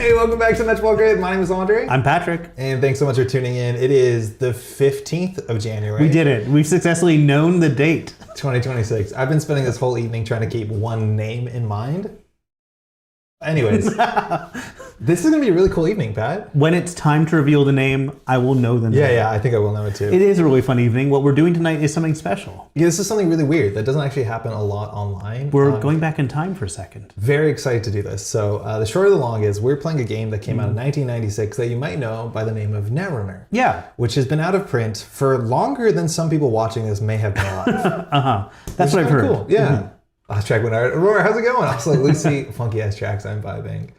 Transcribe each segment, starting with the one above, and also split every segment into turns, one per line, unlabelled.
Hey, welcome back to Métropole Grid. My name is Andre.
I'm Patrick.
And thanks so much for tuning in. It is the 15th of January.
We did it. We've successfully known the date.
2026. I've been spending this whole evening trying to keep one name in mind. Anyways, this is going to be a really cool evening, Pat.
When it's time to reveal the name, I will know the name.
Yeah, I think I will know it too.
It is a really fun evening. What we're doing tonight is something special.
Yeah, this is something really weird that doesn't actually happen a lot online.
We're going back in time for a second.
Very excited to do this. So the short of the long is we're playing a game that came out in 1996 that you might know by the name of Netrunner.
Yeah.
Which has been out of print for longer than some people watching this may have been alive.
That's what I've heard.
Cool. Yeah. Last track went out. Aurora, how's it going? Also, Lucy, funky ass tracks I'm vibing.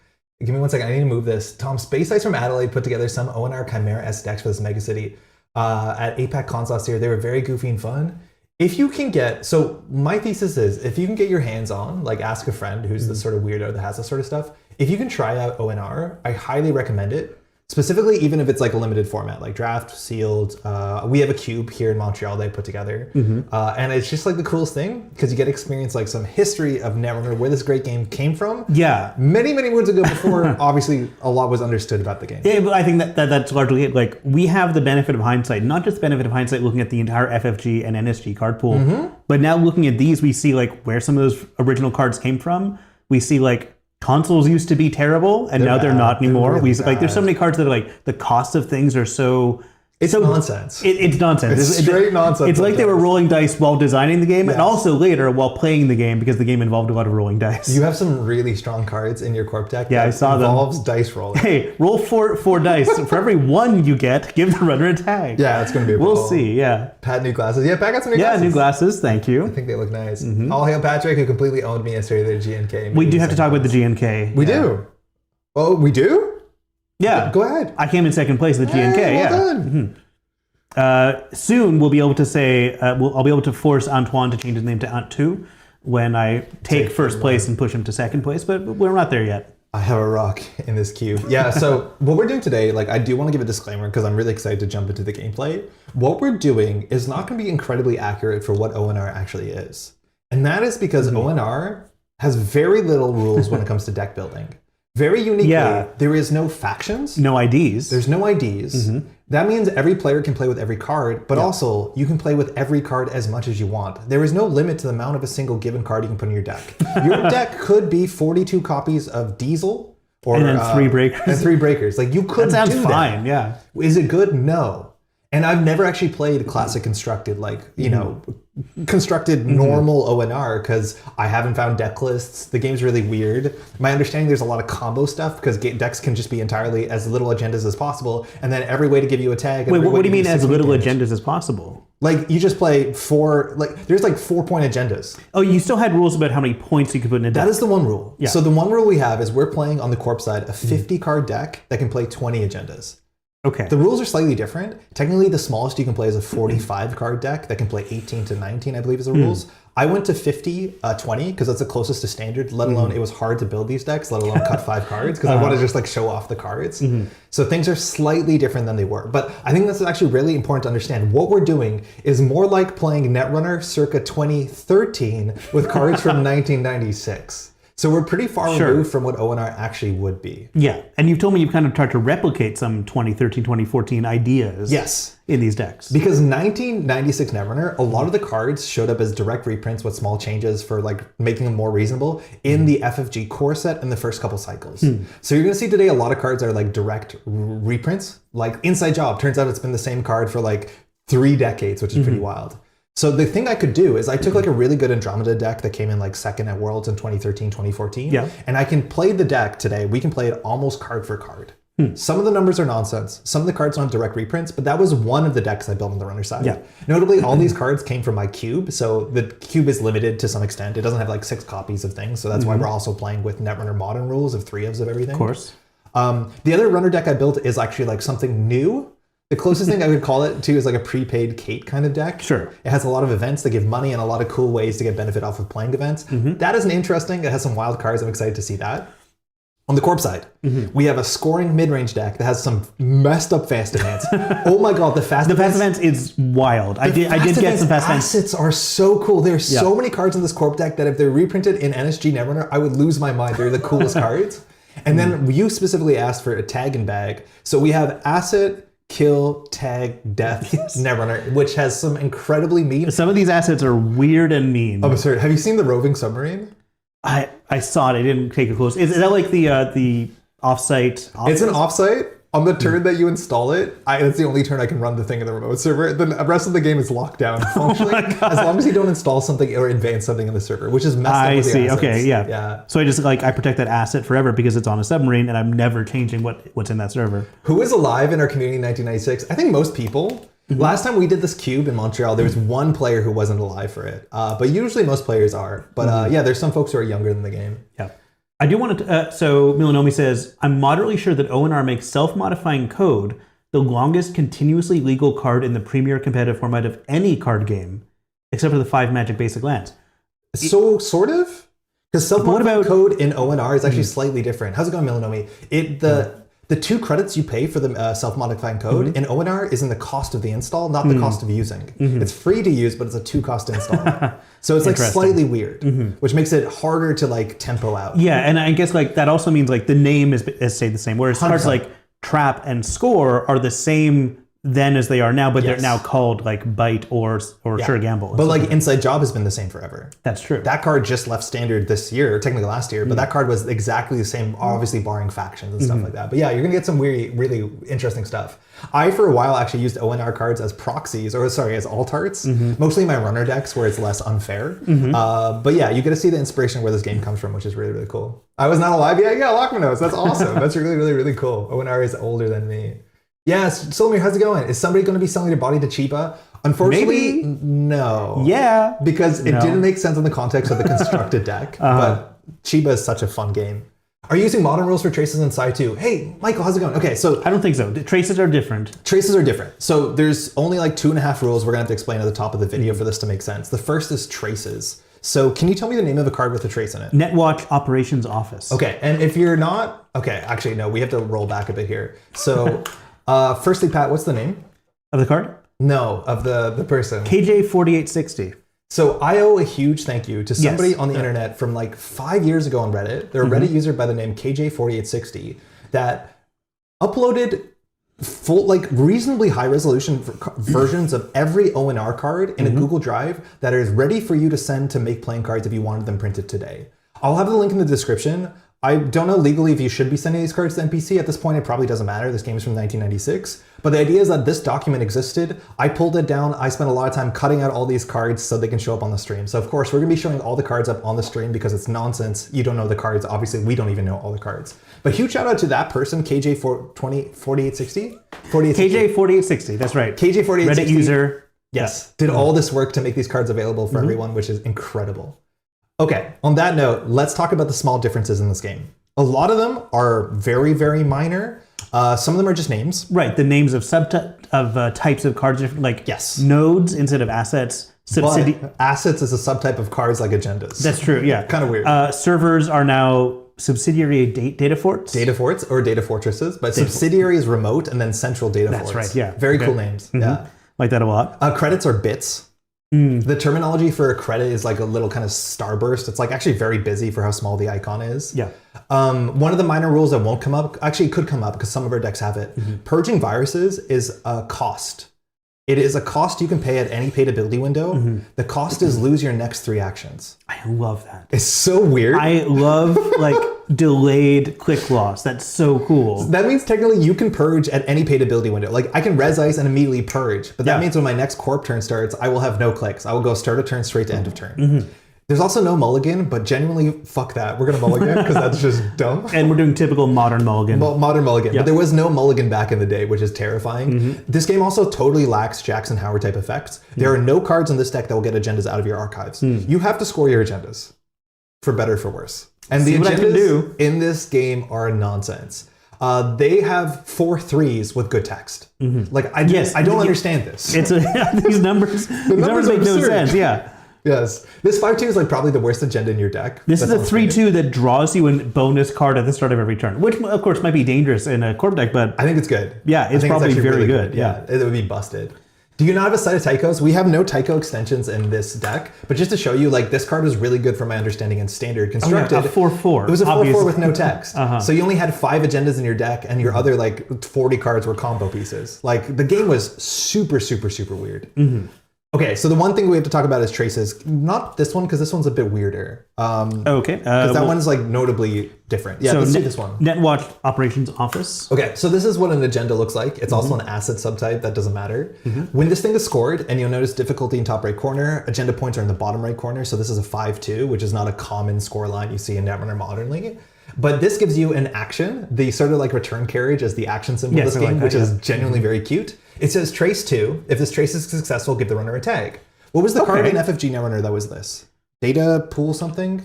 Give me 1 second. I need to move this. Tom, Space Ice from Adelaide put together some ONR Chimera-esque decks for this megacity at APAC Cons last year. They were very goofy and fun. If you can get, so my thesis is, if you can get your hands on, like ask a friend who's the sort of weirdo that has this sort of stuff, if you can try out ONR, I highly recommend it. Specifically, even if it's like a limited format, like draft, sealed. We have a cube here in Montreal they put together. And it's just like the coolest thing because you get to experience like some history of Netrunner, where this great game came from. Yeah. Many, many moons ago before, obviously, a lot was understood about the game.
Yeah, but I think that's largely it. Like, we have the benefit of hindsight, not just the benefit of hindsight looking at the entire FFG and NSG card pool, but now looking at these, we see like where some of those original cards came from. We see like consoles used to be terrible, and now they're not anymore.
Really
like there's so many cards that are like the cost of things are so.
It's nonsense.
It's nonsense.
It's straight nonsense.
It's like they were rolling dice while designing the game, and also later while playing the game because the game involved a lot of rolling dice.
You have some really strong cards in your corp deck.
Yeah, I saw them.
Involves dice rolling.
Hey, roll four dice. For every one you get, give the runner a tag.
Yeah, it's going to be a
We'll
problem.
see, yeah.
Pat, new glasses. Yeah, Pat got some new glasses.
Yeah, new glasses. Thank you.
I think they look nice. All hail Patrick, who completely owned me and started their GNK.
We do have to talk about the GNK.
We do. Oh, we do?
Yeah.
Go ahead.
I came in second place at the GNK,
well done.
Soon we'll be able to say, I'll be able to force Antoine to change his name to Ant2 when I take first place and push him to second place, but we're not there yet.
I have a rock in this cube. Yeah, so what we're doing today, like I do want to give a disclaimer because I'm really excited to jump into the gameplay. What we're doing is not going to be incredibly accurate for what ONR actually is. And that is because ONR has very little rules when it comes to deck building. Very uniquely, there is no factions.
No IDs.
There's no IDs. That means every player can play with every card, but also you can play with every card as much as you want. There is no limit to the amount of a single given card you can put in your deck. Your deck could be 42 copies of Diesel or
and then 3 breakers.
And 3 breakers. Like you could
that
do
sounds fine, yeah.
Is it good? No. And I've never actually played classic constructed, like, you know, constructed normal ONR because I haven't found deck lists. The game's really weird. My understanding there's a lot of combo stuff because decks can just be entirely as little agendas as possible, and then every way to give you a tag.
Wait, what do you mean as little agendas as possible?
Like you just play 4, like there's like 4-point agendas.
Oh, you still had rules about how many points you could put in a deck.
That is the one rule.
Yeah.
So the one rule we have is we're playing on the corp side a 50 card deck that can play 20 agendas.
Okay.
The rules are slightly different. Technically, the smallest you can play is a 45 card deck that can play 18 to 19, I believe is the rules. I went to 50, 20, because that's the closest to standard, let alone it was hard to build these decks, let alone cut 5 cards, because I want to just like show off the cards. So things are slightly different than they were. But I think that's actually really important to understand. What we're doing is more like playing Netrunner circa 2013 with cards from 1996. So we're pretty far removed from what ONR actually would be. Yeah,
and you've told me you've kind of tried to replicate some 2013, 2014 ideas in these decks.
Because 1996 Netrunner, a lot of the cards showed up as direct reprints with small changes for like making them more reasonable in the FFG core set in the first couple cycles. So you're going to see today a lot of cards are like direct reprints. Like Inside Job, turns out it's been the same card for like 3 decades, which is pretty wild. So the thing I could do is I took like a really good Andromeda deck that came in like second at Worlds in 2013, 2014. And I can play the deck today. We can play it almost card for card. Some of the numbers are nonsense. Some of the cards aren't direct reprints, but that was one of the decks I built on the runner side. Notably, all these cards came from my cube. So the cube is limited to some extent. It doesn't have like 6 copies of things. So that's why we're also playing with Netrunner modern rules of 3 of everything.
Of course.
The other runner deck I built is actually like something new. The closest thing I would call it to is like a prepaid Kate kind of deck. Sure. It has a lot of events that give money and a lot of cool ways to get benefit off of playing events. That is an interesting. It has some wild cards. I'm excited to see that. On the corp side, we have a scoring mid-range deck that has some messed up fast events. Oh my god, the fast
events is wild. I did get some fast events.
Assets are so cool. There's so many cards in this corp deck that if they're reprinted in NSG Netrunner, I would lose my mind. They're the coolest cards. And then you specifically asked for a tag and bag. So we have asset, kill, tag, death, Netrunner, which has some incredibly mean.
Some of these assets are weird and mean.
Oh, sorry. Have you seen the roving submarine?
I saw it. I didn't take a close. Is that like the offsite?
It's an offsite. On the turn that you install it, it's the only turn I can run the thing in the remote server. The rest of the game is locked down functionally, as long as you don't install something or advance something in the server, which is messed up with the assets.
Okay, yeah. So I protect that asset forever because it's on a submarine, and I'm never changing what's in that server.
Who is alive in our community in 1996? I think most people. Last time we did this cube in Montreal, there was one player who wasn't alive for it, but usually most players are. But there's some folks who are younger than the game.
Yeah. I do want to, so Milanomi says, I'm moderately sure that ONR makes self-modifying code the longest continuously legal card in the premier competitive format of any card game, except for the 5 Magic basic lands.
So, sort of? Because self-modifying code in ONR is actually slightly different. How's it going, Milanomi? The 2 credits you pay for the self-modifying code in ONR is in the cost of the install, not the cost of using. It's free to use, but it's a 2-cost install. So it's like slightly weird, which makes it harder to like tempo out.
Yeah, and I guess like that also means like the name is stayed the same, whereas 100%. Cards like Trap and Score are the same then as they are now, but they're now called like Bite or Sure Gamble.
But like Inside Job has been the same forever.
That's true.
That card just left standard this year, technically last year, but that card was exactly the same, obviously barring factions and stuff like that. But yeah, you're gonna get some really interesting stuff. I, for a while, actually used ONR cards as proxies, as alt arts, mostly in my runner decks where it's less unfair. But yeah, you get to see the inspiration where this game comes from, which is really cool. I was not alive yet. Yeah, Lockmanos. That's awesome. That's really cool. ONR is older than me. Yes, Solomir, how's it going? Is somebody going to be selling their body to Chiba? Unfortunately, no.
Yeah.
Because it didn't make sense in the context of the constructed deck. But Chiba is such a fun game. Are you using modern rules for traces inside too? Hey, Michael, how's it going? Okay, so...
I don't think so. The traces are different.
Traces are different. So there's only like 2.5 rules we're going to have to explain at the top of the video for this to make sense. The first is traces. So can you tell me the name of a card with a trace in it?
Netwatch Operations Office.
Okay, and if you're not... Okay, actually, no, we have to roll back a bit here. So... firstly, Pat, what's the name?
Of the card?
No, of the person.
KJ4860.
So I owe a huge thank you to somebody on the internet from like 5 years ago on Reddit. They're a Reddit user by the name KJ4860 that uploaded full, like reasonably high resolution versions of every ONR card in a Google Drive that is ready for you to send to make playing cards if you wanted them printed today. I'll have the link in the description. I don't know legally if you should be sending these cards to NPC. At this point, it probably doesn't matter. This game is from 1996. But the idea is that this document existed. I pulled it down. I spent a lot of time cutting out all these cards so they can show up on the stream. So of course, we're going to be showing all the cards up on the stream because it's nonsense. You don't know the cards. Obviously, we don't even know all the cards. But huge shout out to that person, KJ4860?
KJ4860, that's right.
KJ4860.
Reddit user.
Yes. Did all this work to make these cards available for everyone, which is incredible. Okay, on that note, let's talk about the small differences in this game. A lot of them are very minor. Some of them are just names.
Right, the names of types of cards, like nodes instead of assets.
But assets is a subtype of cards like agendas.
That's true, yeah.
Kind of weird.
Servers are now subsidiary data forts.
Data forts or data fortresses, but subsidiary is remote and then central data forts.
That's right, yeah.
Very cool names, yeah.
Like that a lot.
Credits are bits. The terminology for a credit is like a little kind of starburst. It's like actually very busy for how small the icon is.
Yeah.
One of the minor rules that won't come up, actually it could come up because some of our decks have it. Purging viruses is a cost. It is a cost you can pay at any paid ability window. The cost is lose your next 3 actions.
I love that.
It's so weird.
I love like delayed click loss. That's so cool.
That means technically you can purge at any paid ability window. Like I can res ice and immediately purge, but that means when my next corp turn starts, I will have no clicks. I will go start of turn straight to end of turn. There's also no mulligan, but genuinely, fuck that. We're going to mulligan because that's just dumb.
And we're doing typical modern mulligan.
Modern mulligan. But there was no mulligan back in the day, which is terrifying. This game also totally lacks Jackson Howard type effects. There are no cards in this deck that will get agendas out of your archives. You have to score your agendas, for better or for worse. And the agendas in this game are nonsense. They have 4 3s with good text. Like I don't understand this.
It's these numbers. These numbers make no sense. Yeah.
Yes. This 5-2 is like probably the worst agenda in your deck.
This is a 3-2 that draws you a bonus card at the start of every turn, which of course might be dangerous in a corp deck, but
I think it's good.
Yeah, it's probably very good.
Yeah, it would be busted. Do you not have a set of Tychos? We have no Tycho extensions in this deck, but just to show you, like, this card was really good from my understanding in standard constructed.
A 4/4.
It was a 4/4 with no text. So you only had 5 agendas in your deck, and your other like 40 cards were combo pieces. Like the game was super, super, super weird. Okay, so the one thing we have to talk about is traces. Not this one, because this one's a bit weirder.
Okay.
Because that one's like notably different. Yeah,
so
let's do this one.
Netwatch Operations Office.
Okay, so this is what an agenda looks like. It's also an asset subtype, that doesn't matter. When this thing is scored, and you'll notice difficulty in top right corner, agenda points are in the bottom right corner, so this is a 5/2, which is not a common score line you see in Netrunner modernly. But this gives you an action, the sort of like return carriage as the action symbol of this game, which is genuinely very cute. It says trace 2. If this trace is successful, give the runner a tag. What was the card in FFG Netrunner that was this? Data pool something?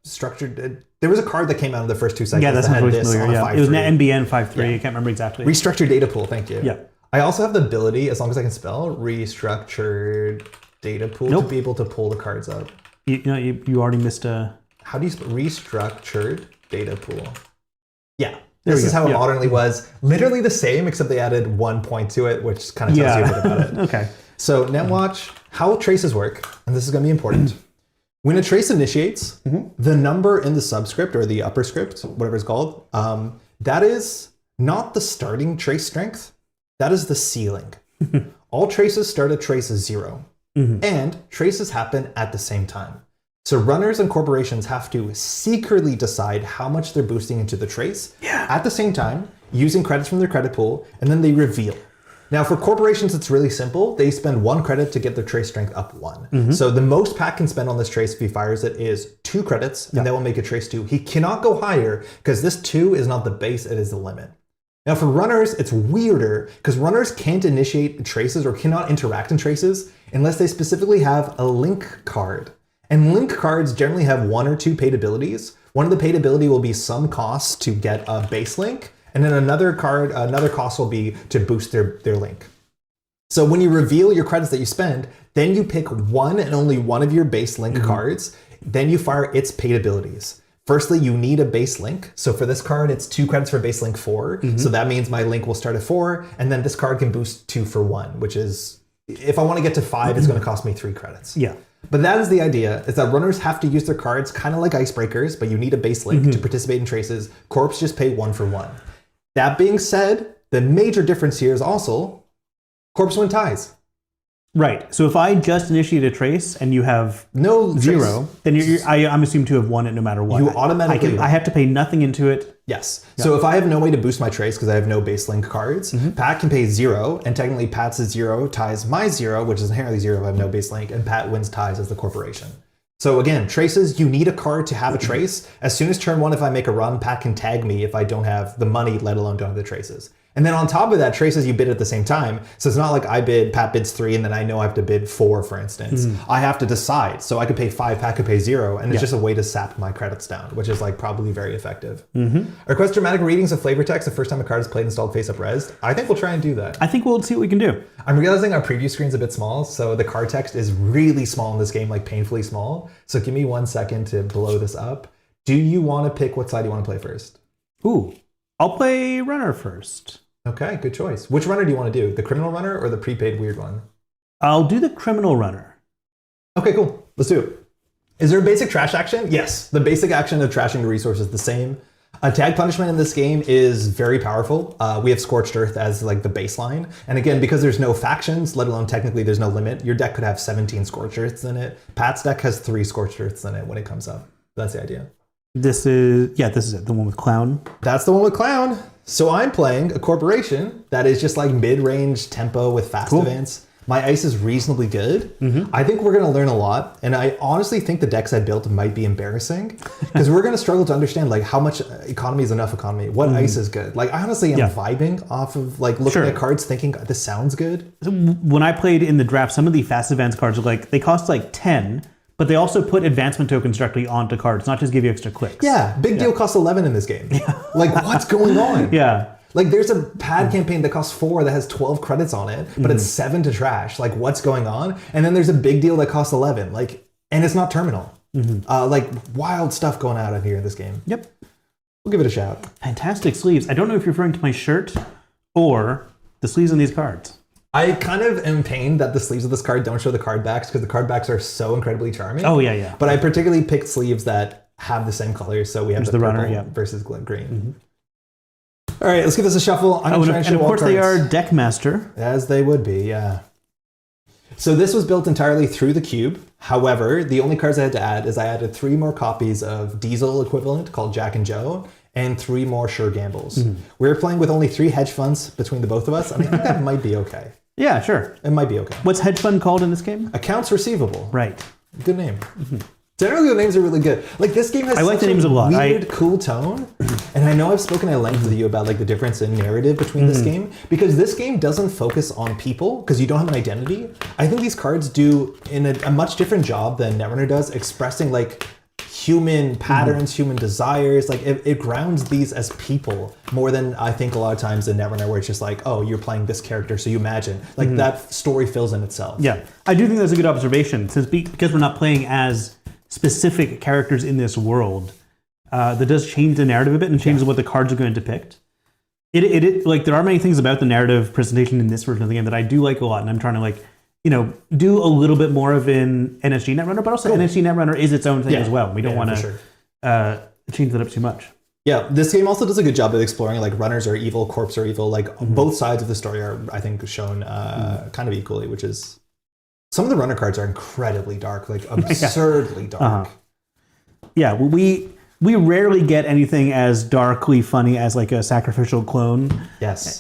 Structured. There was a card that came out in the first 2 cycles.
Yeah, that's
that
really
had this
familiar.
on
Yeah.
a
It was
5/3.
NBN 5/3. I can't remember exactly.
Restructured data pool, thank you.
Yeah.
I also have the ability, as long as I can spell, restructured data pool to be able to pull the cards up.
You already missed a...
How do you spell restructured data pool? Yeah. This is how it modernly was. Literally the same, except they added 1 point to it, which kind of tells you a bit about it.
Okay.
So Netwatch, how traces work, and this is going to be important. When a trace initiates, the number in the subscript or the upper script, whatever it's called, that is not the starting trace strength. That is the ceiling. All traces start at trace 0, and traces happen at the same time. So runners and corporations have to secretly decide how much they're boosting into the trace at the same time, using credits from their credit pool, and then they reveal. Now for corporations, it's really simple. They spend 1 credit to get their trace strength up 1. So the most Pat can spend on this trace if he fires it is 2 credits, and that will make a trace 2. He cannot go higher because this 2 is not the base, it is the limit. Now for runners, it's weirder because runners can't initiate traces or cannot interact in traces unless they specifically have a link card. And link cards generally have 1 or 2 paid abilities. One of the paid ability will be some cost to get a base link, and then another cost will be to boost their link. So when you reveal your credits that you spend, then you pick one and only one of your base link cards, then you fire its paid abilities. Firstly, you need a base link. So for this card, it's 2 credits for base link 4. So that means my link will start at 4, and then this card can boost 2 for 1, which is, if I want to get to 5, it's going to cost me 3 credits.
Yeah.
But that is the idea, is that runners have to use their cards kind of like icebreakers, but you need a base link to participate in traces. Corps just pay 1 for 1. That being said, the major difference here is also Corps win ties.
Right. So if I just initiate a trace and you have
no
0, then I'm assumed to have won it no matter what.
You automatically
I have to pay nothing into it.
Yes. So if I have no way to boost my trace because I have no base link cards, Pat can pay 0, and technically Pat's 0 ties my 0, which is inherently 0 if I have no base link, and Pat wins ties as the corporation. So again, traces, you need a card to have a trace. As soon as turn 1, if I make a run, Pat can tag me if I don't have the money, let alone don't have the traces. And then on top of that, traces you bid at the same time. So it's not like I bid, Pat bids 3, and then I know I have to bid 4, for instance. I have to decide. So I could pay 5, Pat could pay 0, and it's just a way to sap my credits down, which is like probably very effective. Request dramatic readings of flavor text the first time a card is played, installed, face up, resed. I think we'll try and do that.
I think we'll see what we can do.
I'm realizing our preview screen's a bit small, so the card text is really small in this game, like painfully small. So give me 1 second to blow this up. Do you want to pick what side you want to play first?
Ooh, I'll play runner first.
Okay, good choice. Which runner do you want to do? The criminal runner or the prepaid weird one?
I'll do the criminal runner.
Okay, cool. Let's do it. Is there a basic trash action? Yes. The basic action of trashing the resource is the same. A tag punishment in this game is very powerful. We have Scorched Earth as like the baseline. And again, because there's no factions, let alone technically there's no limit, your deck could have 17 Scorched Earths in it. Pat's deck has 3 Scorched Earths in it when it comes up. That's the idea.
This is it, the one with Clown.
That's the one with Clown. So I'm playing a corporation that is just like mid-range tempo with fast advance. My ice is reasonably good. I think we're going to learn a lot. And I honestly think the decks I built might be embarrassing because we're going to struggle to understand like how much economy is enough economy. What ice is good? Like I honestly am vibing off of like looking at cards thinking this sounds good.
So when I played in the draft, some of the fast advance cards are like, they cost like 10, but they also put advancement tokens directly onto cards, not just give you extra clicks.
Yeah, big deal costs 11 in this game. Like what's going on?
Yeah.
Like there's a pad campaign that costs 4 that has 12 credits on it, but it's 7 to trash. Like what's going on? And then there's a big deal that costs 11. Like, and it's not terminal. Like wild stuff going on out here in this game.
Yep.
We'll give it a shout.
Fantastic sleeves. I don't know if you're referring to my shirt or the sleeves on these cards.
I kind of am pained that the sleeves of this card don't show the card backs because the card backs are so incredibly charming.
Oh, yeah.
But I particularly picked sleeves that have the same colors, so we have the
runner,
purple versus green. All right, let's give this a shuffle. I'm going to try and show
and of course
cards.
they are deck master.
As they would be, yeah. So this was built entirely through the cube. However, the only cards I had to add is I added 3 more copies of Diesel equivalent called Jack and Joe, and 3 more Sure Gambles. We're playing with only 3 hedge funds between the both of us, and I think that might be okay.
Yeah, sure.
It might be okay.
What's hedge fund called in this game?
Accounts receivable.
Right.
Good name. Generally, the names are really good. Like this game has
I like
such
the names a lot.
weird, cool tone, and I know I've spoken at length with you about like the difference in narrative between this game because this game doesn't focus on people because you don't have an identity. I think these cards do in a much different job than Netrunner does, expressing like human patterns, human desires. Like it grounds these as people more than I think a lot of times in Netrunner where it's just like, oh, you're playing this character, so you imagine. Like that story fills in itself.
Yeah, I do think that's a good observation since because we're not playing as specific characters in this world, that does change the narrative a bit and changes what the cards are going to depict. It like there are many things about the narrative presentation in this version of the game that I do like a lot, and I'm trying to like, do a little bit more of in NSG Netrunner, but also NSG Netrunner is its own thing as well. We don't want to change that up too much. Yeah,
this game also does a good job of exploring like runners are evil, corps are evil. Like both sides of the story are, I think, shown kind of equally, which is. Some of the runner cards are incredibly dark, like absurdly dark.
Yeah, we rarely get anything as darkly funny as like a sacrificial clone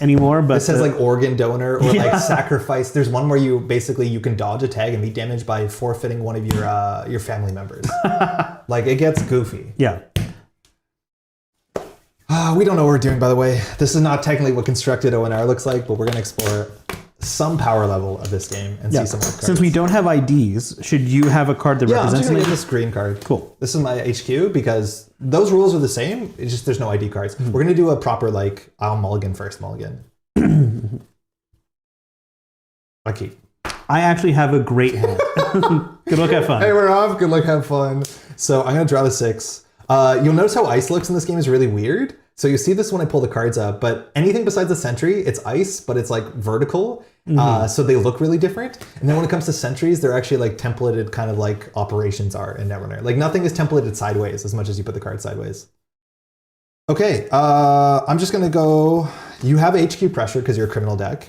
anymore. But
it says like organ donor or like sacrifice. There's one where you can dodge a tag and be damaged by forfeiting one of your family members. Like it gets goofy.
Yeah.
We don't know what we're doing, by the way. This is not technically what constructed ONR looks like, but we're going to explore some power level of this game and see some of the cards.
Since we don't have IDs, should you have a card that represents
I'm just going to
it?
get this green card.
Cool.
This is my HQ because those rules are the same. It's just there's no ID cards. We're going to do a proper like I'll mulligan first mulligan. Okay.
I actually have a great hand. Good luck, have fun.
Hey, we're off. Good luck, have fun. So I'm going to draw the 6. You'll notice how ice looks in this game is really weird. So you see this when I pull the cards up, but anything besides the sentry, it's ice, but it's like vertical. So they look really different. And then when it comes to sentries, they're actually like templated kind of like operations are in Netrunner. Like nothing is templated sideways as much as you put the card sideways. Okay, I'm just going to go, you have HQ pressure because you're a criminal deck.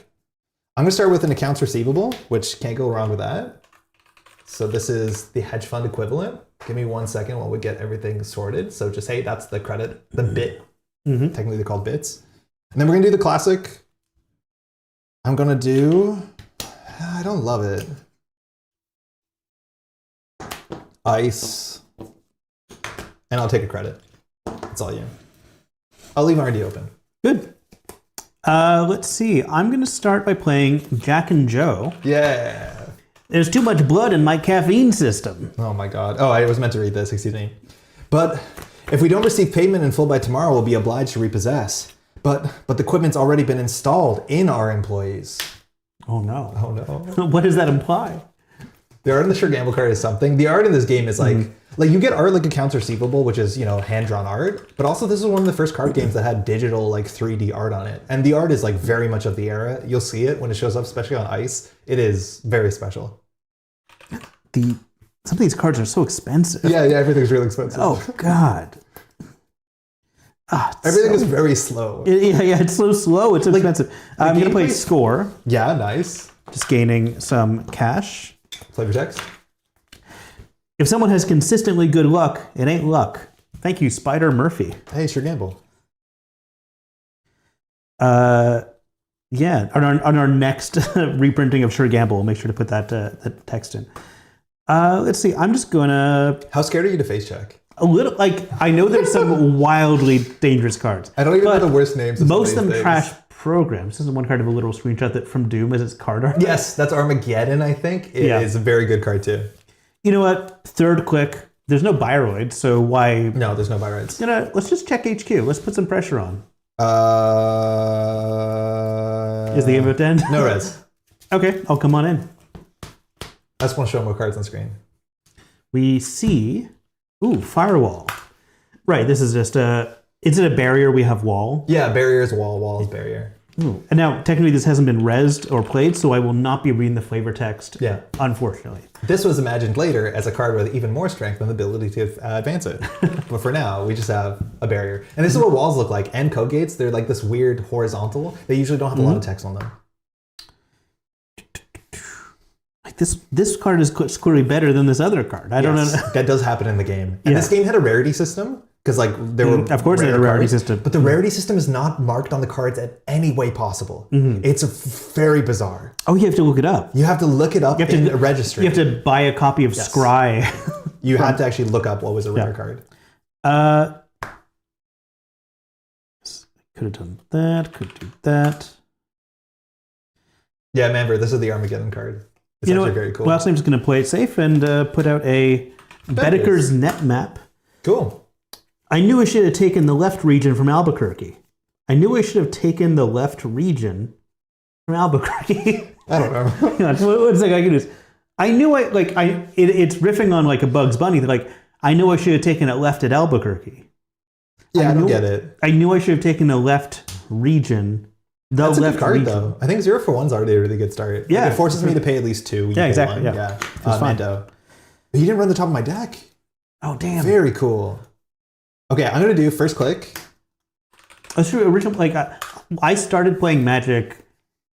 I'm going to start with an accounts receivable, which can't go wrong with that. So this is the hedge fund equivalent. Give me 1 second while we get everything sorted. So just, hey, that's the credit, the bit. Technically they're called bits. And then we're going to do the classic. I'm going to do, I don't love it. Ice. And I'll take a credit. That's all you. I'll leave RD open.
Good. Let's see. I'm going to start by playing Jack and Joe.
Yeah.
There's too much blood in my caffeine system.
Oh my God. Oh, I was meant to read this, excuse me. But if we don't receive payment in full by tomorrow, we'll be obliged to repossess. But the equipment's already been installed in our employees.
Oh no.
Oh no.
What does that imply?
The art in the Sure Gamble card is something. The art in this game is like you get art like accounts receivable, which is, hand-drawn art. But also this is one of the first card games that had digital like 3D art on it. And the art is like very much of the era. You'll see it when it shows up, especially on ice. It is very special.
Some of these cards are so expensive.
Yeah, everything's really expensive.
Oh God.
Everything is very slow.
It's so slow. It's so expensive. I'm going to play Score.
Yeah, nice.
Just gaining some cash.
Flavor text.
If someone has consistently good luck, it ain't luck. Thank you, Spider Murphy.
Hey, Sure Gamble.
Yeah, on our next reprinting of Sure Gamble, we'll make sure to put that text in. Let's see. I'm just gonna.
How scared are you to face check?
A little. Like I know there's some wildly dangerous cards.
I don't even know the worst names.
Most of them trash programs. This is one card of a literal screenshot that from Doom as its card art.
Yes, that's Armageddon. I think it is a very good card too.
You know what? Third click. There's no Biroid, so why?
No, there's no Biroids.
Let's just check HQ. Let's put some pressure on. Is the game about to end?
No res.
Okay, I'll come on in.
I just want to show more cards on screen.
We see, firewall. Right, this is just is it a barrier? We have wall.
Yeah, barrier is wall. Wall is barrier.
Ooh. And now, technically, this hasn't been rezzed or played, so I will not be reading the flavor text, unfortunately.
This was imagined later as a card with even more strength and the ability to advance it. But for now, we just have a barrier. And this is what walls look like. And code gates, they're like this weird horizontal. They usually don't have a lot of text on them.
Like this card is clearly better than this other card. I don't know.
That does happen in the game. And this game had a rarity system. Because like there were
of course there's a rarity system,
but the rarity system is not marked on the cards at any way possible. It's very bizarre.
Oh, you have to look it up.
You have to look it up in a registry.
You have to buy a copy of Scry.
You had to actually look up what was a rare card.
Could have done that. Could do that.
Yeah, remember this is the Armageddon card. It's actually very cool.
Well, I'm just going to play it safe and put out a Bedeker's net map.
Cool.
I knew I should have taken the left region from Albuquerque. I knew I should have taken the left region from Albuquerque.
I don't know.
What's that I can do? I knew it's riffing on like a Bugs Bunny. Like, I knew I should have taken it left at Albuquerque.
Yeah, I don't get it.
I knew I should have taken the left region.
That's a good card, though. I think 0 for 1's already a really good start.
Yeah.
It forces me to pay at least 2.
Yeah, exactly.
One.
Yeah. It's fine.
But you didn't run the top of my deck.
Oh, damn.
Very cool. Okay, I'm going to do first click.
That's true. Original, like, I started playing Magic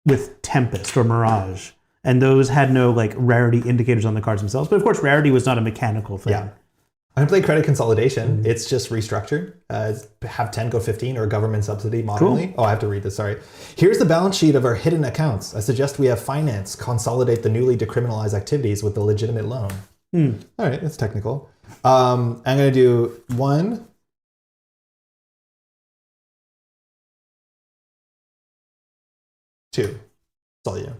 with Tempest or Mirage, and those had no, like, rarity indicators on the cards themselves. But, of course, rarity was not a mechanical thing.
Yeah. I'm going to play Credit Consolidation. It's just restructure. Have 10 go 15 or government subsidy modernly. Cool. Oh, I have to read this. Sorry. Here's the balance sheet of our hidden accounts. I suggest we have finance consolidate the newly decriminalized activities with the legitimate loan. All right, that's technical. I'm going to do 1. 2. That's all you.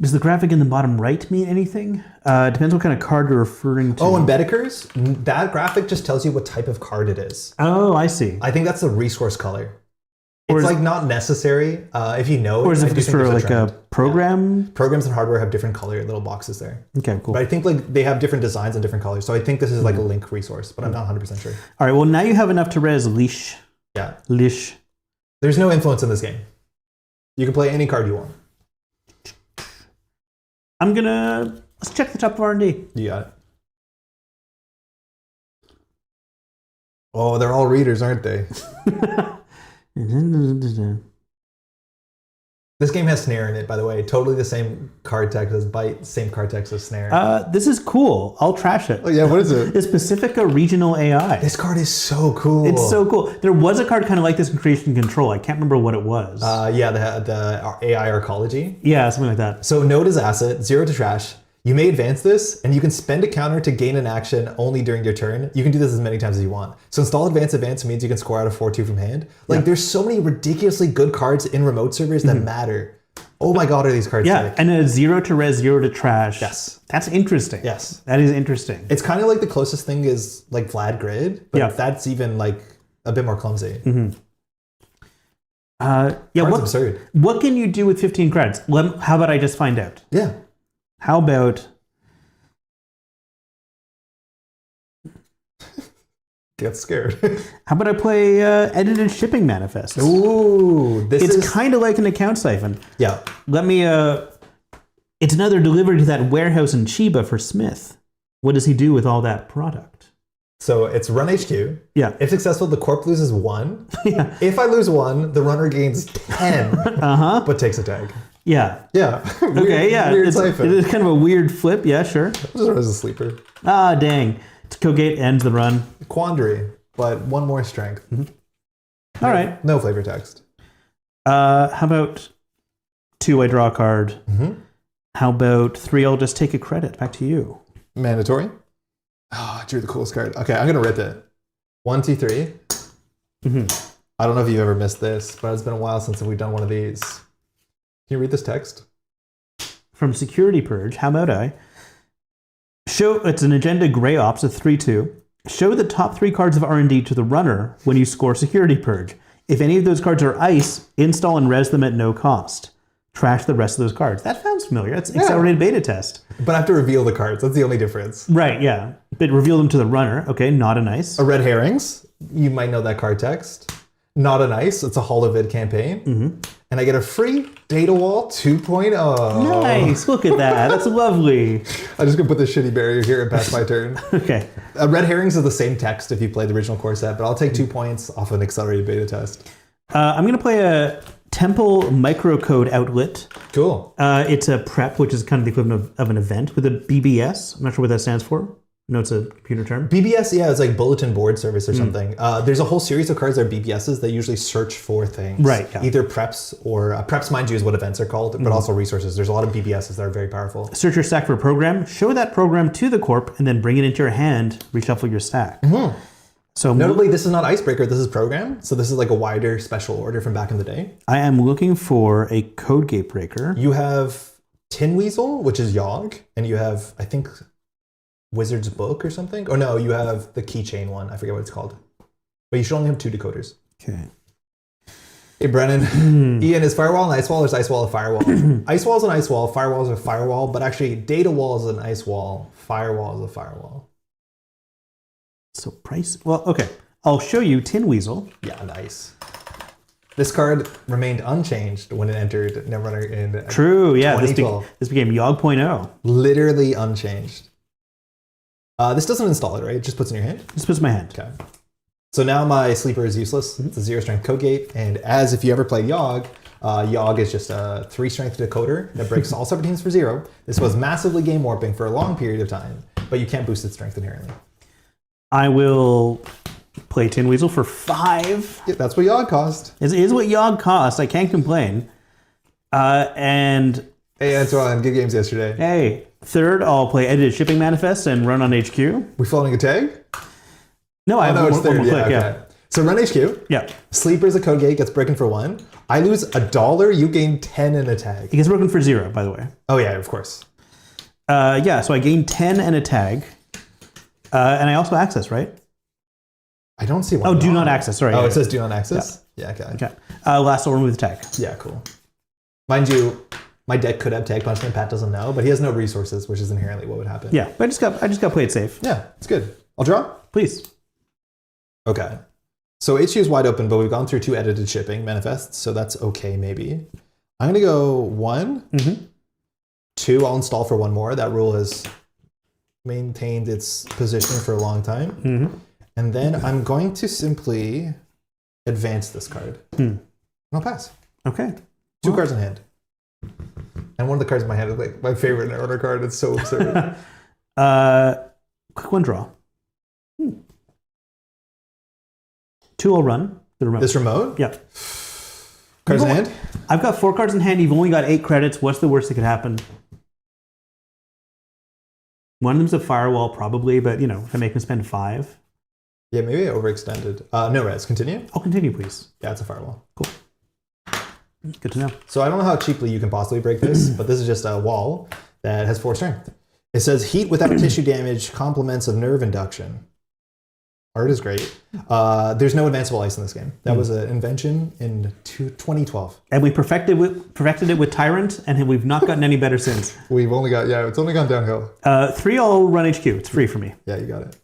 Does the graphic in the bottom right mean anything? Depends what kind of card you're referring to.
Oh, in Bedeker's, that graphic just tells you what type of card it is.
Oh, I see.
I think that's the resource color. It's like not necessary if you know.
Or is it just for like a program?
Yeah. Programs and hardware have different color little boxes there.
Okay, cool.
But I think like they have different designs and different colors. So I think this is like a link resource, but I'm not 100% sure.
All right, well now you have enough to res Leash.
Yeah.
Leash.
There's no influence in this game. You can play any card you want.
Let's check the top of R&D.
You got it. Oh, they're all readers, aren't they? This game has snare in it, by the way. Totally the same card text as bite, same card text as snare.
This is cool. I'll trash it.
Oh yeah, what is it?
It's Pacifica Regional AI.
This card is so cool.
It's so cool. There was a card kind of like this in Creation Control. I can't remember what it was.
Yeah, the AI Arcology.
Yeah, something like that.
So node is asset, 0 to trash. You may advance this, and you can spend a counter to gain an action only during your turn. You can do this as many times as you want. So install advance means you can score out a 4-2 from hand. Like there's so many ridiculously good cards in remote servers that matter. Oh my god, are these cards sick.
And a 0 to res, 0 to trash.
Yes.
That's interesting.
Yes.
That is interesting.
It's kind of like the closest thing is like Vlad Grid, but that's even like a bit more clumsy.
Card's
absurd.
What can you do with 15 cards? How about I just find out?
Yeah.
How about...
Get scared.
How about I play edited shipping manifests?
Ooh,
it's kind of like an account siphon.
Yeah.
Let me... it's another delivery to that warehouse in Chiba for Smith. What does he do with all that product?
So it's run HQ.
Yeah.
If successful, the corp loses 1. Yeah. If I lose 1, the runner gains 10, but takes a tag.
Yeah.
Yeah.
Okay, yeah.
Weird siphon.
It's kind of a weird flip. Yeah, sure.
Just run as a sleeper.
Ah, dang. Kogate ends the run.
Quandary, but 1 more strength.
All right.
No flavor text.
How about 2, I draw a card. How about 3, I'll just take a credit. Back to you.
Mandatory. Oh, I drew the coolest card. Okay, I'm going to rip it. 1, 2, 3. I don't know if you ever missed this, but it's been a while since we've done one of these. Can you read this text?
From Security Purge, how about I? It's an agenda gray ops, a 3/2. Show the top 3 cards of R&D to the runner when you score Security Purge. If any of those cards are ice, install and res them at no cost. Trash the rest of those cards. That sounds familiar. That's accelerated beta test.
But I have to reveal the cards. That's the only difference.
Right, yeah. But reveal them to the runner. Okay, not a nice.
A red herrings. You might know that card text. Not an ice. It's a holovid campaign. And I get a free data wall 2.0.
Nice. Look at that. That's lovely.
I'm just going to put this shitty barrier here and pass my turn.
Okay.
Red herrings is the same text if you play the original core set, but I'll take 2 points off an accelerated beta test.
I'm going to play a Temple microcode outlet.
Cool.
It's a prep, which is kind of the equivalent of an event with a BBS. I'm not sure what that stands for. No, it's a computer term.
BBS, yeah, it's like bulletin board service or something. There's a whole series of cards that are BBSs that usually search for things.
Right. Yeah.
Either preps or preps, mind you, is what events are called, but also resources. There's a lot of BBSs that are very powerful.
Search your stack for a program, show that program to the corp, and then bring it into your hand, reshuffle your stack. So
notably, this is not Icebreaker, this is Program. So this is like a wider special order from back in the day.
I am looking for a code gate breaker.
You have Tin Weasel, which is Yogg, and you have, I think, Wizard's Book or something. Oh no, you have the keychain one. I forget what it's called. But you should only have 2 decoders.
Okay.
Hey Brennan, Ian, is Firewall an ice wall or is ice wall a firewall? Ice wall is an ice wall, firewall is a firewall, but actually data wall is an ice wall, firewall is a firewall.
So price, well, okay. I'll show you Tin Weasel.
Yeah, nice. This card remained unchanged when it entered Netrunner in
True, yeah.
2012.
This became Yogg.0.
Literally unchanged. This doesn't install it, right? It just puts it in your hand?
This puts my hand.
Okay. So now my sleeper is useless. It's a 0 strength code gate. And as if you ever played Yogg, Yogg is just a 3 strength decoder that breaks all subroutines for 0. This was massively game warping for a long period of time, but you can't boost its strength inherently.
I will play Tin Weasel for 5.
Yeah, that's what Yogg cost.
It is what Yogg cost. I can't complain. And
Hey Antoine, good games yesterday.
hey, third, I'll play Edited Shipping Manifest and run on HQ.
We following a tag?
No, I have
No, it's
one
third.
more
Yeah,
click,
okay.
yeah.
So run HQ.
Yeah.
Sleeper is a code gate, gets broken for 1. I lose $1, you gain 10 in a tag.
It gets broken for 0, by the way.
Oh yeah, of course.
Yeah, so I gain 10 and a tag. And I also access, right?
I don't see one.
Oh, do not access, sorry.
Oh,
yeah,
it says do not access? Yeah, okay.
Okay. Last, I'll remove the tag.
Yeah, cool. Mind you, my deck could have tag punishment. Pat doesn't know, but he has no resources, which is inherently what would happen.
Yeah, but I just got played safe.
Yeah, it's good. I'll draw.
Please.
Okay. So HQ is wide open, but we've gone through 2 edited shipping manifests, so that's okay maybe. I'm gonna go 1, 2. I'll install for 1 more. That rule has maintained its position for a long time. And then I'm going to simply advance this card. And I'll pass.
Okay.
2 cards in hand. And one of the cards in my hand is like my favorite Netrunner card. It's so absurd.
Quick 1 draw. 2 I'll run. The remote.
This remote?
Yeah.
Cards in hand?
I've got 4 cards in hand. You've only got 8 credits. What's the worst that could happen? One of them's a firewall, probably, but if I make him spend 5.
Yeah, maybe I overextended. No res. Continue?
I'll continue, please.
Yeah, it's a firewall.
Cool. Good to know.
So I don't know how cheaply you can possibly break this, but this is just a wall that has 4 strength. It says heat without tissue damage, complements of nerve induction. Art is great. There's no advanceable ice in this game. That was an invention in 2012.
And we perfected it with Tyrant, and we've not gotten any better since.
We've only got, it's only gone downhill.
3 I'll run HQ. It's free for me.
Yeah, you got it.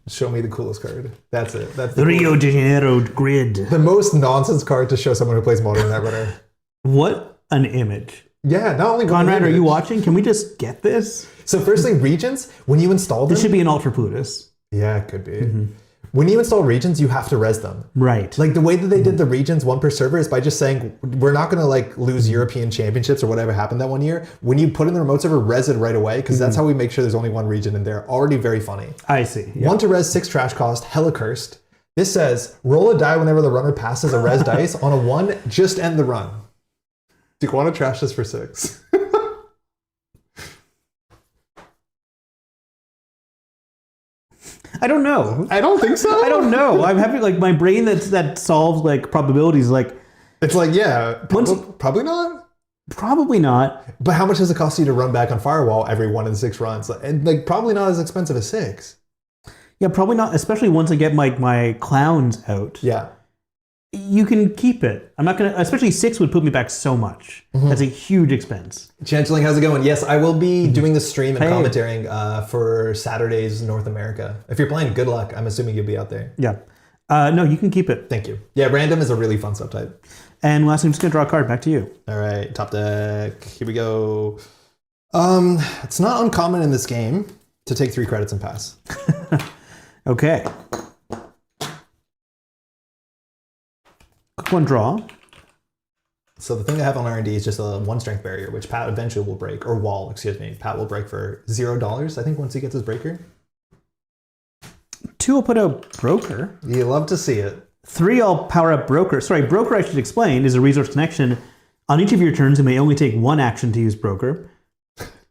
Show me the coolest card. That's it. That's
the Rio de Janeiro grid.
The most nonsense card to show someone who plays Modern Netrunner.
What an image.
Yeah, not only
Conrad, are you watching? Can we just get this?
So firstly, regions, when you install them...
This should be an alt for Plutus.
Yeah, it could be. When you install regions, you have to res them.
Right.
Like the way that they did the regions 1 per server is by just saying, we're not going to lose European championships or whatever happened that 1 year. When you put in the remote server, res it right away, because that's how we make sure there's only 1 region in there. Already very funny.
I see. Yeah.
1 to res, 6 trash cost, hella cursed. This says, roll a die whenever the runner passes a res dice. On a 1, just end the run. Do you want to trash this for 6?
I don't know.
I don't think so.
I don't know. I'm having my brain that solves probabilities
It's probably not.
Probably not.
But how much does it cost you to run back on Firewall every 1 in 6 runs? And probably not as expensive as 6.
Yeah, probably not. Especially once I get my clowns out.
Yeah.
You can keep it. I'm not gonna. Especially 6 would put me back so much. That's a huge expense.
Changeling, how's it going? Yes, I will be doing the stream and commentating for Saturday's North America. If you're playing, good luck. I'm assuming you'll be out there.
Yeah. No, you can keep it.
Thank you. Yeah, random is a really fun subtype.
And lastly, I'm just going to draw a card. Back to you.
All right, top deck. Here we go. It's not uncommon in this game to take 3 credits and pass.
Okay. Quick one draw.
So the thing I have on R&D is just a 1 strength barrier, which Pat eventually will break, or wall, excuse me. Pat will break for $0, I think, once he gets his breaker.
2 will put out Broker.
You love to see it.
3 I'll power up Broker. Sorry, Broker, I should explain, is a resource connection. On each of your turns, you may only take 1 action to use Broker.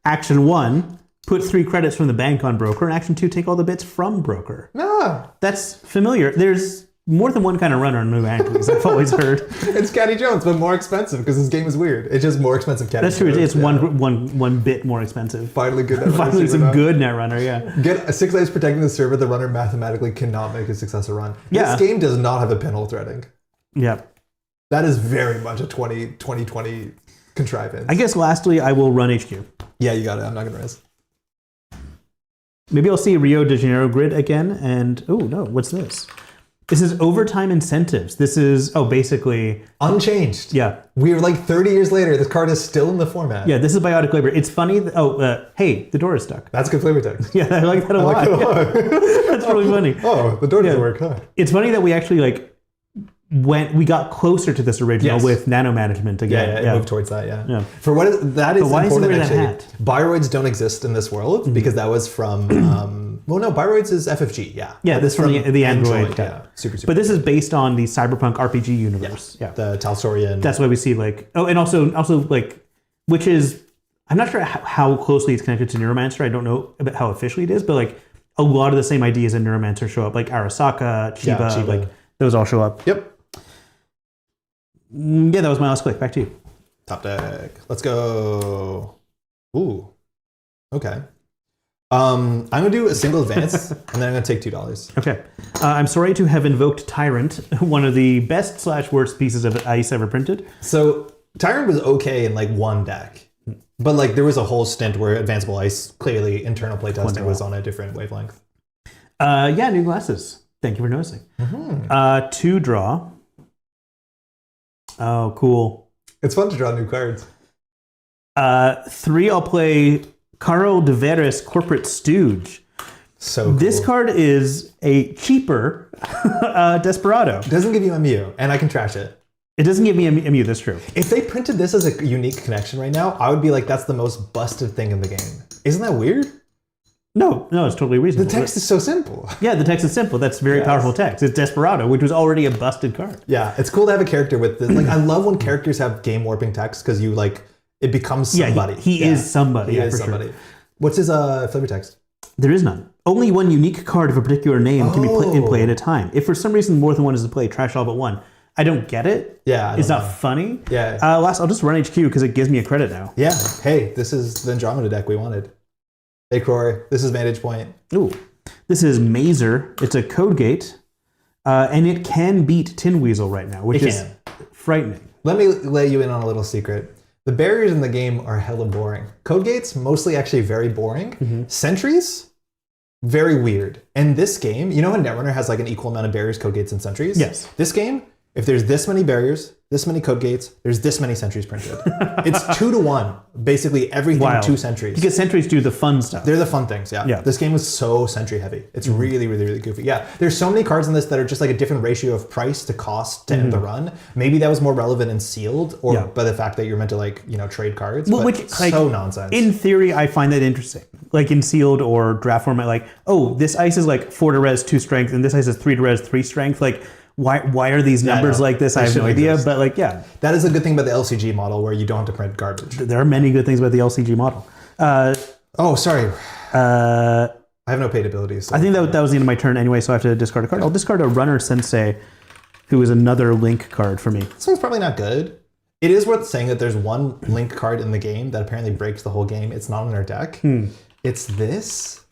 Action 1, put 3 credits from the bank on Broker. And action 2, take all the bits from Broker.
No.
That's familiar. There's more than one kind of runner on New Antilles, I've always heard.
It's Caddy Jones, but more expensive because this game is weird. It's just more expensive Caddy
That's true.
Jones.
It's one bit more expensive.
Finally good Netrunner.
Finally some good Netrunner, yeah.
Get a 6 days protecting the server, the runner mathematically cannot make a successful run.
Yeah.
This game does not have a pinhole threading.
Yeah.
That is very much a 2020 contrivance.
I guess lastly, I will run HQ.
Yeah, you got it. I'm not going to risk.
Maybe I'll see Rio de Janeiro grid again, and oh no, what's this? This is overtime incentives. This is, basically...
Unchanged.
Yeah.
We're like 30 years later, this card is still in the format.
Yeah, this is biotic labor. It's funny, hey, the door is stuck.
That's good flavor text.
Yeah, I like that a lot.
I like it a lot.
That's really funny.
Oh, the door doesn't work, huh?
It's funny that we actually we got closer to this original with nano management again.
Yeah, move towards that, yeah.
But
For that is
why
important,
is it
actually.
that hat?
Bioroids don't exist in this world because that was from, Bioroids is FFG, yeah.
Yeah, this is from the Android.
Yeah, super.
But this is based on the Cyberpunk RPG universe. Yeah.
The Talsorian.
That's why we see and also which is, I'm not sure how closely it's connected to Neuromancer. I don't know about how officially it is, but a lot of the same ideas in Neuromancer show up, like Arasaka, Chiba, those all show up.
Yep.
Yeah, that was my last click. Back to you.
Top deck. Let's go. Ooh. Okay. I'm gonna do a single advance, and then I'm gonna take $2.
Okay. I'm sorry to have invoked Tyrant, one of the best / worst pieces of ice ever printed.
So Tyrant was okay in one deck, but there was a whole stint where Advanceable Ice, clearly internal playtesting, was on a different wavelength.
Yeah, new glasses. Thank you for noticing. 2 draw. Oh, cool.
It's fun to draw new cards.
3, I'll play Carl de Veras Corporate Stooge.
So cool.
This card is a cheaper Desperado.
It doesn't give you MU, and I can trash it.
It doesn't give me MU, that's true.
If they printed this as a unique connection right now, I would be like, that's the most busted thing in the game. Isn't that weird?
No, it's totally reasonable.
The text is so simple.
Yeah, the text is simple. That's very powerful text. It's Desperado, which was already a busted card.
Yeah, it's cool to have a character with this. I love when characters have game warping text because you it becomes somebody.
Yeah, he is somebody.
He is somebody. Sure. What's his flavor text?
There is none. Only one unique card of a particular name can be in play at a time. If for some reason more than one is in play, trash all but one. I don't get it.
Yeah,
it's not funny.
Yeah.
I'll just run HQ because it gives me a credit now.
Yeah. Hey, this is the Andromeda deck we wanted. Hey, Croy, this is Vantage Point.
Ooh. This is Mazer. It's a code gate, and it can beat Tin Weasel right now, which is frightening.
Let me lay you in on a little secret. The barriers in the game are hella boring. Code gates, mostly actually very boring. Sentries, very weird. And this game, you know how Netrunner has an equal amount of barriers, code gates, and sentries?
Yes.
This game, if there's this many barriers, this many code gates, there's this many sentries printed. It's 2 to 1, basically everything 2 sentries.
Because sentries do the fun stuff.
They're the fun things, yeah. This game was so sentry heavy. It's really, really, really goofy. Yeah, there's so many cards in this that are just a different ratio of price to cost to end the run. Maybe that was more relevant in sealed or by the fact that you're meant to trade cards.
Well,
but
which
so nonsense.
In theory, I find that interesting. In sealed or draft format, this ice is 4 to res 2 strength, and this ice is 3 to res 3 strength. Why are these numbers like this? I have no idea, but yeah.
That is a good thing about the LCG model where you don't have to print garbage.
There are many good things about the LCG model.
Sorry. I have no paid abilities. So
I think that was the end of my turn anyway, so I have to discard a card. I'll discard a Runner Sensei, who is another Link card for me.
This one's probably not good. It is worth saying that there's one Link card in the game that apparently breaks the whole game. It's not in our deck. It's this.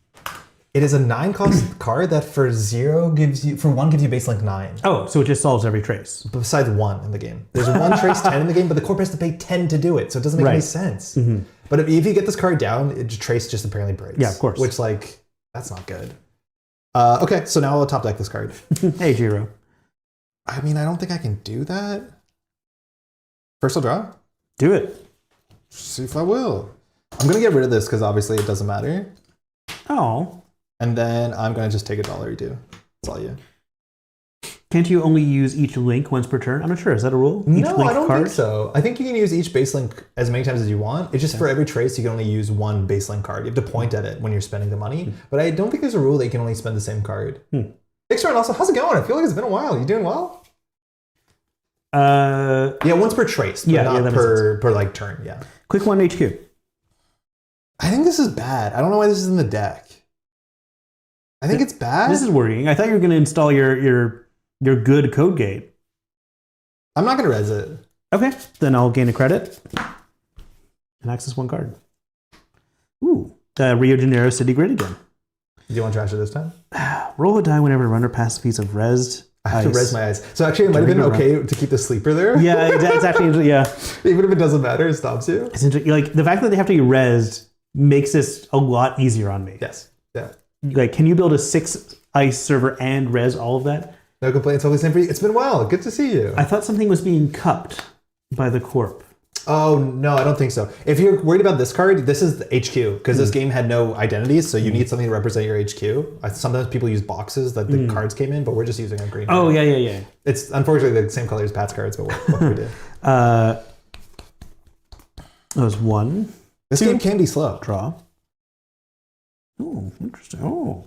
It is a 9 cost card that for 1 gives you base link 9.
Oh, so it just solves every trace.
Besides 1 in the game. There's 1 trace 10 in the game, but the corp has to pay 10 to do it, so it doesn't make any sense. But if you get this card down, trace just apparently breaks.
Yeah, of course.
Which that's not good. Okay, so now I'll top deck this card.
Hey, Jiro.
I mean, I don't think I can do that. First I'll draw.
Do it.
See if I will. I'm going to get rid of this because obviously it doesn't matter.
Oh.
And then I'm going to just take $1 too. That's all you.
Can't you only use each link once per turn? I'm not sure. Is that a rule? Each
No,
link
I don't
card?
think so. I think you can use each base link as many times as you want. It's just for every trace, you can only use one base link card. You have to point at it when you're spending the money. But I don't think there's a rule that you can only spend the same card. Thanks, Ryan. Also, how's it going? I feel like it's been a while. You doing well? Yeah, once per trace, but not per like turn. Yeah.
Quick one HQ.
I think this is bad. I don't know why this is in the deck. I think it's bad.
This is worrying. I thought you were going to install your good code gate.
I'm not going to res it.
Okay, then I'll gain a credit and access one card. Ooh, Rio de Janeiro City Grid again.
Do you want to trash it this time?
Roll a die whenever a runner passes a piece of resed
I have to res my eyes. So actually, it might have been okay to keep the sleeper there.
Yeah, it's actually, yeah.
Even if it doesn't matter, it stops you.
It's interesting. Like, the fact that they have to be resed makes this a lot easier on me.
Yes. Yeah.
Like, can you build a 6 ice server and res all of that?
No complaints. Always same for you. It's been a while. Good to see you.
I thought something was being cupped by the corp.
Oh, no, I don't think so. If you're worried about this card, this is the HQ, because this game had no identities, so you need something to represent your HQ. Sometimes people use boxes that the cards came in, but we're just using a green.
Oh, yeah.
It's unfortunately the same color as Pat's cards, but what can we do?
That was 1.
This game can be slow.
Draw. Oh, interesting.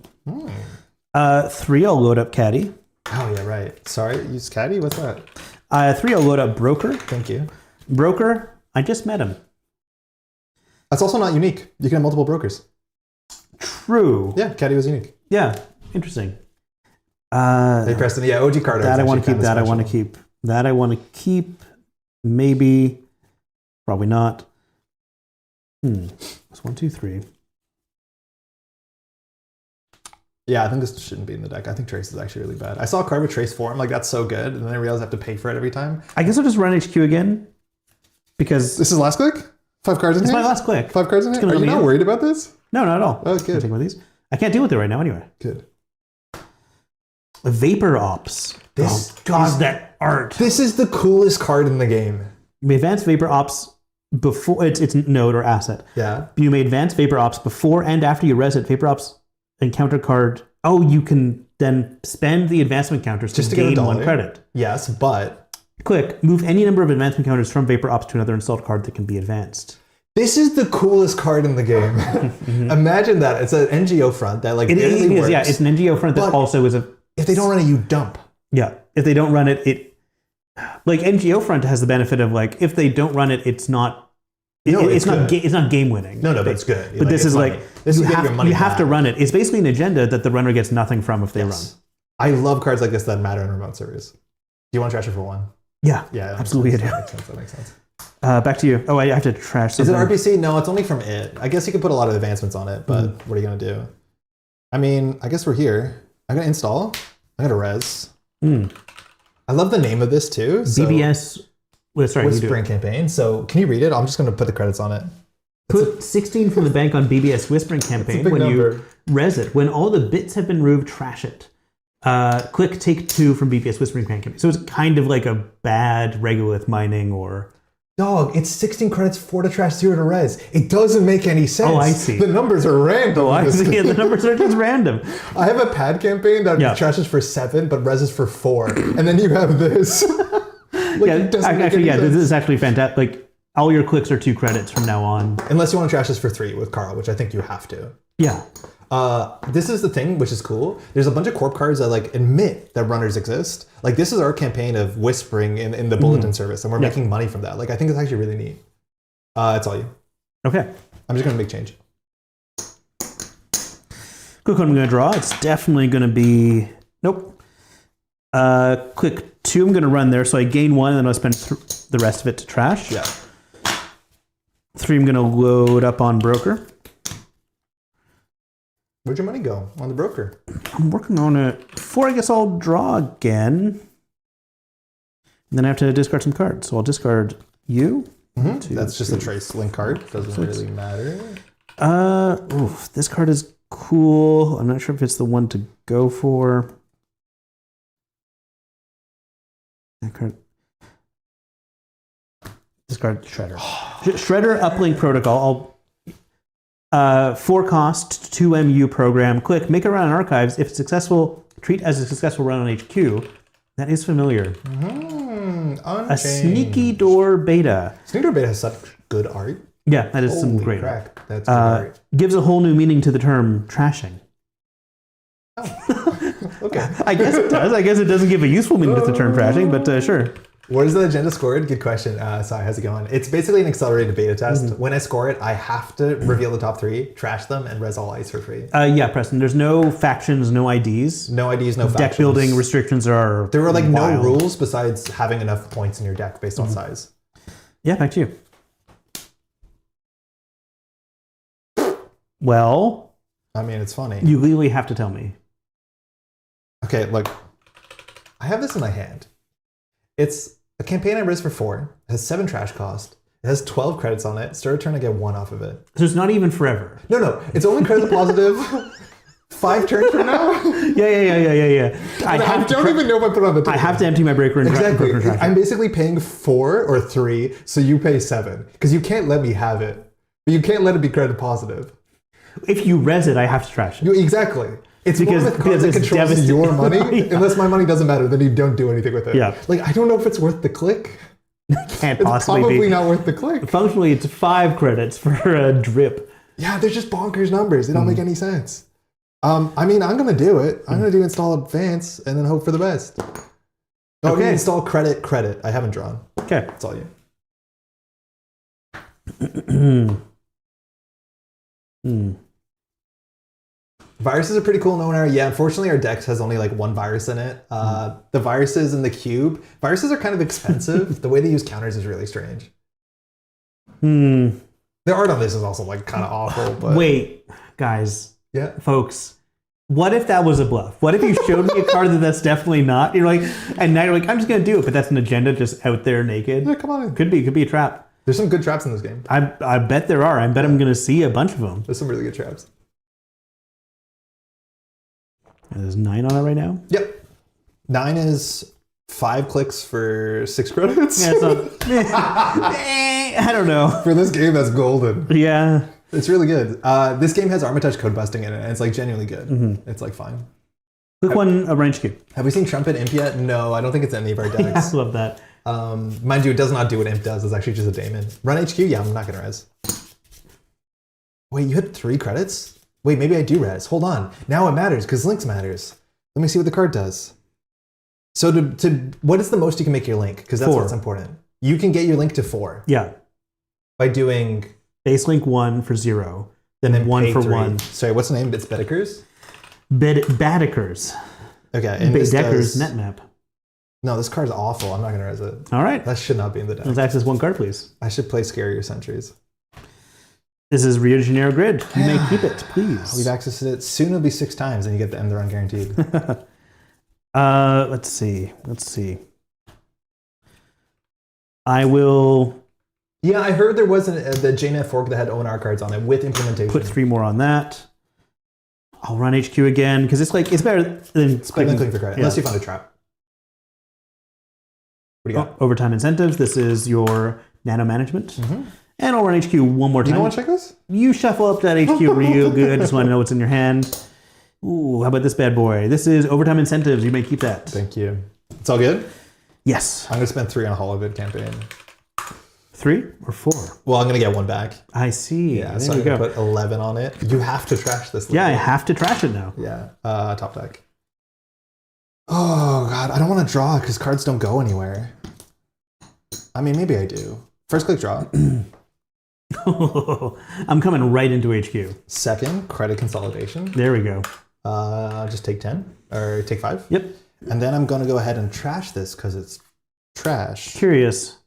Oh. 3, I'll load up Caddy.
Oh, yeah, right. Sorry, use Caddy? What's that?
3, I'll load up Broker.
Thank you.
Broker, I just met him.
That's also not unique. You can have multiple brokers.
True.
Yeah, Caddy was unique.
Yeah, interesting.
Hey, Preston, yeah, OG card.
That I want to keep, that I want to keep. That I want to keep. Maybe. Probably not. It's 1, 2, 3.
Yeah, I think this shouldn't be in the deck. I think Trace is actually really bad. I saw a card with Trace 4. I'm like, that's so good. And then I realized I have to pay for it every time.
I guess I'll just run HQ again. Because...
This is last click? 5 cards in here?
It's my last click.
5 cards in here? Are you not worried about this?
No, not at all.
Oh, good.
Take one of these. I can't deal with it right now anyway.
Good.
Vapor Ops. That art.
This is the coolest card in the game.
We advance Vapor Ops before... It's node or asset.
Yeah.
You may advance Vapor Ops before and after you res it. Vapor Ops encounter card... Oh, you can then spend the advancement counters to gain
get
1 credit.
Yes, but...
Click. Move any number of advancement counters from Vapor Ops to another installed card that can be advanced.
This is the coolest card in the game. Imagine that. It's an NGO front that like
it is,
works.
Yeah. It's an NGO front that also is a...
If they don't run it, you dump.
Yeah. If they don't run it, it... Like, NGO front has the benefit of, like, if they don't run it, it's not... It's not game winning.
No, but it's good.
But this is
money. You
have to run it. It's basically an agenda that the runner gets nothing from if they run.
I love cards like this that matter in remote servers. Do you want to trash it for 1?
Yeah,
yeah,
absolutely.
That makes sense.
Back to you. Oh, I have to trash something.
Is it RPC? No, it's only from it. I guess you could put a lot of advancements on it, but what are you going to do? I mean, I guess we're here. I'm going to install. I'm going to res. I love the name of this too. So
BBS...
Whispering campaign. So can you read it? I'm just going to put the credits on it.
Put 16 from the bank on BBS Whispering campaign when you res it. When all the bits have been removed, trash it. Click take 2 from BBS Whispering campaign. So it's kind of like a bad regolith mining or...
Dog, it's 16 credits, 4 to trash, 0 to res. It doesn't make any sense.
Oh, I see.
The numbers are random.
Oh, I see. Yeah, the numbers are just random.
I have a pad campaign that trashes for 7, but reses for 4. And then you have this.
This is actually fantastic. Like, all your clicks are 2 credits from now on.
Unless you want to trash this for 3 with Carl, which I think you have to.
Yeah.
This is the thing, which is cool. There's a bunch of corp cards that like admit that runners exist. Like this is our campaign of whispering in the bulletin service, and we're making money from that. Like I think it's actually really neat. It's all you.
Okay.
I'm just gonna make change.
Quick one I'm gonna draw. It's definitely gonna be nope. Click 2. I'm gonna run there, so I gain 1, and then I'll spend the rest of it to trash.
Yeah.
3. I'm gonna load up on broker.
Where'd your money go on the broker?
I'm working on it. 4, I guess I'll draw again. And then I have to discard some cards. So I'll discard you.
2, That's just a trace link card. Doesn't really matter.
This card is cool. I'm not sure if it's the one to go for. Discard Shredder. Shredder uplink protocol. 4 cost 2 MU program. Click make a run on archives. If successful, treat as a successful run on HQ. That is familiar. A Sneaky Door beta.
Sneaky Door beta has such good art.
Yeah, that is some
Holy
great
crack.
art.
That's good art.
Gives a whole new meaning to the term trashing.
Oh. Okay.
I guess it does. I guess it doesn't give a useful meaning to the term trashing, but sure.
What is the agenda scored? Good question. Sai, how's it going? It's basically an accelerated beta test. When I score it, I have to reveal the top 3, trash them, and res all ice for free.
Yeah, Preston. There's no factions, no IDs.
No IDs, no factions.
Deck building restrictions are
There were like
wild.
no rules besides having enough points in your deck based on size.
Yeah, back to you. Well,
I mean, it's funny.
you legally have to tell me.
Okay, look. I have this in my hand. It's a campaign I res for 4. It has 7 trash cost. It has 12 credits on it. Start a turn, I get 1 off of it.
So it's not even forever.
No. It's only credit positive 5 turns from now.
Yeah. I
don't even know if I put it on the table.
I have to empty my breaker and
Exactly.
trash it.
I'm basically paying 4 or 3, so you pay 7. Because you can't let me have it. But you can't let it be credit positive.
If you res it, I have to trash it.
Exactly. It's
Because-
more with cards that
because it's
controls your money.
Yeah.
Unless my money doesn't matter, then you don't do anything with it.
Yeah.
Like, I don't know if it's worth the click.
Can't
It's
possibly
probably
be.
not worth the click.
Functionally, it's 5 credits for a drip.
Yeah, they're just bonkers numbers. They don't make any sense. I mean, I'm going to do it. I'm going to do install advance and then hope for the best. Oh,
Okay.
install credit. I haven't drawn.
Okay.
That's all you. Viruses are pretty cool in ONR. Yeah, unfortunately our deck has only like 1 virus in it. The viruses in the cube. Viruses are kind of expensive. The way they use counters is really strange. The art on this is also like kind of awful. But
Wait, guys,
yeah.
folks. What if that was a bluff? What if you showed me a card that's definitely not? You're like, and now you're like, I'm just gonna do it, but that's an agenda just out there naked.
Yeah, come on.
Could be a trap.
There's some good traps in this game.
I bet there are. I bet I'm gonna see a bunch of them.
There's some really good traps.
There's 9 on it right now.
Yep. 9 is 5 clicks for 6 credits.
Yeah, it's not, I don't know.
For this game, that's golden.
Yeah.
It's really good. This game has Armitage code busting in it, and it's like genuinely good. It's like fine.
Click one range cube.
Have we seen Trumpet Imp yet? No, I don't think it's any of our
I
decks.
love that.
Mind you, it does not do what Imp does. It's actually just a daemon. Run HQ? Yeah, I'm not going to res. Wait, you had 3 credits? Wait, maybe I do res. Hold on. Now it matters, because Links matters. Let me see what the card does. So what is the most you can make your Link? Because that's
4.
what's important. You can get your Link to 4.
Yeah.
By doing...
Base link 1 for 0. Then 1
pay
for
3.
1.
Sorry, what's the name? It's Bedekers?
Badekers.
Okay. And this
Badekers
does...
net map.
No, this card's awful. I'm not going to res it.
All right.
That should not be in the deck.
Let's access 1 card, please.
I should play Scarier Sentries.
This is Rio de Janeiro Grid. You may keep it, please.
We've accessed it. Soon it'll be 6 times and you get the end the run guaranteed.
Let's see. I will
Yeah, I heard there was the JNet fork that had ONR cards on it with implementation.
put 3 more on that. I'll run HQ again because it's better than
Clicking for credit, unless you found a trap. What do you got?
Overtime incentives. This is your nano management. And I'll run HQ one more time.
You don't want to check this?
You shuffle up that HQ real good. Just want to know what's in your hand. Ooh, how about this bad boy? This is overtime incentives. You may keep that.
Thank you. It's all good?
Yes.
I'm going to spend 3 on a Holovid campaign.
3 or 4?
Well, I'm going to get 1 back.
I see.
Yeah,
there
so
we
I'm going
go.
to put 11 on it. You have to trash this.
Yeah, I have to trash it now.
Yeah, top deck. Oh, God, I don't want to draw because cards don't go anywhere. I mean, maybe I do. First click draw.
I'm coming right into HQ.
Second, credit consolidation.
There we go.
Just take 10 or take 5.
Yep.
And then I'm going to go ahead and trash this because it's trash.
Curious.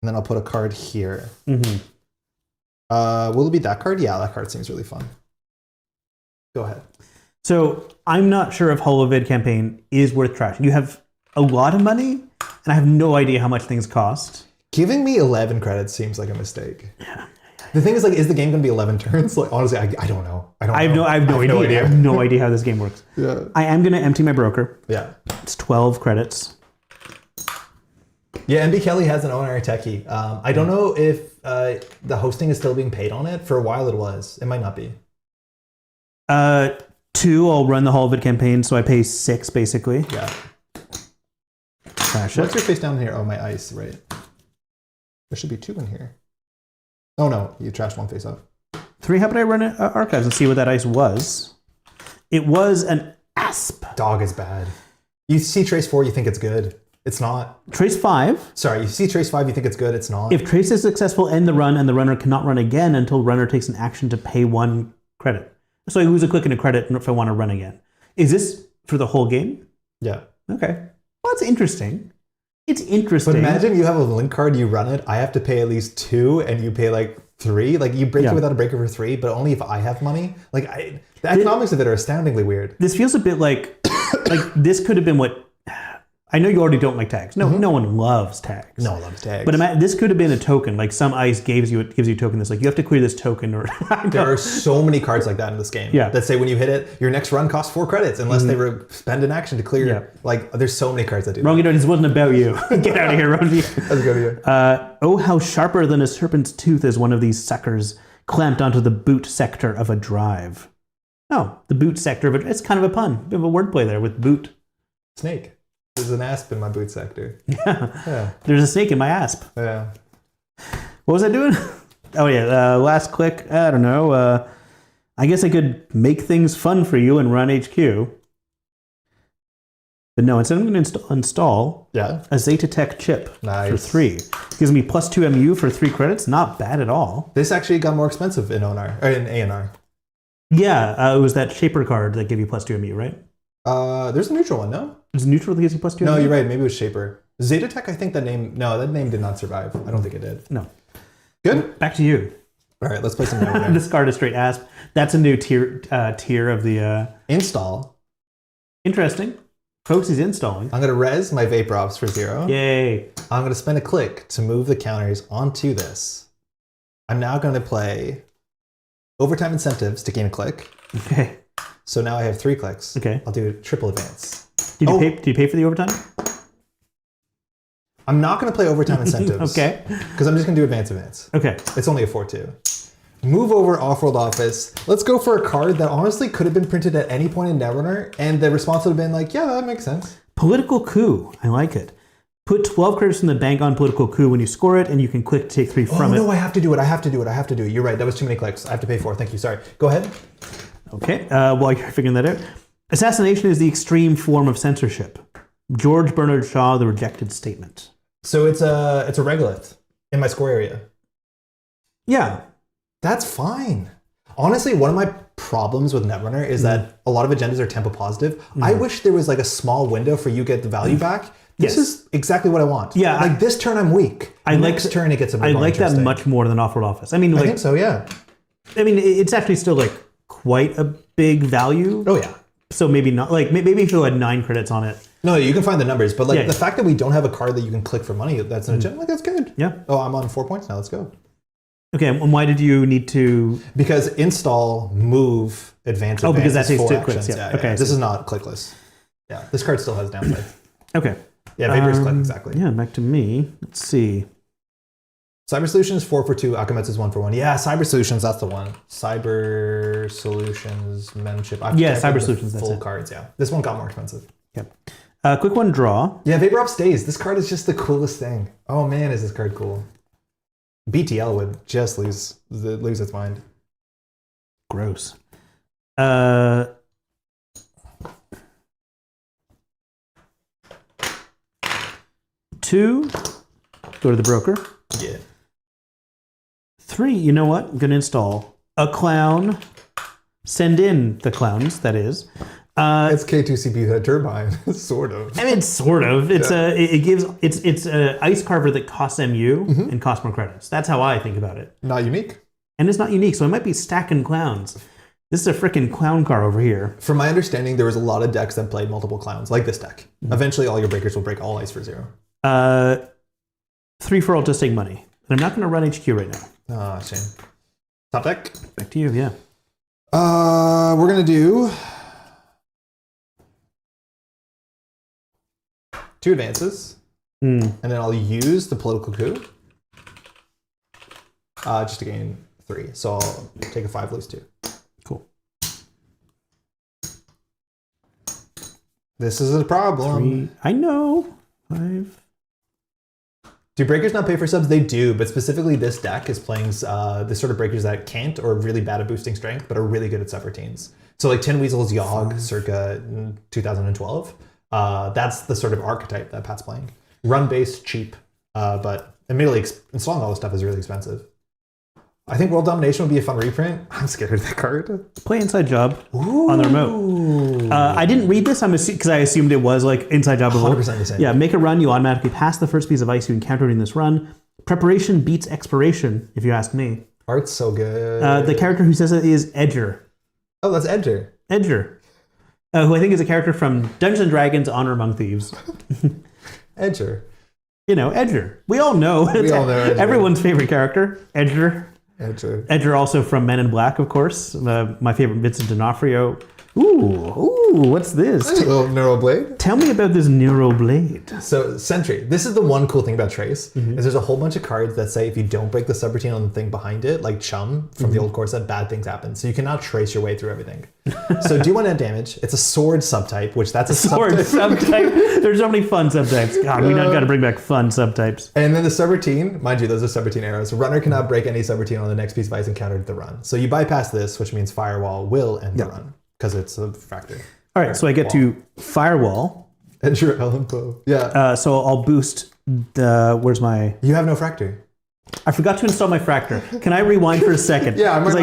And then I'll put a card here.
Mm-hmm.
Will it be that card? Yeah, that card seems really fun. Go ahead.
So I'm not sure if Holovid campaign is worth trashing. You have a lot of money, and I have no idea how much things cost.
Giving me 11 credits seems like a mistake. Yeah. The thing is, like, is the game going to be 11 turns? Like, honestly, I don't know. I have no idea.
I have no idea how this game works.
Yeah.
I am going to empty my broker.
Yeah.
It's 12 credits.
Yeah, MB Kelly has an ONR techie. I don't know if the hosting is still being paid on it. For a while it was. It might not be.
2, I'll run the Hall of It campaign, so I pay 6 basically.
Yeah.
Trash
What's
it.
your face down here? Oh, my ice, right. There should be 2 in here. Oh no, you trashed 1 face up.
3, how about I run archives and see what that ice was? It was an asp.
Dog is bad. You see trace 4, you think it's good. It's not.
Trace 5.
Sorry, you see trace 5, you think it's good. It's not.
If trace is successful, end the run, and the runner cannot run again until runner takes an action to pay 1 credit. So I lose a click and a credit if I want to run again. Is this for the whole game?
Yeah.
Okay. Well, that's interesting. It's interesting.
But imagine you have a link card, you run it, I have to pay at least 2, and you pay like 3. Like you break it without a breaker for 3, but only if I have money. Like the economics of it are astoundingly weird.
This feels a bit like this could have been what. I know you already don't like tags. No, no one loves tags.
No one loves tags.
But this could have been a token. Like some ice gives you a token that's like, you have to clear this token. Or
there are so many cards like that in this game.
Yeah.
That say when you hit it, your next run costs 4 credits unless they spend an action to clear.
Yeah.
Like there's so many cards that do.
Rongi, this wasn't about you. Get out of here, Rongi.
Let's go to you.
Oh, how sharper than a serpent's tooth is one of these suckers clamped onto the boot sector of a drive. Oh, the boot sector of it. It's kind of a pun. A bit of a wordplay there with boot.
Snake. There's an asp in my boot sector.
Yeah. There's a snake in my asp.
Yeah.
What was I doing? Oh, yeah. Last click. I don't know. I guess I could make things fun for you and run HQ. But no, instead I'm going to install a Zetatech chip for 3. It gives me plus 2 MU for 3 credits. Not bad at all.
This actually got more expensive in ONR, or in ANR.
Yeah, it was that Shaper card that gave you plus 2 MU, right?
There's a neutral one, no?
Is neutral that gives you plus 2 MU?
No, you're right. Maybe it was Shaper. Zetatech, I think that name did not survive. I don't think it did.
No.
Good.
Back to you.
All right, let's play some Netrunner.
This card is straight asp. That's a new tier of the...
Install.
Interesting. Folks, he's installing.
I'm going to res my Vapor Ops for 0.
Yay.
I'm going to spend a click to move the counters onto this. I'm now going to play Overtime Incentives to gain a click.
Okay.
So now I have 3 clicks.
Okay.
I'll do a triple advance.
Did you pay for the overtime?
I'm not going to play Overtime Incentives.
Okay.
Because I'm just going to do advance.
Okay.
It's only a 4-2. Move over Off-World Office. Let's go for a card that honestly could have been printed at any point in Netrunner, and the response would have been like, yeah, that makes sense.
Political Coup. I like it. Put 12 credits from the bank on Political Coup when you score it, and you can click to take 3 from it.
Oh, no, I have to do it. You're right. That was too many clicks. I have to pay 4. Thank you. Sorry. Go ahead.
Okay. While you're figuring that out. Assassination is the extreme form of censorship. George Bernard Shaw, The Rejected Statement.
So it's a regolith in my score area.
Yeah.
That's fine. Honestly, one of my problems with Netrunner is that a lot of agendas are tempo positive. I wish there was like a small window for you to get the value back. This is exactly what I want.
Yeah.
Like this turn I'm weak. Next turn it gets a bit more
that much more than Off-World Office. I mean,
I think so, yeah.
I mean, it's actually still like quite a big value.
Oh yeah.
So maybe not, like maybe if you had 9 credits on it.
No, you can find the numbers, but like the fact that we don't have a card that you can click for money, that's an agenda, like that's good.
Yeah.
Oh, I'm on 4 points now, let's go.
Okay, and why did you need to?
Because install, move, advance.
Oh, because that takes 2
actions.
clicks. Yeah.
Okay. This is not clickless. Yeah. This card still has downside.
Okay.
Yeah, Vapor's click exactly.
Yeah, back to me. Let's see.
Cyber Solutions 4 for 2. Akametsu is 1 for 1. Yeah, Cyber Solutions. That's the one. Cyber Solutions membership.
Cyber Solutions.
Full cards. Yeah. This one got more expensive.
Yep. Quick one. Draw.
Yeah, Vapor Up stays. This card is just the coolest thing. Oh man, is this card cool? BTL would just lose its mind.
Gross. 2, go to the broker.
Yeah. 3,
you know what? I'm going to install a clown. Send in the clowns, that is.
It's K2CP that turbine, sort of.
I mean, sort of. It's it's a ice carver that costs MU and costs more credits. That's how I think about it.
Not unique.
And it's not unique, so I might be stacking clowns. This is a freaking clown car over here.
From my understanding, there was a lot of decks that played multiple clowns, like this deck. Eventually, all your breakers will break all ice for 0.
3 for all, just take money. And I'm not going to run HQ right now.
Ah, shame. Top deck.
Back to you, yeah.
We're going to do 2 advances. And then I'll use the political coup just to gain 3. So I'll take a 5, lose 2.
Cool.
This is a problem.
3. I know. 5.
Do breakers not pay for subs? They do, but specifically this deck is playing the sort of breakers that can't or are really bad at boosting strength, but are really good at subroutines. So like Tin Weasel's Yogg circa 2012. That's the sort of archetype that Pat's playing. Run-based, cheap, but admittedly installing all this stuff is really expensive. I think World Domination would be a fun reprint. I'm scared of that card.
Play Inside Job on the remote. I didn't read this because I assumed it was like Inside Job.
100% the same.
Yeah, make a run. You automatically pass the first piece of ice you encountered in this run. Preparation beats expiration, if you ask me.
Art's so good.
The character who says it is Edger.
Oh, that's Edger.
Edger. Who I think is a character from Dungeons and Dragons Honor Among Thieves.
Edger.
You know, Edger. We all know.
We all know Edger.
Everyone's favorite character, Edger.
Edger
also from Men in Black, of course. My favorite Vincent D'Onofrio. Ooh, what's this?
A little Neural Blade.
Tell me about this Neural Blade.
So Sentry. This is the one cool thing about Trace, is there's a whole bunch of cards that say if you don't break the subroutine on the thing behind it, like Chum from the old core set, bad things happen. So you cannot trace your way through everything. So do 1 net damage. It's a sword subtype, which that's a
Sword subtype. There's so many fun subtypes. God, we got to bring back fun subtypes.
And then the subroutine, mind you, those are subroutine arrows. Runner cannot break any subroutine on the next piece of ice encountered at the run. So you bypass this, which means Firewall will end the run. Because it's a factor.
All right, so I get to Firewall.
Edger Ellenbow. Yeah.
So I'll boost the... Where's my...
You have no Fractor.
I forgot to install my Fractor. Can I rewind for a second?
Yeah, I might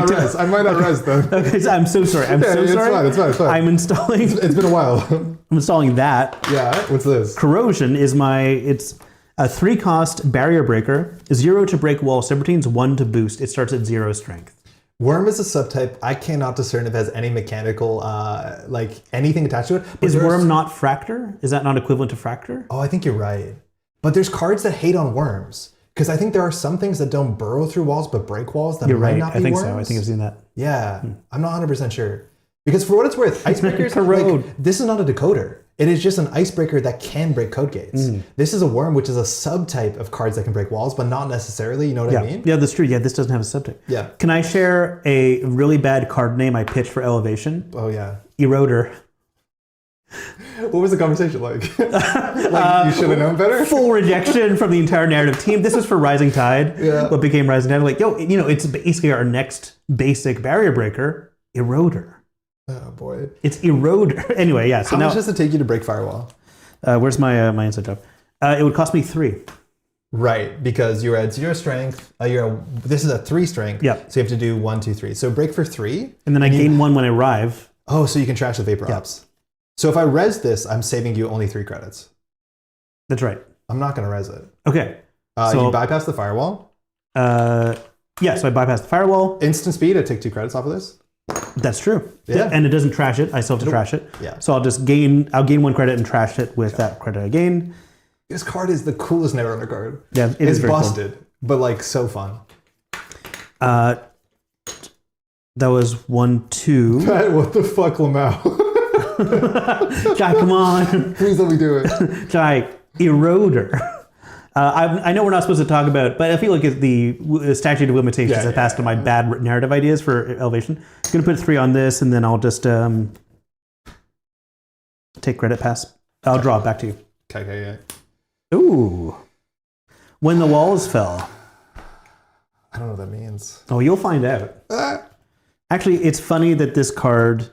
not res then.
Okay, so I'm so sorry.
It's fine.
I'm installing...
It's been a while.
I'm installing that.
Yeah, what's this?
Corrosion is it's a 3-cost barrier breaker, 0 to break wall subroutines, 1 to boost. It starts at 0 strength.
Worm is a subtype. I cannot discern if it has any mechanical, like anything attached to it. But
is Worm not Fractor? Is that not equivalent to Fractor?
Oh, I think you're right. But there's cards that hate on worms. Because I think there are some things that don't burrow through walls but break walls that might not be
I think
worms.
so. I think I've seen that.
Yeah, I'm not 100% sure. Because for what it's worth, icebreakers, like, this is not a decoder. It is just an icebreaker that can break code gates. This is a worm, which is a subtype of cards that can break walls, but not necessarily, you know what I mean?
Yeah, that's true. Yeah, this doesn't have a subtype.
Yeah.
Can I share a really bad card name I pitched for Elevation?
Oh, yeah.
Eroder.
What was the conversation like? You should have known better?
Full rejection from the entire narrative team. This was for Rising Tide.
Yeah.
What became Rising Tide. Like, it's basically our next basic barrier breaker, Eroder.
Oh, boy.
It's Eroder. Anyway, yeah. So
How much does it take you to break Firewall?
Where's my Inside Job? It would cost me 3.
Right, because you're at 0 strength. This is a 3 strength.
Yeah.
So you have to do 1, 2, 3. So break for 3.
And then I gain 1 when I arrive.
Oh, so you can trash the Vapor Ops. So if I res this, I'm saving you only 3 credits.
That's right.
I'm not going to res it.
Okay.
So you bypass the Firewall.
So I bypass the Firewall.
Instant speed, I take 2 credits off of this.
That's true.
Yeah.
And it doesn't trash it. I still have to trash it.
Yeah.
So I'll gain 1 credit and trash it with that credit I gain.
This card is the coolest Netrunner card.
Yeah, it is very
busted, but like so fun.
That was 1, 2.
What the fuck, Lamau?
Jai, come on.
Please let me do it.
Jai, Eroder. I know we're not supposed to talk about, but I feel like the statute of limitations has passed on my bad narrative ideas for Elevation. I'm going to put 3 on this, and then I'll just take credit pass. I'll draw it back to you.
Okay.
Ooh. When the walls fell.
I don't know what that means.
Oh, you'll find out. Actually, it's funny that this card...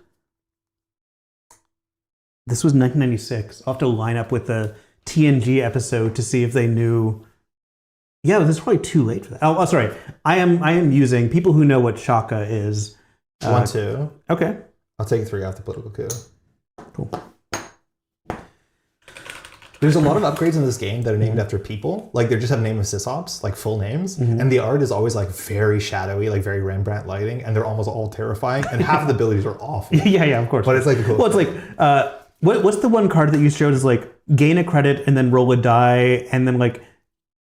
This was 1996. I'll have to line up with the TNG episode to see if they knew. Yeah, this is probably too late for that. Oh, sorry. I am using people who know what Shaka is.
1, 2.
Okay.
I'll take 3 off the political coup.
Cool.
There's a lot of upgrades in this game that are named after people. Like they just have name of sysops, like full names. And the art is always like very shadowy, like very Rembrandt lighting, and they're almost all terrifying. And half of the abilities are awful.
Yeah, of course.
But it's like a cool.
Well, it's like what's the one card that you showed is like gain a credit and then roll a die, and then like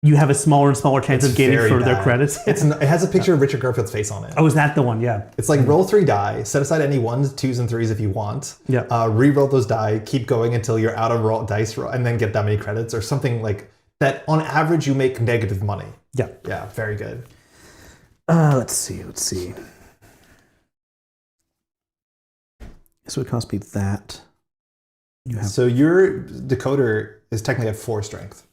you have a smaller and smaller chance of gaining further credits.
It has a picture of Richard Garfield's face on it.
Oh, is that the one? Yeah.
It's like roll 3 die, set aside any 1s, 2s, and 3s if you want.
Yeah.
Re-roll those die, keep going until you're out of dice roll, and then get that many credits or something like that on average you make negative money.
Yeah.
Yeah, very good.
Let's see. So it cost me that.
So your decoder is technically at 4 strength.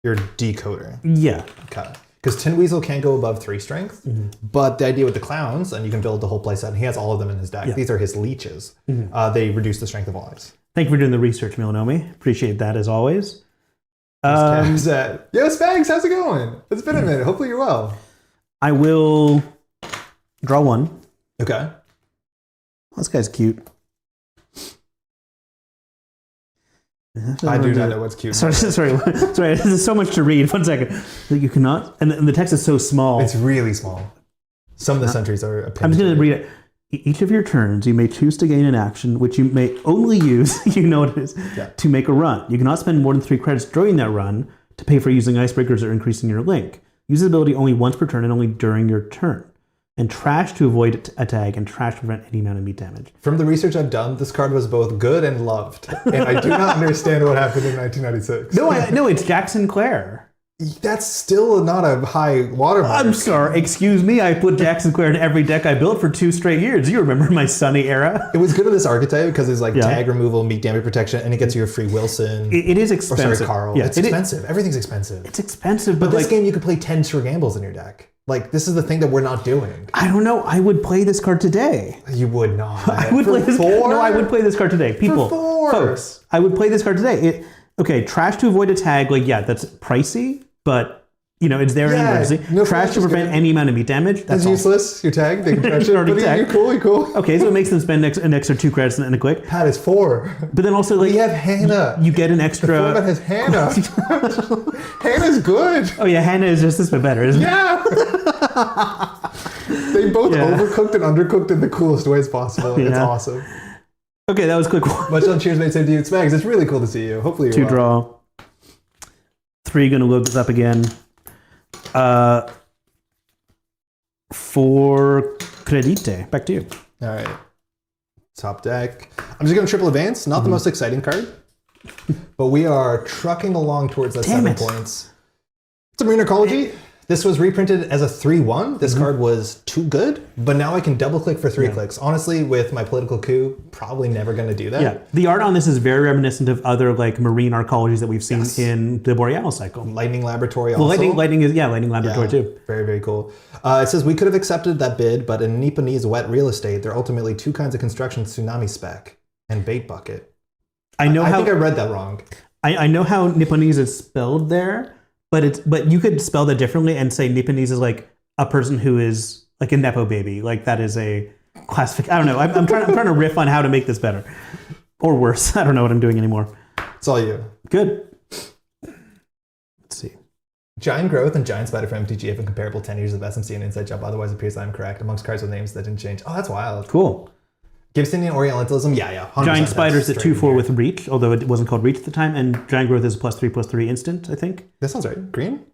Your decoder.
Yeah.
Okay. Because Tin Weasel can't go above 3 strength, but the idea with the clowns, and you can build the whole playset, and he has all of them in his deck.
Yeah.
These are his leeches. They reduce the strength of lives.
Thank you for doing the research, Milanomi. Appreciate that as always.
Yo, Spags, how's it going? It's been a minute. Hopefully you're well.
I will draw 1.
Okay.
This guy's cute.
I do not know what's cute.
Sorry. This is so much to read. 1 second. You cannot, and the text is so small.
It's really small. Some of the sentries are.
I'm just going to read it. Each of your turns, you may choose to gain an action, which you may only use, you know what it is, to make a run. You cannot spend more than 3 credits during that run to pay for using icebreakers or increasing your link. Use this ability only once per turn and only during your turn. And trash to avoid a tag, and trash to prevent any amount of meat damage.
From the research I've done, this card was both good and loved. And I do not understand what happened in 1996.
No, it's Jack Sinclair.
That's still not a high watermark.
I'm sorry, excuse me. I put Jack Sinclair in every deck I built for 2 straight years. You remember my Sunny era?
It was good in this archetype because it's like tag removal, meat damage protection, and it gets you a free Wilson.
It is expensive.
Or sorry, Carl.
Yeah,
it's expensive. Everything's expensive.
It's expensive,
but this game you could play 10 Sir Gambles in your deck. Like, this is the thing that we're not doing.
I don't know. I would play this card today.
You would not.
I would play this. 4? No, I would play this card today. People,
for 4.
Folks, I would play this card today. Okay, trash to avoid a tag. Like, yeah, that's pricey, but you know it's there in emergency. No, trash to prevent any amount of meat damage. That's
useless. Your tag. They can trash it. You're cool. You're cool.
Okay, so it makes them spend an extra 2 credits and a click.
Pat is 4.
But then also, like,
we have Hannah.
You get an extra.
The format has Hannah. Hannah's good.
Oh yeah, Hannah is just this bit better, isn't it?
Yeah. They both overcooked and undercooked in the coolest ways possible. It's awesome.
Okay, that was a quick one.
Much on Cheers, mate. Same to you, Smags. It's really cool to see you. Hopefully you're
2 draw. 3, gonna load this up again. 4 credite. Back to you.
All right. Top deck. I'm just going to triple advance. Not the most exciting card. But we are trucking along towards that 7 points. It's a Marine Ecology. This was reprinted as a 3-1. This card was too good, but now I can double click for 3 clicks. Honestly, with my political coup, probably never going to do that.
Yeah, the art on this is very reminiscent of other like marine arcologies that we've seen in the Boreal cycle.
Lightning Laboratory also.
Lightning Laboratory too.
Very, very cool. It says, we could have accepted that bid, but in Nipponese wet real estate, there are ultimately 2 kinds of construction, tsunami spec and bait bucket. I think I read that wrong.
I know how Nipponese is spelled there. But you could spell that differently and say Nipponese is like a person who is like a Nepo baby. Like that is a classification. I don't know. I'm trying to riff on how to make this better. Or worse. I don't know what I'm doing anymore.
It's all you.
Good. Let's see.
Giant growth and giant spider for MTG have comparable 10 years of SMC and inside job. Otherwise, it appears that I'm correct. Amongst cards with names that didn't change. Oh, that's wild.
Cool.
Gibsonian Orientalism, yeah.
Giant Spider's at 2/4 with Reach, although it wasn't called Reach at the time, and Giant Growth is +3/+3 instant, I think.
That sounds right. Green?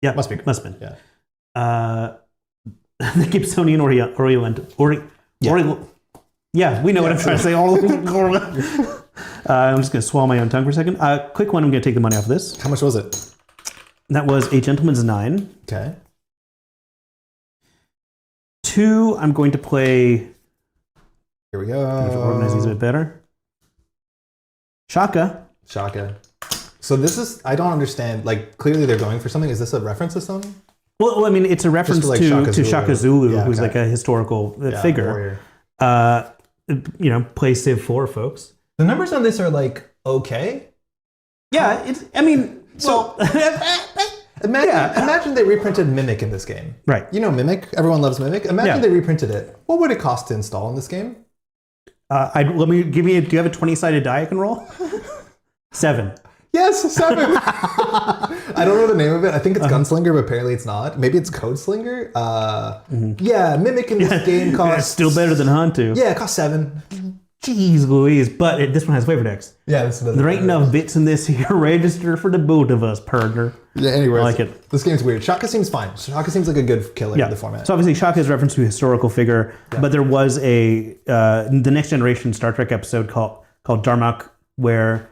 Yeah.
Must be.
Yeah. The Gibsonian Yeah, we know what I'm trying to say. I'm just going to swallow my own tongue for a second. Quick one, I'm going to take the money off of this.
How much was it?
That was a Gentleman's 9.
Okay.
2, I'm going to play...
Here we go.
Organize these a bit better. Shaka.
So this is, I don't understand, like clearly they're going for something. Is this a reference to something?
Well, I mean, it's a reference to, like Shaka Zulu, who's like a historical figure. Play Civ 4, folks.
The numbers on this are like, okay.
Yeah,
Imagine they reprinted Mimic in this game.
Right.
You know Mimic? Everyone loves Mimic. Imagine they reprinted it. What would it cost to install in this game?
Do you have a 20-sided die I can roll? 7.
Yes, 7. I don't know the name of it. I think it's Gunslinger, but apparently it's not. Maybe it's Codeslinger. Yeah, Mimic in this game costs...
Still better than Hantu.
Yeah, it costs 7.
Jeez Louise, but this one has flavor text.
Yeah, this one does.
There ain't enough bits in this here register for the both of us, partner.
Yeah, anyways.
I like it.
This game's weird. Shaka seems fine. Shaka seems like a good killer in the format.
So obviously Shaka is reference to a historical figure, but there was the Next Generation Star Trek episode called Darmok, where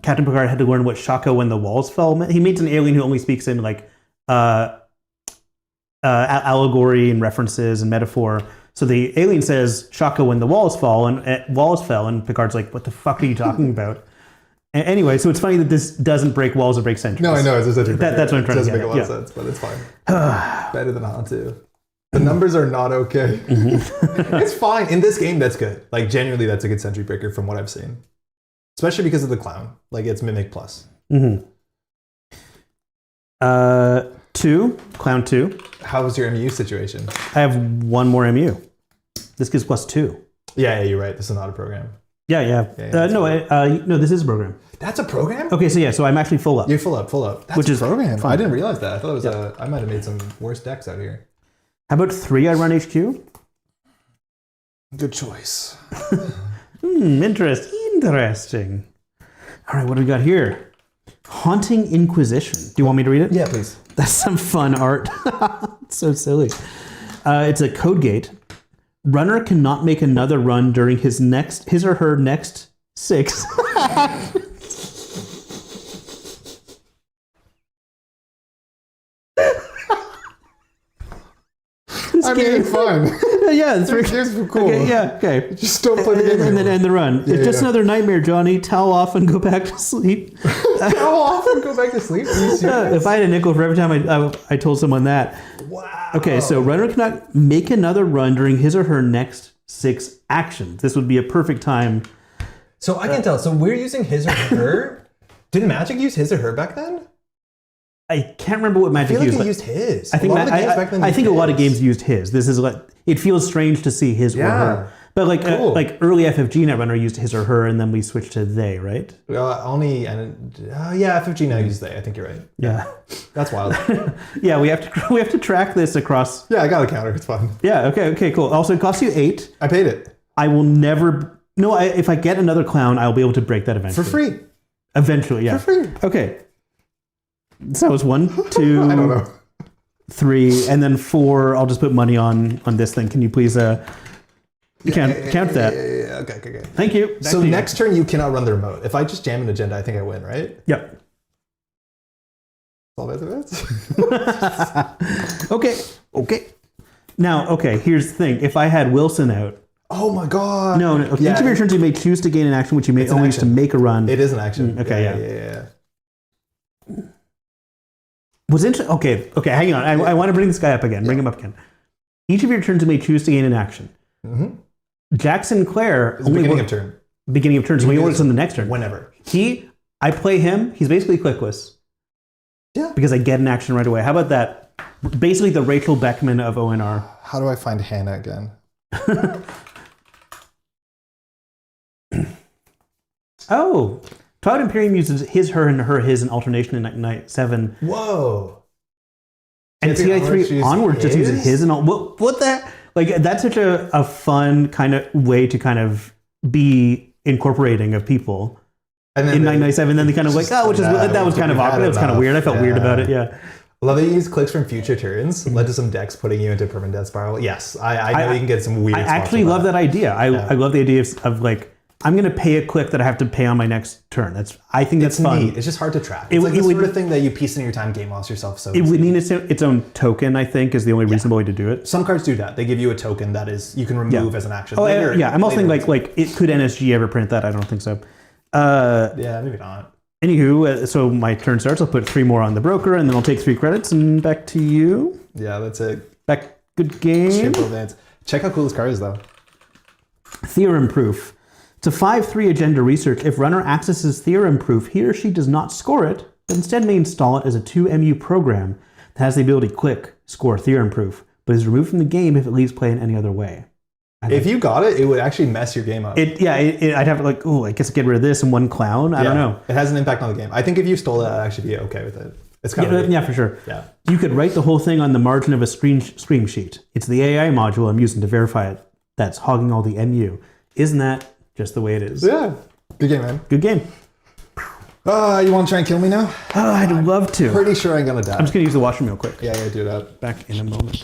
Captain Picard had to learn what Shaka when the walls fell meant. He meets an alien who only speaks in like allegory and references and metaphor. So the alien says Shaka when the walls fell, and Picard's like, "What the fuck are you talking about?" Anyway, so it's funny that this doesn't break walls or break sentries.
No, I know it's a sentry.
That's what I'm trying to get.
It doesn't make a lot of sense, but it's fine. Better than Hantu. The numbers are not okay. It's fine in this game. That's good. Like genuinely, that's a good sentry breaker from what I've seen, especially because of the clown. Like it's Mimic plus.
2, clown 2.
How was your MU situation?
I have one more MU. This gives +2.
Yeah, you're right. This is not a program.
Yeah. No, this is a program.
That's a program?
Okay, so I'm actually full up.
You're full up. That's
which
a
is
program.
fun.
I didn't realize that. I thought it was I might have made some worse decks out here.
How about 3 I run HQ?
Good choice.
Interesting. All right, what do we got here? Haunting Inquisition. Do you want me to read it?
Yeah, please.
That's some fun art. It's so silly. It's a code gate. Runner cannot make another run during his or her next 6.
I mean, it's fun.
Yeah, it's very
cool.
Okay, yeah, okay.
Just don't play the game.
And then end the run.
Yeah,
it's just another nightmare, Johnny. Towel off and go back to sleep.
How often go back to sleep?
If I had a nickel for every time I told someone that.
Wow.
Okay, so runner cannot make another run during his or her next 6 actions. This would be a perfect time.
So I can tell. So we're using his or her. Did Magic use his or her back then?
I can't remember what Magic
I feel like
used.
he used his.
I think a lot of games used his. This is like it feels strange to see his or her. But like like early FFG Netrunner used his or her, and then we switched to they, right?
FFG now uses they. I think you're right.
Yeah,
that's wild.
Yeah, we have to track this across.
Yeah, I got a counter. It's fun.
Yeah. Okay. Cool. Also, it costs you 8.
I paid it.
I will never. No, if I get another clown, I'll be able to break that eventually.
For free.
Eventually, yeah.
For free.
Okay. So it's 1, 2,
I don't know.
3, and then 4. I'll just put money on this thing. Can you please count that?
Yeah. Okay.
Thank you.
So next turn you cannot run the remote. If I just jam an agenda, I think I win, right?
Yep.
All that's
Okay. Now, here's the thing. If I had Wilson out.
Oh my god.
No. Each of your turns you may choose to gain an action, which you may only use to make a run.
It is an action.
Okay.
Yeah.
What's interesting? Okay. Hang on. I want to bring this guy up again. Bring him up again. Each of your turns you may choose to gain an action.
Mm-hmm.
Jack Sinclair
only beginning of turn.
Beginning of turn. So he works on the next turn.
Whenever.
I play him. He's basically clickless.
Yeah.
Because I get an action right away. How about that? Basically the Rachel Beckman of ONR.
How do I find Hannah again?
Oh. Twilight Imperium uses his, her, and her, his in alternation in Night 7.
Whoa.
And TI3 onward just uses his and all. What the? Like, that's such a fun kind of way to kind of be incorporating of people. And then in 997, then they kind of like, that was kind of awkward. That was kind of weird. I felt weird about it. Yeah.
I love that you use clicks from future turns, led to some decks putting you into permanent death spiral. Yes, I know you can get some weird.
I actually love that idea. I love the idea of like, I'm going to pay a click that I have to pay on my next turn. I think that's fun.
Neat. It's just hard to track. It's like the sort of thing that you piece in your time, game lost yourself. So
it would need its own token, I think, is the only reasonable way to do it.
Some cards do that. They give you a token that is you can remove as an action.
Oh, I'm also thinking like it could NSG ever print that? I don't think so.
Yeah, maybe not.
Anywho, so my turn starts. I'll put 3 more on the broker, and then I'll take 3 credits, and back to you.
Yeah, that's it.
Back. Good game.
Advance. Check how cool this card is, though.
Theorem proof. It's a 5/3 agenda research. If runner accesses theorem proof, he or she does not score it, but instead may install it as a 2MU program that has the ability to click score theorem proof, but is removed from the game if it leaves play in any other way.
If you got it, it would actually mess your game up.
I'd have to like, I guess get rid of this and one clown. I don't know.
It has an impact on the game. I think if you stole it, I'd actually be okay with it. It's kind of
yeah, for sure.
Yeah.
You could write the whole thing on the margin of a screen sheet. It's the AI module I'm using to verify it. That's hogging all the MU. Isn't that just the way it is?
Yeah. Good game, man.
Good game.
You want to try and kill me now?
I'd love to.
Pretty sure I'm going to die.
I'm just going to use the washroom real quick.
Yeah, do that.
Back in a moment.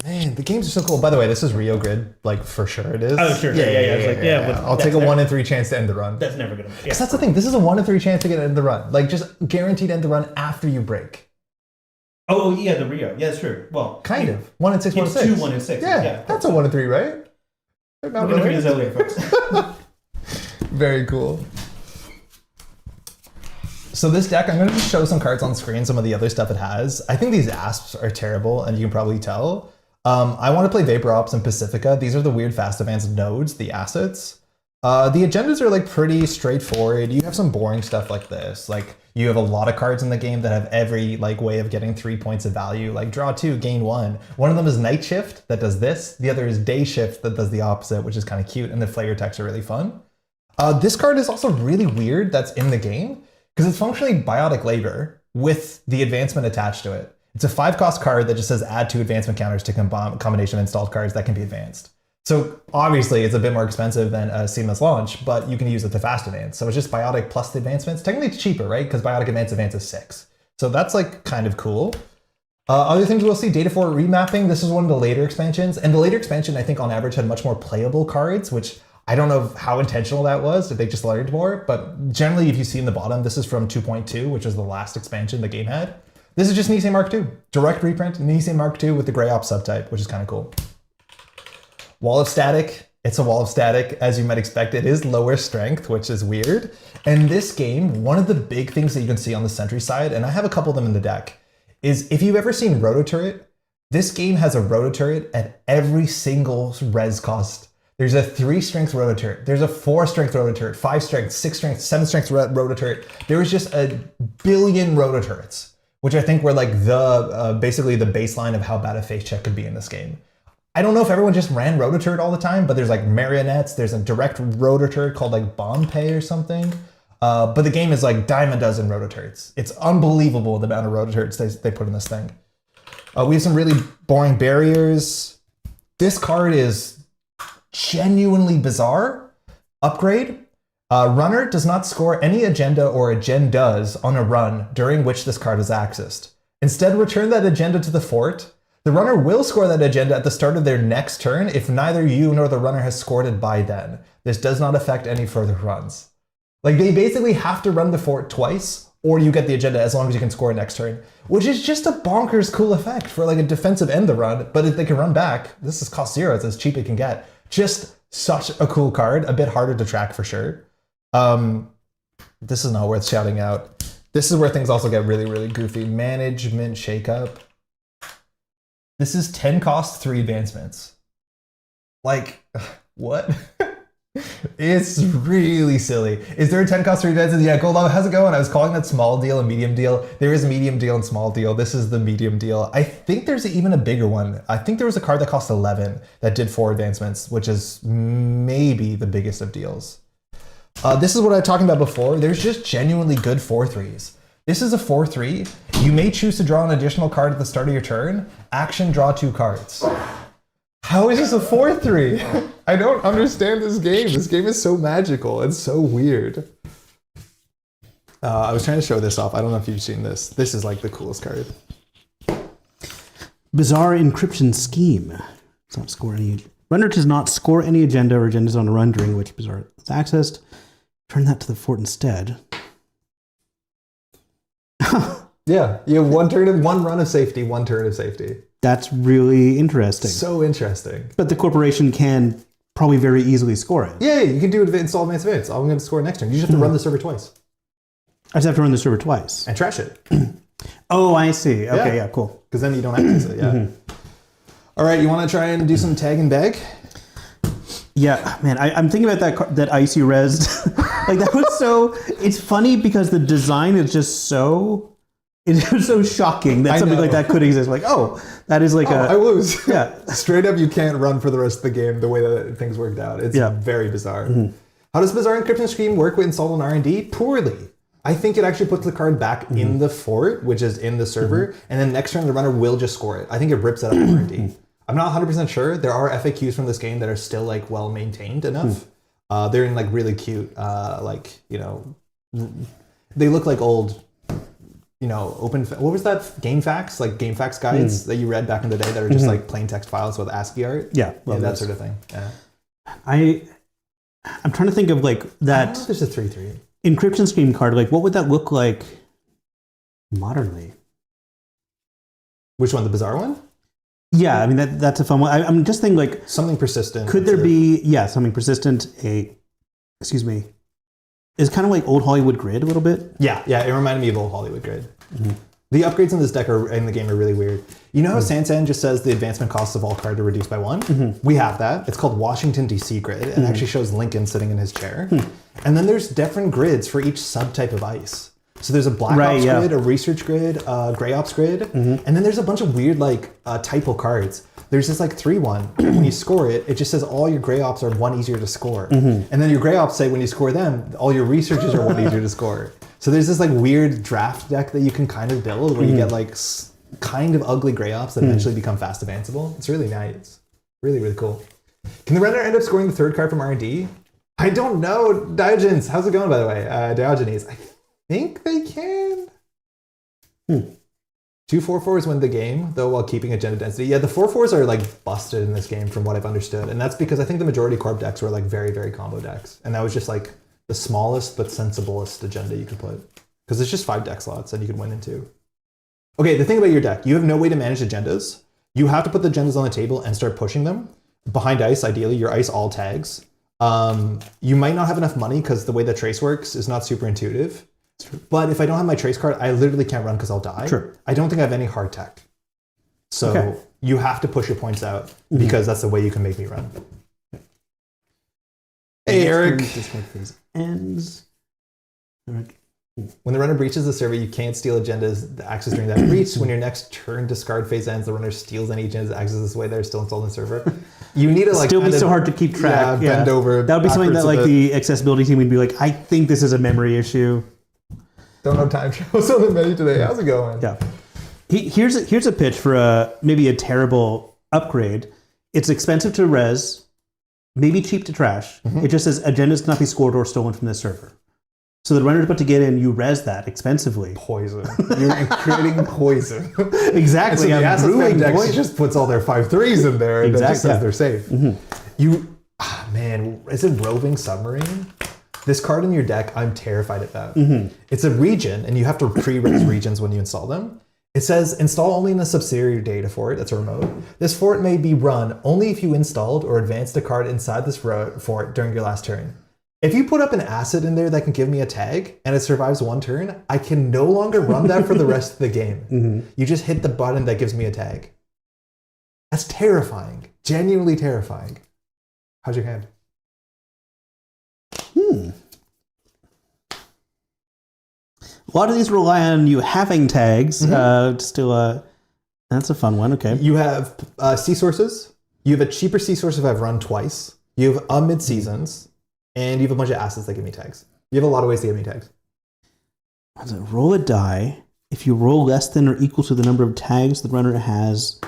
Man, the games are so cool. By the way, this is Rio Grid, like for sure it is.
Oh, sure. Yeah.
I'll take a 1 in 3 chance to end the run.
That's never gonna.
Because that's the thing. This is a 1 in 3 chance to get end the run. Like just guaranteed end the run after you break.
Oh yeah, the Rio. Yeah, that's true. Well,
kind of 1 in 6, 1 in 6.
2 1 in 6.
Yeah, that's a 1 in 3, right?
We're gonna figure this out later, folks.
Very cool. So this deck, I'm going to just show some cards on screen, some of the other stuff it has. I think these asps are terrible, and you can probably tell. I want to play Vapor Ops and Pacifica. These are the weird fast advanced nodes, the assets. The agendas are like pretty straightforward. You have some boring stuff like this. Like you have a lot of cards in the game that have every like way of getting 3 points of value. Like draw 2, gain 1. One of them is Night Shift that does this. The other is Day Shift that does the opposite, which is kind of cute. And the flavor texts are really fun. This card is also really weird that's in the game because it's functionally Biotic Labor with the advancement attached to it. It's a 5-cost card that just says add 2 advancement counters to combination of installed cards that can be advanced. So obviously it's a bit more expensive than a seamless launch, but you can use it to fast advance. So it's just Biotic plus the advancements. Technically it's cheaper, right? Because Biotic advance is 6. So that's like kind of cool. Other things we'll see, Data 4 remapping. This is one of the later expansions. And the later expansion, I think on average had much more playable cards, which I don't know how intentional that was, if they just learned more, but generally if you see in the bottom, this is from 2.2, which was the last expansion the game had. This is just Nisei Mark II. Direct reprint, Nisei Mark II with the Grey Ops subtype, which is kind of cool. Wall of Static. It's a Wall of Static, as you might expect. It is lower strength, which is weird. And this game, one of the big things that you can see on the Sentry side, and I have a couple of them in the deck, is if you've ever seen Rototurret, this game has a Rototurret at every single res cost. There's a 3-strength Rototurret. There's a 4-strength Rototurret, 5-strength, 6-strength, 7-strength Rototurret. There was just a billion Rototurrets, which I think were like the basically the baseline of how bad a face check could be in this game. I don't know if everyone just ran Rototurret all the time, but there's like marionettes. There's a direct Rototurret called like Bomb Pay or something. But the game is like dime a dozen Rototurrets. It's unbelievable the amount of Rototurrets they put in this thing. We have some really boring barriers. This card is genuinely bizarre. Upgrade. Runner does not score any agenda or agendas on a run during which this card is accessed. Instead, return that agenda to the fort. The runner will score that agenda at the start of their next turn if neither you nor the runner has scored it by then. This does not affect any further runs. Like they basically have to run the fort twice or you get the agenda as long as you can score next turn, which is just a bonkers cool effect for like a defensive end the run, but if they can run back, this is cost 0, it's as cheap as it can get. Just such a cool card, a bit harder to track for sure. This is not worth shouting out. This is where things also get really, really goofy. Management Shakeup. This is 10 cost, 3 advancements. Like, what? It's really silly. Is there a 10 cost 3 advances? Yeah, Goldlove, how's it going? I was calling that small deal and medium deal. There is medium deal and small deal. This is the medium deal. I think there's even a bigger one. I think there was a card that cost 11 that did 4 advancements, which is maybe the biggest of deals. This is what I was talking about before. There's just genuinely good 4-3s. This is a 4-3. You may choose to draw an additional card at the start of your turn. Action, draw 2 cards. How is this a 4-3? I don't understand this game. This game is so magical. It's so weird. I was trying to show this off. I don't know if you've seen this. This is like the coolest card.
Bizarre Encryption Scheme. Does not score any. Runner does not score any agenda or agendas on a run during which Bizarre is accessed. Turn that to the fort instead.
Yeah, you have one run of safety, 1 turn of safety.
That's really interesting.
So interesting.
But the corporation can probably very easily score it.
Yeah, you can do it install advanced events. I'm going to score next turn. You just have to run the server twice.
I just have to run the server twice.
And trash it.
Oh, I see. Okay, yeah, cool.
Because then you don't access it, yeah. All right, you want to try and do some tag and bag?
Yeah, man, I'm thinking about that icy res. Like that was so, it's funny because the design is just so, it was so shocking that something like that could exist. Like, oh, that is like
I lose.
Yeah.
Straight up, you can't run for the rest of the game the way that things worked out. It's very bizarre. How does Bizarre Encryption Scheme work with installed on R&D? Poorly. I think it actually puts the card back in the fort, which is in the server, and then next turn the runner will just score it. I think it rips it up in R&D. I'm not 100% sure. There are FAQs from this game that are still like well maintained enough. They're in like really cute, like, you know, they look like old what was that? Game facts, like game facts guides that you read back in the day that are just like plain text files with ASCII art.
Yeah,
that sort of thing. Yeah.
I'm trying to think of like that.
I don't know if there's a 3.3
encryption scheme card. Like, what would that look like modernly?
Which one? The bizarre one?
Yeah, I mean that's a fun one. I'm just thinking like
something persistent.
Could there be something persistent? Is kind of like old Hollywood Grid a little bit.
Yeah, it reminded me of old Hollywood Grid. The upgrades in this deck in the game are really weird. You know how Sansan just says the advancement costs of all cards are reduced by 1? We have that. It's called Washington DC Grid, and it actually shows Lincoln sitting in his chair. And then there's different grids for each subtype of ice. So there's a Black Ops grid, a Research grid, a Gray Ops grid, and then there's a bunch of weird like typo cards. There's this like 3-1. When you score it, it just says all your Gray Ops are 1 easier to score. And then your Gray Ops say when you score them, all your Researches are 1 easier to score. So there's this like weird draft deck that you can kind of build where you get like kind of ugly Gray Ops that eventually become fast advanceable. It's really nice. Really, really cool. Can the Renner end up scoring the 3rd card from R&D? I don't know. Diogenes, how's it going by the way? Diogenes, I think they can. 2 4/4s win the game, though, while keeping agenda density. Yeah, the 4/4s are like busted in this game from what I've understood. And that's because I think the majority corp decks were like very, very combo decks. And that was just like the smallest but sensiblest agenda you could put. Because it's just 5 deck slots and you could win in 2. Okay, the thing about your deck, you have no way to manage agendas. You have to put the agendas on the table and start pushing them. Behind ice, ideally, your ice all tags. You might not have enough money because the way that trace works is not super intuitive. But if I don't have my trace card, I literally can't run because I'll die. Sure. I don't think I have any hard tech. So you have to push your points out because that's the way you can make me run. Hey, Eric.
Discard phase ends.
When the runner breaches the server, you can't steal agendas the access during that breach. When your next turn discard phase ends, the runner steals any agendas access this way that are still installed in the server. You need to like
still be so hard to keep track.
Yeah, bend over.
That would be something that like the accessibility team would be like, I think this is a memory issue.
Don't know time travels on the menu today. How's it going?
Yeah. Here's a pitch for maybe a terrible upgrade. It's expensive to res, maybe cheap to trash. It just says agendas cannot be scored or stolen from this server. So the runner's about to get in, you res that expensively.
Poison. You're creating poison.
Exactly.
And so the Asset deck just puts all their 5/3s in there and just says they're safe. Man, is it Roving Submarine? This card in your deck, I'm terrified about. It's a region, and you have to pre-res regions when you install them. It says install only in a subsidiary data fort. That's a remote. This fort may be run only if you installed or advanced a card inside this fort during your last turn. If you put up an asset in there that can give me a tag and it survives 1 turn, I can no longer run that for the rest of the game. You just hit the button that gives me a tag. That's terrifying. Genuinely terrifying. How's your hand?
A lot of these rely on you having tags. That's a fun one. Okay.
You have sea sources. You have a cheaper sea source if I've run twice. You have a mid-seasons. And you have a bunch of assets that give me tags. You have a lot of ways to give me tags.
Roll a die. If you roll less than or equal to the number of tags the runner has.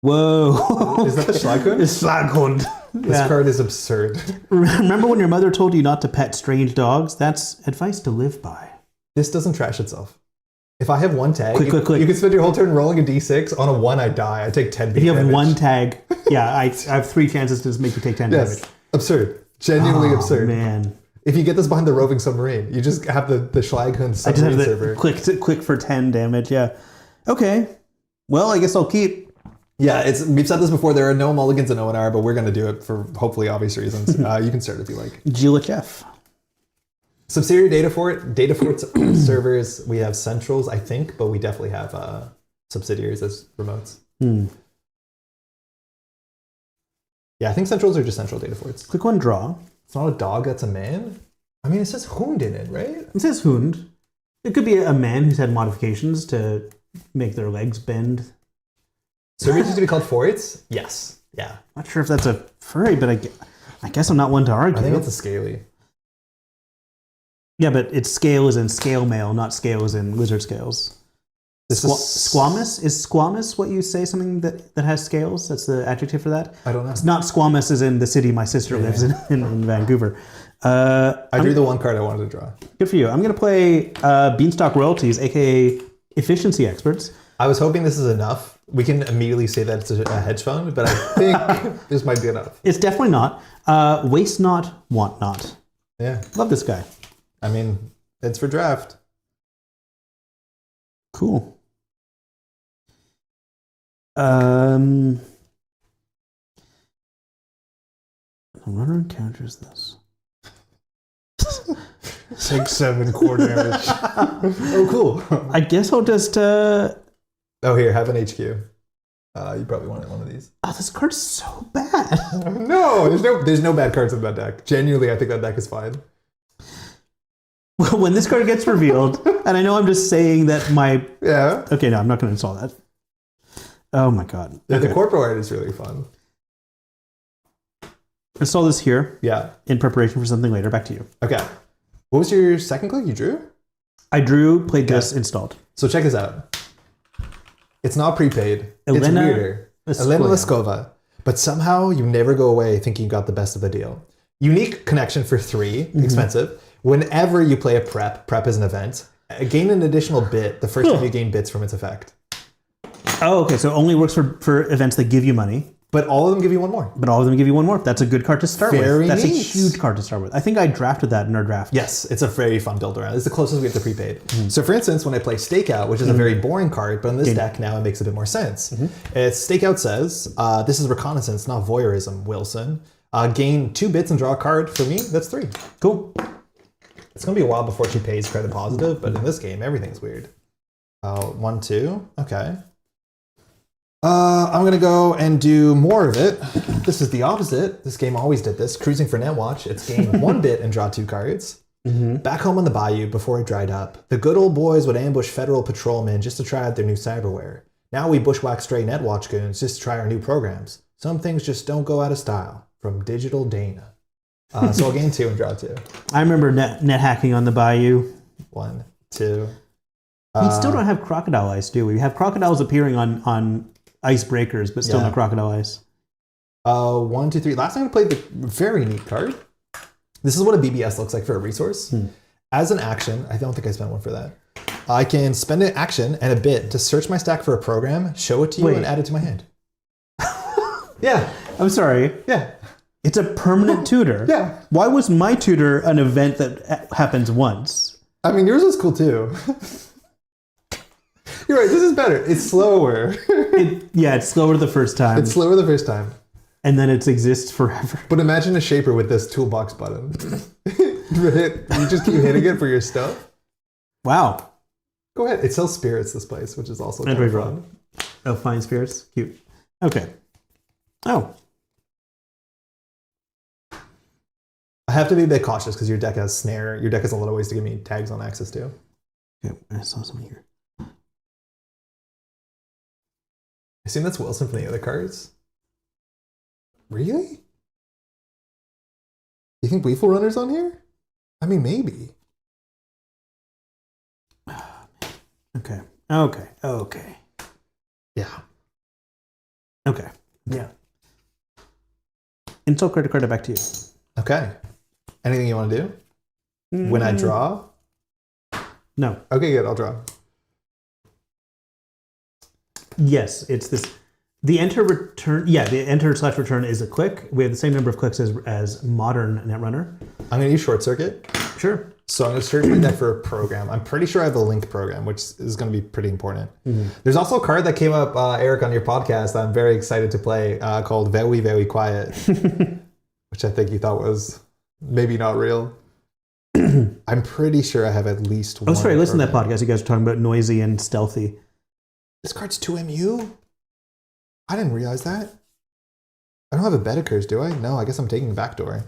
Whoa.
Is that the Schlaghund?
It's Schlaghund.
This card is absurd.
Remember when your mother told you not to pet strange dogs? That's advice to live by.
This doesn't trash itself. If I have 1 tag,
click.
You can spend your whole turn rolling a d6. On a 1, I die. I take 10 damage.
If you have 1 tag, I have 3 chances to just make you take 10 damage.
Absurd. Genuinely absurd.
Man.
If you get this behind the Roving Submarine, you just have the Schlaghund submarine server.
Click for 10 damage, yeah. Okay. Well, I guess I'll keep.
Yeah, we've said this before, there are no mulligans in ONR, but we're going to do it for hopefully obvious reasons. You can start if you like.
GLHF.
Subsidiary data forts servers, we have centrals, I think, but we definitely have subsidiaries as remotes. Yeah, I think centrals are just central data forts.
Click 1, draw.
It's not a dog, that's a man. I mean, it says Hund in it, right?
It says Hund. It could be a man who's had modifications to make their legs bend.
Servers used to be called forts? Yes. Yeah.
Not sure if that's a furry, but I guess I'm not one to argue.
I think it's a scaly.
Yeah, but its scale is in scale mail, not scale is in lizard scales. Squamous? Is squamous what you say, something that has scales? That's the adjective for that?
I don't know.
It's not squamous as in the city my sister lives in Vancouver.
I drew the one card I wanted to draw.
Good for you. I'm going to play Beanstalk Royalties, aka Efficiency Experts.
I was hoping this is enough. We can immediately say that it's a hedge fund, but I think this might be enough.
It's definitely not. Waste not, want not.
Yeah.
Love this guy.
I mean, it's for draft.
Cool. Runner encounters this.
6/7 core damage. Oh, cool.
I guess I'll just.
Oh, here, have an HQ. You probably wanted one of these.
Oh, this card's so bad.
No, there's no bad cards in that deck. Genuinely, I think that deck is fine.
Well, when this card gets revealed, and I know I'm just saying that my.
Yeah.
Okay, no, I'm not going to install that. Oh my god.
Yeah,
Okay.
the corpo art is really fun.
Install this here.
Yeah.
In preparation for something later. Back to you.
Okay. What was your second click you drew?
I drew, played this, installed.
So check this out. It's not prepaid.
Elena
it's weirder. Elena
Leskova.
Leskova. But somehow you never go away thinking you got the best of the deal. Unique connection for 3, expensive. Whenever you play a prep is an event. Gain an additional bit the first time you gain bits from its effect.
Oh, okay. So it only works for events that give you money.
But all of them give you one more.
But all of them give you one more. That's a good card to start
Very
with. That's
neat.
a huge card to start with. I think I drafted that in our draft.
Yes, it's a very fun build around. It's the closest we get to prepaid. So for instance, when I play Stakeout, which is a very boring card, but in this deck now it makes a bit more sense. Stakeout says, this is reconnaissance, not voyeurism, Wilson. Gain 2 bits and draw a card. For me, that's 3.
Cool.
It's going to be a while before she pays credit positive, but in this game, everything's weird. 1, 2. Okay. I'm going to go and do more of it. This is the opposite. This game always did this. Cruising for Netwatch. It's gain 1 bit and draw 2 cards. Back home on the bayou before it dried up, the good old boys would ambush federal patrolmen just to try out their new cyberware. Now we bushwhack stray Netwatch goons just to try our new programs. Some things just don't go out of style. From Digital Dana. So I'll gain 2 and draw 2.
I remember net hacking on the bayou.
1, 2.
We still don't have crocodile ice, do we? We have crocodiles appearing on icebreakers, but still no crocodile ice.
1, 2, 3. Last time I played the very neat card. This is what a BBS looks like for a resource. As an action, I don't think I spent one for that. I can spend an action and a bit to search my stack for a program, show it to you, and add it to my hand. Yeah.
I'm sorry.
Yeah.
It's a permanent tutor.
Yeah.
Why was my tutor an event that happens once?
I mean, yours was cool too. You're right, this is better. It's slower.
It's slower the first time.
It's slower the first time.
And then it exists forever.
But imagine a shaper with this toolbox button. You just keep hitting it for your stuff.
Wow.
Go ahead. It sells spirits, this place, which is also kind of fun.
Oh, fine spirits. Cute. Okay. Oh.
I have to be a bit cautious because your deck has snare. Your deck has a lot of ways to give me tags on access to.
Okay, I saw something here.
I assume that's Wilson from the other cards. Really? You think Weeful Runner's on here? I mean, maybe.
Okay.
Yeah.
Okay.
Yeah.
Install credit card back to you.
Okay. Anything you want to do? When I draw?
No.
Okay, good. I'll draw.
Yes, it's this. The enter return. Yeah, the enter/return is a click. We have the same number of clicks as modern Netrunner.
I'm going to use Short Circuit.
Sure.
So I'm going to search my deck for a program. I'm pretty sure I have a link program, which is going to be pretty important. There's also a card that came up, Eric, on your podcast that I'm very excited to play called Very, Very Quiet, which I think you thought was maybe not real. I'm pretty sure I have at least one.
Oh, sorry. Listen to that podcast. You guys are talking about noisy and stealthy.
This card's 2MU? I didn't realize that. I don't have a Bedekers, do I? No, I guess I'm taking the backdoor.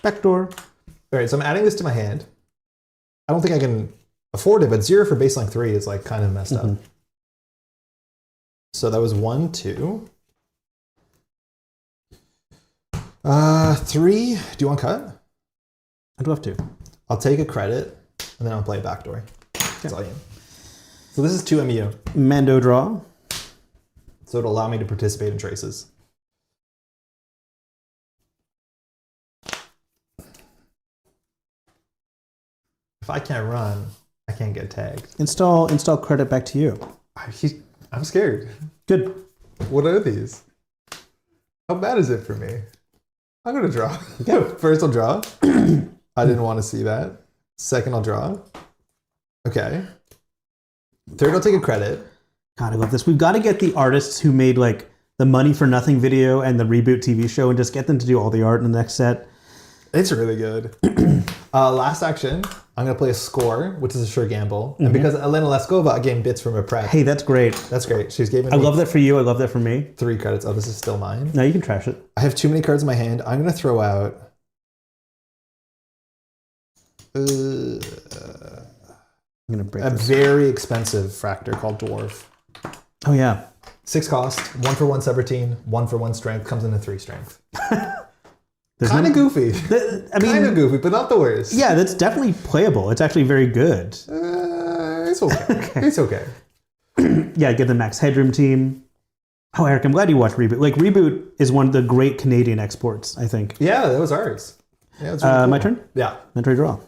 Backdoor.
All right, so I'm adding this to my hand. I don't think I can afford it, but 0 for baseline 3 is like kind of messed up. So that was 1, 2. 3. Do you want cut?
I'd love to.
I'll take a credit, and then I'll play a backdoor. That's all you need. So this is 2 MU.
Mando draw.
So it'll allow me to participate in traces. If I can't run, I can't get tagged.
Install credit back to you.
I'm scared.
Good.
What are these? How bad is it for me? I'm gonna draw. First I'll draw. I didn't want to see that. Second I'll draw. Okay. Third I'll take a credit.
God, I love this. We've got to get the artists who made like the Money for Nothing video and the Reboot TV show and just get them to do all the art in the next set.
It's really good. Last action, I'm going to play a score, which is a sure gamble. And because Elena Leskova gained bits from her prep.
Hey, that's great.
That's great. She's giving me...
I love that for you. I love that for me.
3 credits. Oh, this is still mine.
No, you can trash it.
I have too many cards in my hand. I'm going to throw out...
I'm going to break
a
this.
very expensive Fractor called Dwarf.
Oh, yeah.
6 cost, 1 for 1 subroutine, 1 for 1 strength, comes into 3 strength.
Kind
of goofy. Kind of goofy, but not the worst.
Yeah, that's definitely playable. It's actually very good.
It's okay. It's okay.
Yeah, get the max headroom team. Oh, Eric, I'm glad you watched Reboot. Like, Reboot is one of the great Canadian exports, I think.
Yeah, that was ours. Yeah, it's really cool.
My turn?
Yeah.
Entry draw.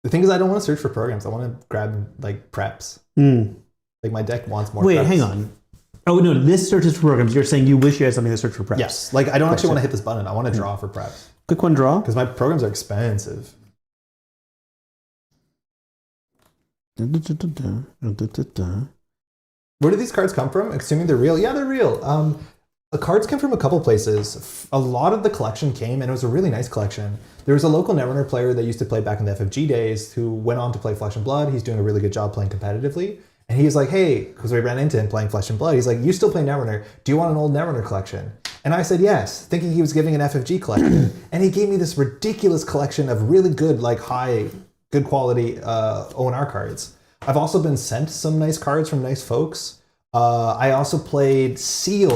The thing is, I don't want to search for programs. I want to grab, like, preps. Like, my deck wants more
Wait,
preps.
hang on. Oh, no, this searches for programs. You're saying you wish you had something to search for preps.
Yes. Like, I don't actually want to hit this button. I want to draw for preps.
Quick one, draw.
Because my programs are expensive. Where do these cards come from? Assuming they're real? Yeah, they're real. The cards came from a couple places. A lot of the collection came, and it was a really nice collection. There was a local Netrunner player that used to play back in the FFG days who went on to play Flesh and Blood. He's doing a really good job playing competitively. And he's like, hey, because we ran into him playing Flesh and Blood, he's like, you still play Netrunner. Do you want an old Netrunner collection? And I said yes, thinking he was giving an FFG collection. And he gave me this ridiculous collection of really good, like good quality ONR cards. I've also been sent some nice cards from nice folks. I also played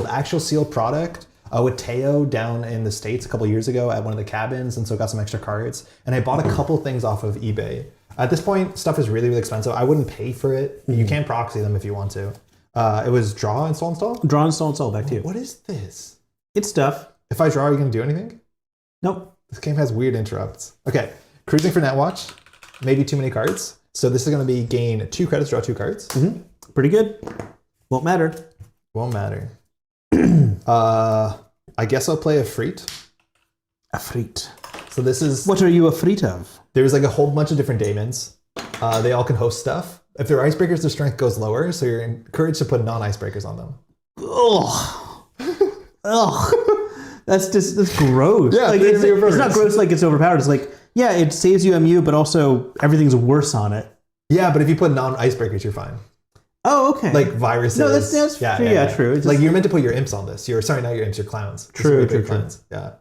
actual sealed product with Teo down in the States a couple years ago at one of the cabins, and so got some extra cards. And I bought a couple things off of eBay. At this point, stuff is really, really expensive. I wouldn't pay for it. You can proxy them if you want to. It was draw, install?
Draw, install, back to you.
What is this?
It's stuff.
If I draw, are you going to do anything?
Nope.
This game has weird interrupts. Okay, cruising for Netwatch. Maybe too many cards. So this is going to be gain 2 credits, draw 2 cards.
Pretty good. Won't matter.
Won't matter. I guess I'll play a Freet.
A Freet.
So this is...
What are you a Freet of?
There's like a whole bunch of different daemons. They all can host stuff. If they're icebreakers, their strength goes lower, so you're encouraged to put non-icebreakers on them.
Ugh. Ugh. That's gross.
Yeah,
like, it's not gross like it's overpowered. It's like, yeah, it saves you MU, but also everything's worse on it.
Yeah, but if you put non-icebreakers, you're fine.
Oh, okay.
Like viruses.
No, that's true.
Like you're meant to put your imps on this. Sorry, not your imps, your clowns.
True.
Clowns. Yeah.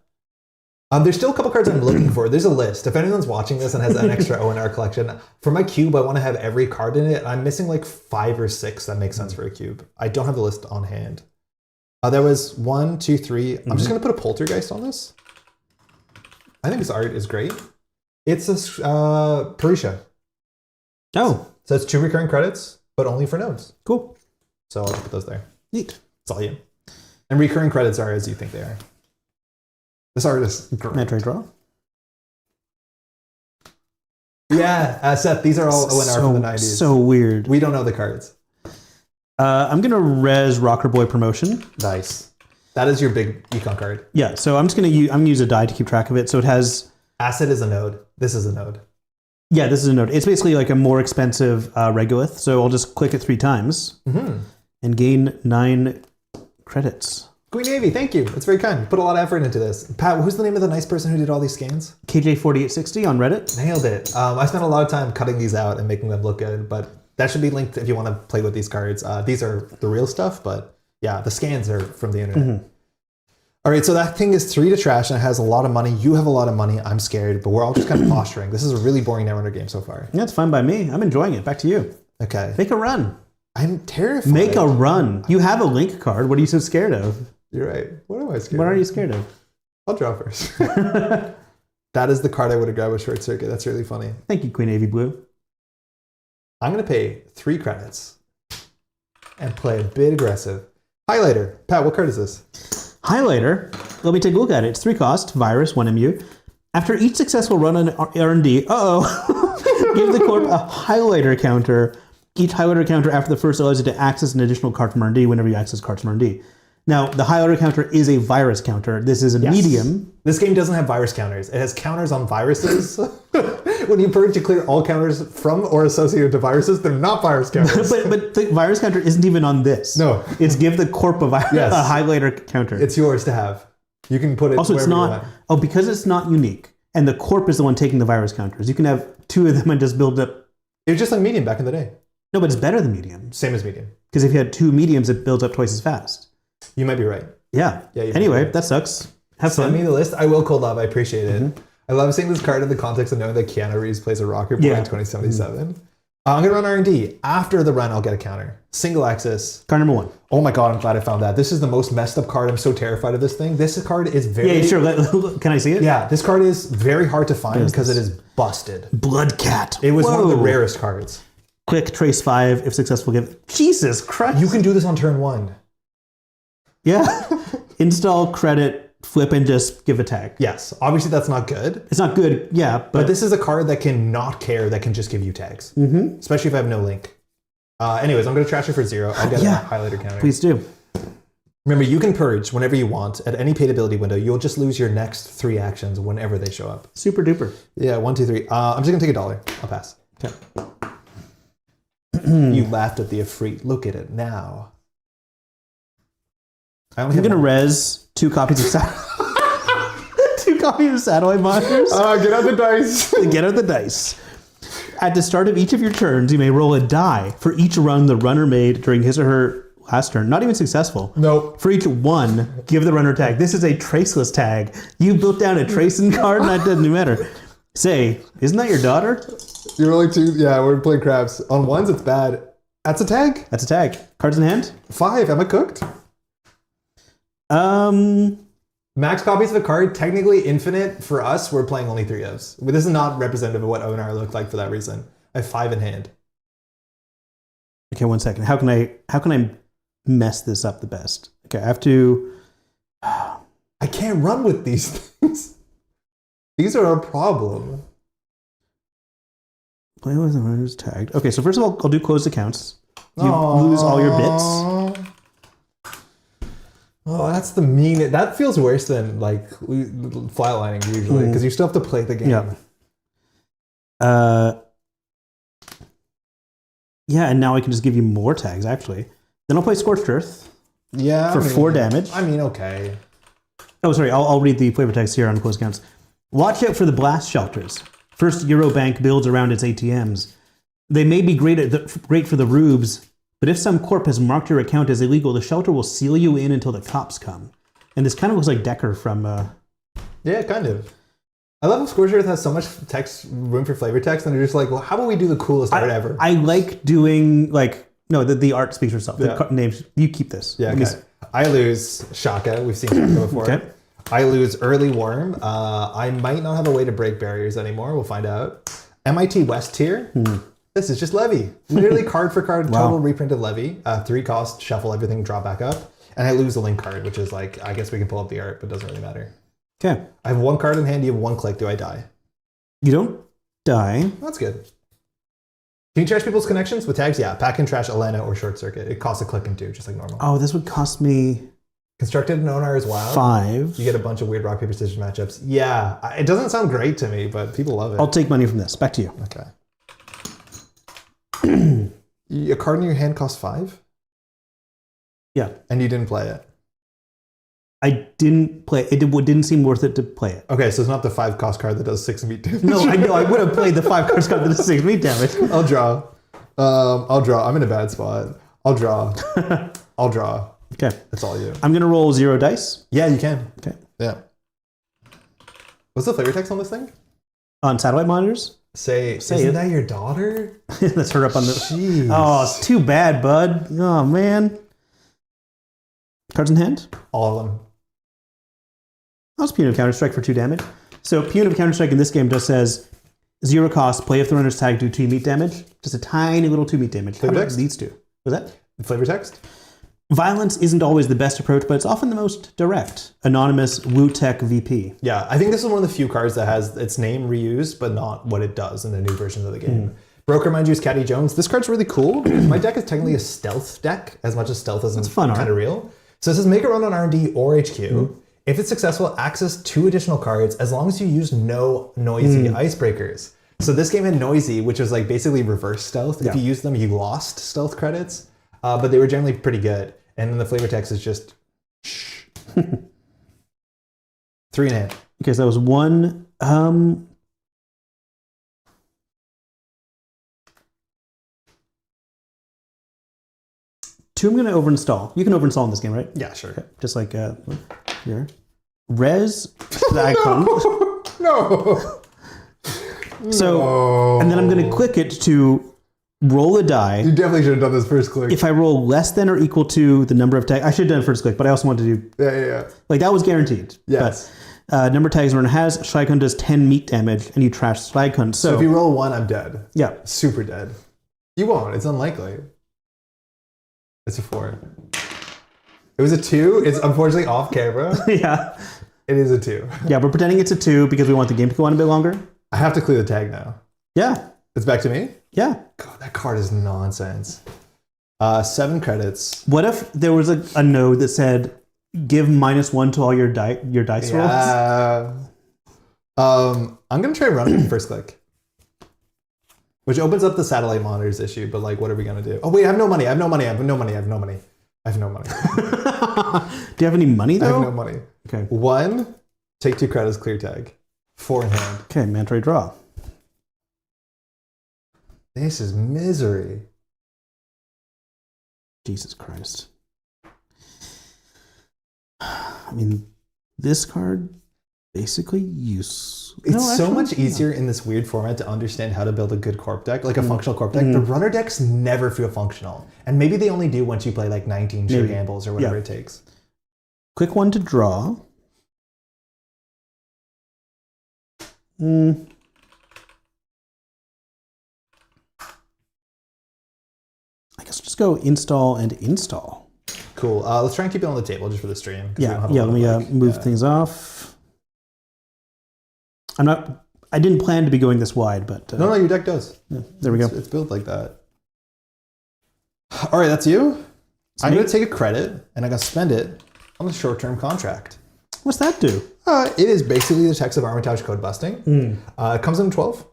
There's still a couple cards I'm looking for. There's a list. If anyone's watching this and has an extra ONR collection, for my cube, I want to have every card in it. I'm missing like 5 or 6 that make sense for a cube. I don't have the list on hand. There was 1, 2, 3. I'm just going to put a poltergeist on this. I think this art is great. It's a Parisha.
Oh.
So it's 2 recurring credits, but only for nodes.
Cool.
So I'll just put those there.
Neat.
That's all you. And recurring credits are as you think they are. This art is great.
Metroid draw.
Yeah, Seth, these are all ONR from the 90s.
So weird.
We don't know the cards.
I'm going to res Rocker Boy Promotion.
Nice. That is your big econ card.
Yeah, so I'm just going to use a die to keep track of it. So it has...
Acid is a node. This is a node.
Yeah, this is a node. It's basically like a more expensive Regolith. So I'll just click it 3 times and gain 9 credits.
Queen Navy, thank you. That's very kind. You put a lot of effort into this. Pat, who's the name of the nice person who did all these scans?
KJ4860 on Reddit.
Nailed it. I spent a lot of time cutting these out and making them look good, but that should be linked if you want to play with these cards. These are the real stuff, but yeah, the scans are from the internet. All right, so that thing is 3 to trash and it has a lot of money. You have a lot of money. I'm scared, but we're all just kind of posturing. This is a really boring Netrunner game so far.
Yeah, it's fine by me. I'm enjoying it. Back to you.
Okay.
Make a run.
I'm terrified.
Make a run. You have a link card. What are you so scared of?
You're right. What am I scared of?
What are you scared of?
I'll draw first. That is the card I would have grabbed with Short Circuit. That's really funny.
Thank you, Queen Navy Blue.
I'm going to pay 3 credits and play a bit aggressive. Highlighter. Pat, what card is this?
Highlighter. Let me take a look at it. It's 3 cost, virus, 1 MU. After each successful run on R&D, give the corp a highlighter counter. Each highlighter counter after the first allows you to access an additional card from R&D whenever you access cards from R&D. Now, the highlighter counter is a virus counter. This is a medium.
This game doesn't have virus counters. It has counters on viruses. When you purge, you clear all counters from or associated to viruses. They're not virus counters.
but the virus counter isn't even on this.
No.
It's give the corp a highlighter counter.
It's yours to have. You can put it
also, it's not.
You want.
Oh, because it's not unique, and the corp is the one taking the virus counters. You can have 2 of them and just build up.
It was just like medium back in the day.
No, but it's better than medium.
Same as medium.
Because if you had 2 mediums, it builds up twice as fast.
You might be right.
Yeah. Anyway, that sucks. Have fun.
Send me the list. I will cold love. I appreciate it. I love seeing this card in the context of knowing that Keanu Reeves plays a rocker boy in 2077. I'm going to run R&D. After the run, I'll get a counter. Single axis.
Card number 1.
Oh my god, I'm glad I found that. This is the most messed up card. I'm so terrified of this thing. This card is very...
Yeah, sure. Can I see it?
Yeah, this card is very hard to find because it is busted.
Blood Cat.
It was one of the rarest cards.
Quick, trace 5. If successful, give... Jesus Christ.
You can do this on turn 1.
Yeah. Install, credit, flip, and just give a tag.
Yes. Obviously, that's not good.
It's not good, yeah.
But this is a card that can not care, that can just give you tags. Especially if I have no link. Anyways, I'm going to trash it for 0. I'll get a highlighter counter.
Please do.
Remember, you can purge whenever you want. At any paid ability window, you'll just lose your next 3 actions whenever they show up.
Super duper.
Yeah, 1, 2, 3. I'm just going to take $1. I'll pass.
Okay.
You laughed at the Efreet. Look at it now.
I'm going to res 2 copies of satellite monitors.
Get out the dice.
Get out the dice. At the start of each of your turns, you may roll a die for each run the runner made during his or her last turn. Not even successful.
Nope.
For each 1, give the runner tag. This is a traceless tag. You built down a tracing card, and that doesn't matter. Say, isn't that your daughter?
You're rolling 2. Yeah, we're playing craps. On 1s, it's bad. That's a tag.
That's a tag. Cards in hand?
5. Am I cooked? Max copies of a card, technically infinite. For us, we're playing only 3 ofs. But this is not representative of what ONR looked like for that reason. I have 5 in hand.
Okay, 1 second. How can I mess this up the best? Okay, I have to...
I can't run with these things. These are a problem.
Play with the runners tagged. Okay, so first of all, I'll do closed accounts. You lose all your bits.
Oh, that's the mean. That feels worse than like flatlining usually because you still have to play the game.
Yeah. Yeah, and now I can just give you more tags actually. Then I'll play Scorched Earth.
Yeah.
For 4 damage.
I mean, okay.
Oh, sorry. I'll read the flavor text here on closed accounts. Watch out for the blast shelters. First Eurobank builds around its ATMs. They may be great for the rubes. But if some corp has marked your account as illegal, the shelter will seal you in until the cops come. And this kind of looks like Decker from...
Yeah, kind of. I love how Scorched Earth has so much text, room for flavor text, and they're just like, well, how about we do the coolest art ever?
I like doing, like... No, the art speaks for itself. The names, you keep this.
Yeah, okay. I lose Shaka. We've seen Shaka before.
Okay.
I lose Early Worm. I might not have a way to break barriers anymore. We'll find out. MIT West tier. This is just Levy. Literally card for card, total reprint of Levy. 3 cost, shuffle everything, draw back up. And I lose the link card, which is like, I guess we can pull up the art, but it doesn't really matter.
Okay.
I have 1 card in hand, you have 1 click. Do I die?
You don't die.
That's good. Can you trash people's connections with tags? Yeah, pack and trash Elena or Short Circuit. It costs a click and 2, just like normal.
Oh, this would cost me...
Constructed and ONR is wild.
5.
You get a bunch of weird rock, paper, scissors matchups. Yeah, it doesn't sound great to me, but people love it.
I'll take money from this. Back to you.
Okay. A card in your hand costs 5?
Yeah.
And you didn't play it?
I didn't play it. It didn't seem worth it to play it.
Okay, so it's not the 5 cost card that does 6 meat damage.
No, I know. I would have played the 5 cost card that does 6 meat damage.
I'll draw. I'm in a bad spot. I'll draw. I'll draw.
Okay.
That's all you.
I'm going to roll 0 dice.
Yeah, you can.
Okay.
Yeah. What's the flavor text on this thing?
On satellite monitors?
Isn't that your daughter?
That's her up on the...
Jeez.
Oh, it's too bad, bud. Oh, man. Cards in hand?
All of them.
I'll just punitive counter strike for 2 damage. So punitive Counter-Strike in this game just says 0 cost, play if the runner's tag do 2 meat damage. Just a tiny little 2 meat damage.
Flavor text?
These two. Was that?
Flavor text?
Violence isn't always the best approach, but it's often the most direct. Anonymous WooTech VP.
Yeah, I think this is one of the few cards that has its name reused, but not what it does in the new versions of the game. Broker Mind Use Caddy Jones. This card's really cool because my deck is technically a stealth deck, as much as stealth isn't kind of real. So it says make a run on R&D or HQ. If it's successful, access 2 additional cards as long as you use no noisy icebreakers. So this game had noisy, which was like basically reverse stealth. If you used them, you lost stealth credits, but they were generally pretty good. And then the flavor text is just shh. 3 in hand.
Okay, so that was 1. 2 I'm going to overinstall. You can overinstall in this game, right?
Yeah, sure.
Okay. Just like here. Res the icon.
No.
So, and then I'm going to click it to roll a die.
You definitely should have done this first click.
If I roll less than or equal to the number of tags, I should have done first click, but I also want to do.
Yeah.
Like that was guaranteed.
Yes.
But, number of tags the runner has, Schleikund does 10 meat damage, and you trash Schleikund.
So if you roll a 1, I'm dead.
Yeah.
Super dead. You won't. It's unlikely. It's a 4. It was a 2. It's unfortunately off camera.
Yeah.
It is a 2.
Yeah, we're pretending it's a 2 because we want the game to go on a bit longer.
I have to clear the tag now.
Yeah.
It's back to me?
Yeah.
God, that card is nonsense. 7 credits.
What if there was a node that said, give -1 to all your dice rolls?
I'm going to try running first click. Which opens up the satellite monitors issue, but like, what are we going to do? Oh, wait, I have no money. I have no money. Do
you have any money, though?
I have no money.
Okay.
1, take 2 credits, clear tag. 4 in hand.
Okay, Manta Ray draw.
This is misery.
Jesus Christ. I mean, this card basically
It's so much easier in this weird format to understand how to build a good corp deck, like a functional corp deck. The runner decks never feel functional. And maybe they only do once you play like 19 sheer gambles or whatever it takes.
Quick 1 to draw. I guess just go install and install.
Cool. Let's try and keep it on the table just for the stream.
Yeah, let me move things off. I didn't plan to be going this wide, but...
No, your deck does.
Yeah, there we go.
It's built like that. All right, that's you. I'm going to take a credit, and I'm going to spend it on a short-term contract.
What's that do?
It is basically the text of Armitage code busting. It comes in 12.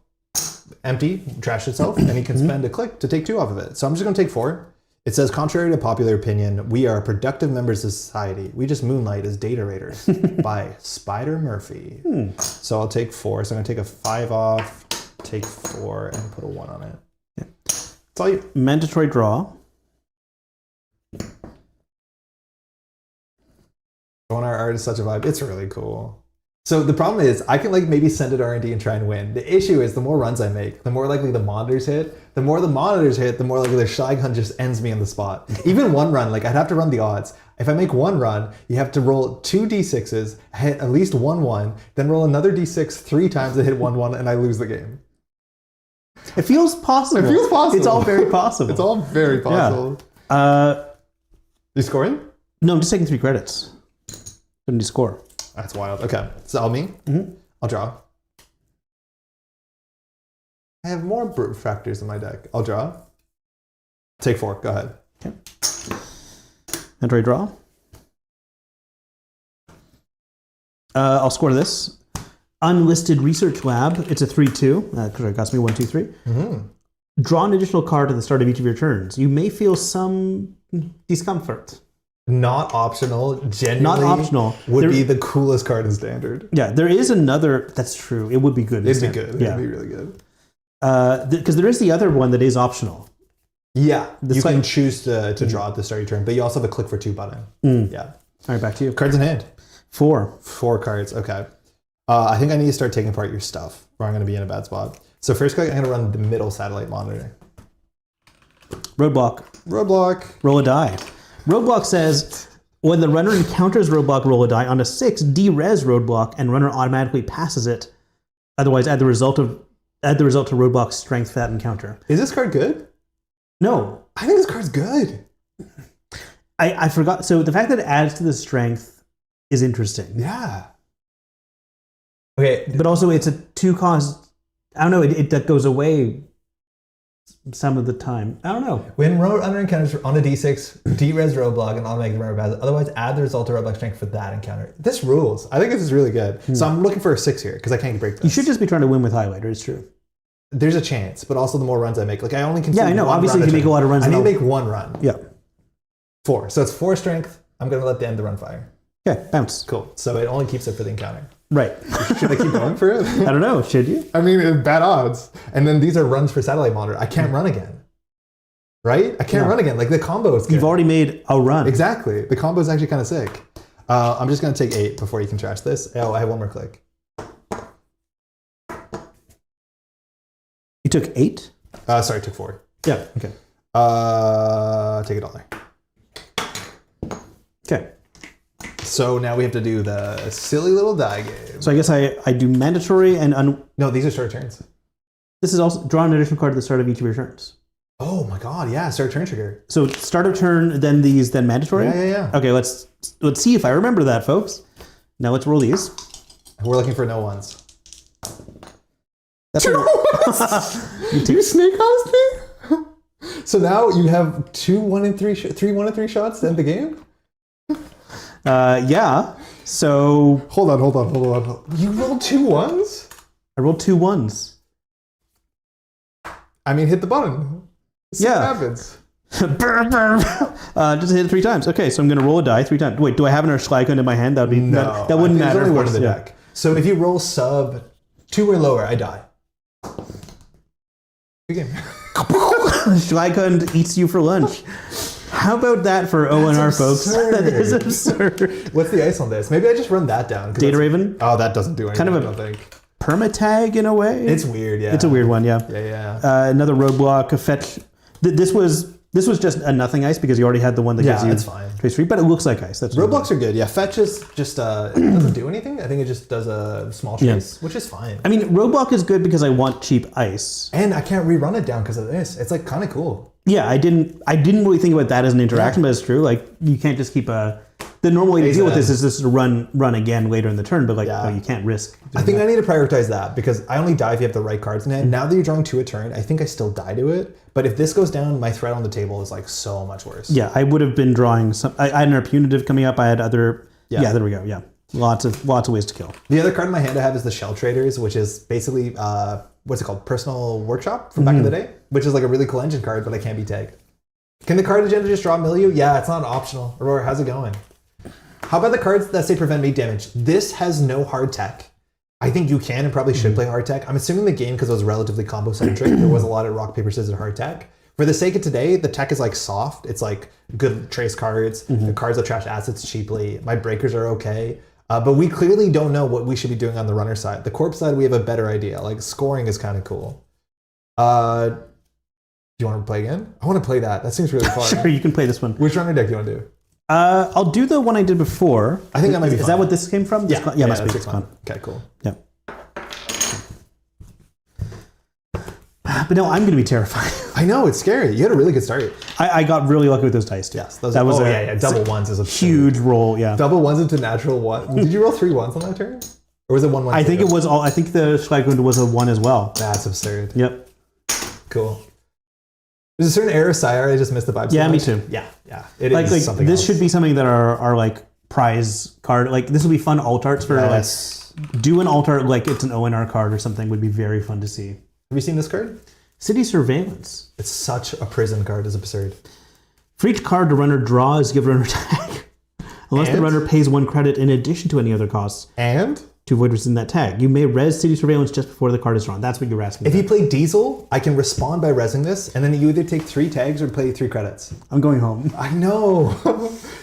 Empty, trash itself, and you can spend a click to take 2 off of it. So I'm just going to take 4. It says, contrary to popular opinion, we are productive members of society. We just moonlight as data raiders by Spider Murphy. So I'll take 4. So I'm going to take a 5 off, take 4, and put a 1 on it. Yeah. That's all you.
Mandatory draw.
ONR art is such a vibe. It's really cool. So the problem is I can like maybe send it R&D and try and win. The issue is the more runs I make, the more likely the monitors hit. The more the monitors hit, the more likely the Schleikund just ends me on the spot. Even 1 run, like I'd have to run the odds. If I make 1 run, you have to roll 2 d6s, hit at least 1-1, then roll another d6 3 times and hit 1-1, and I lose the game.
It feels possible. It's all very possible.
It's all very possible.
Yeah.
You scoring?
No, I'm just taking 3 credits. Didn't you score?
That's wild. Okay, so all me. I'll draw. I have more brute factors in my deck. I'll draw. Take 4. Go ahead.
Okay. Enter draw. I'll score this. Unlisted Research Lab. It's a 3/2 because it cost me 1, 2, 3. Draw an additional card at the start of each of your turns. You may feel some discomfort.
Not optional. Genuinely
not optional.
Would be the coolest card in Standard.
Yeah, there is another. That's true. It would be good.
It'd be good. It'd be really good.
Because there is the other one that is optional.
Yeah, you can choose to draw at the start of your turn, but you also have a click for 2 button. Yeah.
All right, back to you.
Cards in hand.
4.
4 cards. Okay. I think I need to start taking apart your stuff, or I'm going to be in a bad spot. So first click, I'm going to run the middle satellite monitor.
Roadblock.
Roadblock.
Roll a die. Roadblock says, When the runner encounters roadblock, roll a die. On a 6, de-res roadblock, and runner automatically passes it. Otherwise, add the result to roadblock strength for that encounter.
Is this card good?
No.
I think this card's good.
I forgot. So the fact that it adds to the strength is interesting.
Yeah. Okay.
But also, it's a 2-cost. I don't know. That goes away some of the time. I don't know.
When runner encounters on a d6, de-res roadblock and automatic runner pass. Otherwise, add the result to roadblock strength for that encounter. This rules. I think this is really good. So I'm looking for a 6 here because I can't break this.
You should just be trying to win with highlighter. It's true.
There's a chance, but also the more runs I make. Like I only can.
Yeah, I know. Obviously, if you make a lot of runs,
I need to make 1 run.
Yeah.
4. So it's 4 strength. I'm going to let the end the run fire.
Okay, bounce.
Cool. So it only keeps it for the encounter.
Right.
Should I keep going for it?
I don't know. Should you?
I mean, it's bad odds. And then these are runs for satellite monitor. I can't run again. Right? I can't run again. Like the combo is good.
You've already made a run.
Exactly. The combo is actually kind of sick. I'm just going to take 8 before you can trash this. Oh, I have 1 more click.
You took 8?
Sorry, I took 4.
Yeah. Okay.
Take $1.
Okay.
So now we have to do the silly little die game.
So I guess I do mandatory and
No, these are short turns.
this is also draw an additional card at the start of each of your turns.
Oh my god, yeah, start turn trigger.
So start of turn, then these, then mandatory?
Yeah.
Okay, let's see if I remember that, folks. Now let's roll these.
We're looking for no ones.
That's
You do snake eyes thing? So now you have 3 1 and 3 shots to end the game?
yeah. So
Hold on. You rolled 2 1s?
I rolled 2 1s.
I mean, hit the button. See what happens.
Just hit it 3 times. Okay, so I'm going to roll a die 3 times. Wait, do I have another Schleikund in my hand? That would be
No,
that wouldn't matter.
There's only one in the
Yeah.
deck. So if you roll sub 2 or lower, I die. Good game.
Schleikund eats you for lunch. How about that for ONR, folks? That is absurd.
What's the ice on this? Maybe I just run that down.
Data Raven?
Oh, that doesn't do anything,
Kind of
I don't think.
Permatag in a way?
It's weird, yeah.
It's a weird one, yeah.
Yeah.
Another roadblock, a fetch. This was just a nothing ice because you already had the one that gives you
it's fine.
trace free, but it looks like ice. That's
Roadblocks are good. Yeah, fetch is just it doesn't do anything. I think it just does a small trace, which is fine.
I mean, roadblock is good because I want cheap ice,
and I can't rerun it down because of this. It's like kind of cool.
Yeah, I didn't really think about that as an interaction, but it's true. Like you can't just keep the normal way to deal with this is just to run again later in the turn, but you can't risk.
I think I need to prioritize that because I only die if you have the right cards in hand. Now that you're drawing 2 a turn, I think I still die to it. But if this goes down, my threat on the table is like so much worse.
Yeah, I would have been drawing some. I had an punitive coming up. I had other. Yeah, there we go. Yeah, lots of ways to kill.
The other card in my hand I have is the Shell Traders, which is basically what's it called? Personal Workshop from back in the day, which is like a really cool engine card, but I can't be tagged. Can the card agenda just draw milieu? Yeah, it's not optional. Aurora, how's it going? How about the cards that say prevent mate damage? This has no hard tech. I think you can and probably should play hard tech. I'm assuming the game, because it was relatively combo centric, there was a lot of rock, paper, scissors, hard tech. For the sake of today, the tech is like soft. It's like good trace cards, the cards that trash assets cheaply. My breakers are okay. But we clearly don't know what we should be doing on the runner side. The corp side, we have a better idea. Like scoring is kind of cool. Do you want to play again? I want to play that. That seems really fun.
Sure, you can play this one.
Which runner deck do you want to do?
I'll do the one I did before.
I think that might be
Is
fun.
that what this came from?
Yeah,
must be.
that's fun. Okay, cool.
Yeah. But no, I'm going to be terrified.
I know, it's scary. You had a really good start.
I got really lucky with those dice too.
Yes,
that was
double ones is a
huge roll. Yeah,
double ones into natural one. Did you roll 3 1s on that turn, or was it 1 1?
I think it was all. I think the Schleikund was a 1 as well.
That's absurd.
Yep.
Cool. There's a certain error, Sire. I just missed the vibes.
Yeah,
so
me
much.
too.
Yeah. It is something.
This
else.
should be something that are like prize card. Like this will be fun alt arts for like do an alt art like it's an ONR card or something would be very fun to see.
Have you seen this card?
City Surveillance.
It's such a prison card. It's absurd.
For each card the runner draws, give runner tag. Unless the runner pays 1 credit in addition to any other costs.
And?
To avoid resisting that tag. You may res City Surveillance just before the card is drawn. That's what you're asking.
If you play Diesel, I can respond by resing this, and then you either take 3 tags or play 3 credits.
I'm going home.
I know.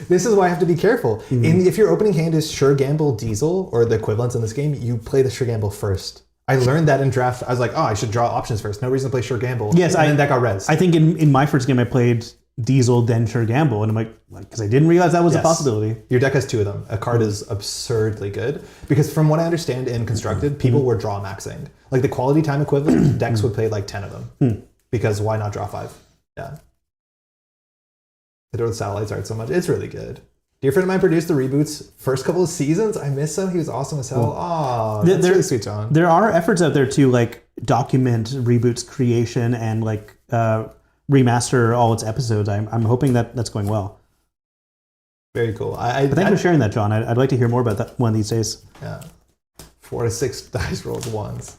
This is why I have to be careful. If your opening hand is Sure Gamble Diesel, or the equivalents in this game, you play the Sure Gamble first. I learned that in draft. I was like, I should draw options first. No reason to play Sure Gamble.
Yes,
and then that got res.
I think in my first game I played Diesel, then Sure Gamble. And I'm like, because I didn't realize that was a possibility.
Your deck has 2 of them. A card is absurdly good because from what I understand in Constructed, people were draw maxing. Like the quality time equivalent, decks would play like 10 of them because why not draw 5? Yeah. I adore the Satellites art so much. It's really good. Dear friend of mine produced the reboots first couple of seasons. I miss him. He was awesome as hell. Oh, that's really sweet, John.
There are efforts out there to like document Reboot's creation and like remaster all its episodes. I'm hoping that that's going well.
Very cool.
But thanks for sharing that, John. I'd like to hear more about that one of these days.
Yeah. 4 to 6 dice rolls once.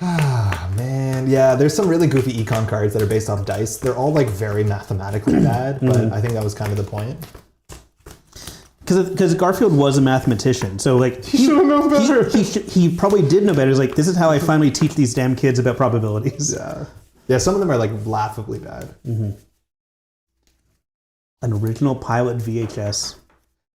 Ah, man. Yeah, there's some really goofy econ cards that are based off dice. They're all like very mathematically bad, but I think that was kind of the point.
Because Garfield was a mathematician, so like
he should have known better.
He probably did know better. He's like, this is how I finally teach these damn kids about probabilities.
Yeah, some of them are like laughably bad.
An original pilot VHS.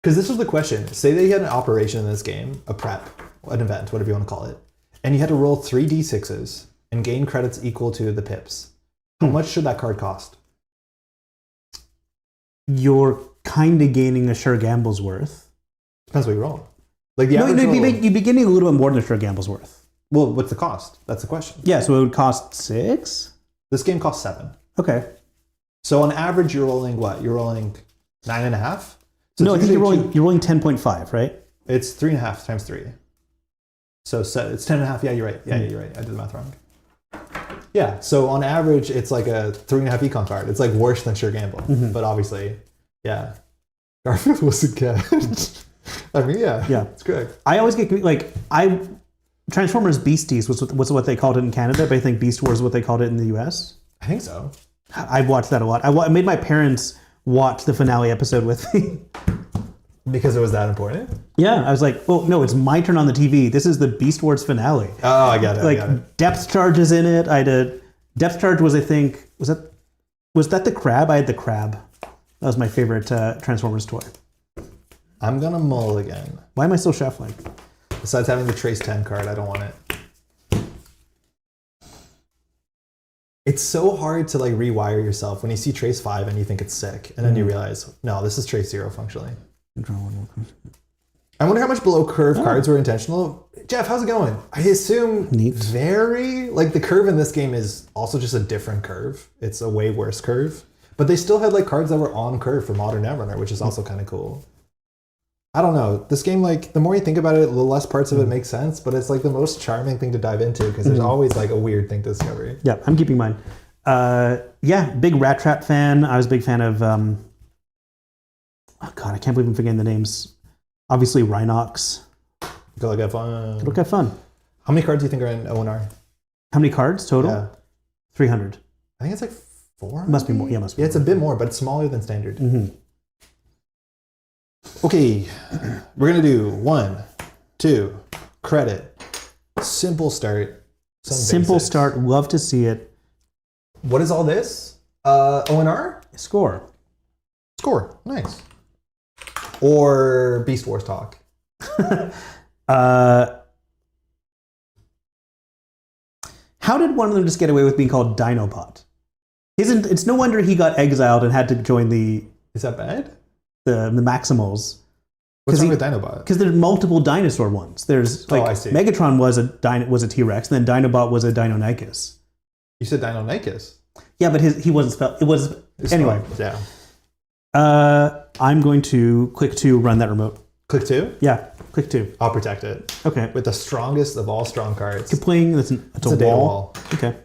Because this was the question. Say that you had an operation in this game, a prep, an event, whatever you want to call it, and you had to roll 3 d6s and gain credits equal to the pips. How much should that card cost?
You're kind of gaining a Sure Gamble's worth.
Depends what you roll. Like the
you'd be getting a little bit more than a Sure Gamble's worth.
Well, what's the cost? That's the question.
Yeah, so it would cost 6?
This game costs 7.
Okay.
So on average, you're rolling what? You're rolling 9.5? So
no, I think you're rolling 10.5, right?
It's 3.5 times 3. So it's 10.5. Yeah, you're right. Yeah, you're right. I did the math wrong. Yeah, so on average, it's like a 3.5 econ card. It's like worse than Sure Gamble. But obviously, yeah. Garfield was a cat. I mean, yeah, it's correct.
I always get, Transformers Beasties was what they called it in Canada, but I think Beast Wars is what they called it in the US.
I think so.
I've watched that a lot. I made my parents watch the finale episode with me.
Because it was that important?
Yeah, I was like, well, no, it's my turn on the TV. This is the Beast Wars finale.
Oh, I got it.
Like, depth charge is in it. Depth charge was, I think, was that the crab? I had the crab. That was my favorite Transformers toy.
I'm going to mull again.
Why am I still shuffling?
Besides having the Trace 10 card, I don't want it. It's so hard to like rewire yourself when you see Trace 5 and you think it's sick. And then you realize, no, this is Trace 0 functionally. I wonder how much below curve cards were intentional. Jeff, how's it going? I assume very, like the curve in this game is also just a different curve. It's a way worse curve. But they still had like cards that were on curve for Modern Netrunner, which is also kind of cool. I don't know. This game, like, the more you think about it, the less parts of it make sense, but it's like the most charming thing to dive into because there's always like a weird thing to discover.
Yeah, I'm keeping mine. Big Rat Trap fan. I was a big fan of, oh God, I can't believe I'm forgetting the names. Obviously, Rhinox.
Go look at fun.
Look at fun.
How many cards do you think are in ONR?
How many cards total?
Yeah.
300.
I think it's like 4.
Must be more. Yeah, must be.
Yeah, it's a bit more, but it's smaller than standard. Okay, we're gonna do 1, 2, credit, simple start.
Simple basics. Start. Love to see it.
What is all this? ONR?
Score.
Nice. Or Beast Wars talk.
How did one of them just get away with being called Dinobot? It's no wonder he got exiled and had to join the.
Is that bad?
The Maximals.
What's wrong with Dinobot?
Because there's multiple dinosaur ones. There's like
I see.
Megatron was a T-Rex, and then Dinobot was a Deinonychus.
You said Deinonychus.
Yeah, but he wasn't spelled. It was anyway.
Yeah.
I'm going to click 2, run that remote.
Click 2?
Yeah, click 2.
I'll protect it.
Okay.
With the strongest of all strong cards.
You're playing. It's a
data
wall. Okay.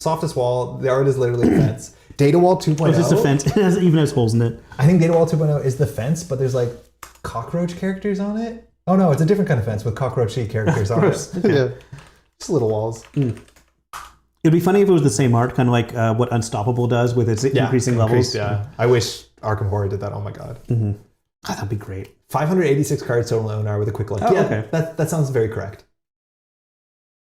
Softest wall. The art is literally a fence. Data Wall 2.0.
It's just a fence. It even has holes in it.
I think Data Wall 2.0 is the fence, but there's like cockroach characters on it. Oh no, it's a different kind of fence with cockroachy characters on it.
Okay.
Yeah, just little walls.
It'd be funny if it was the same art, kind of like what Unstoppable does with its increasing levels.
Yeah, I wish Arkham Horror did that. Oh my god.
God, that'd be great.
586 cards total ONR with a quick look.
Okay.
That sounds very correct.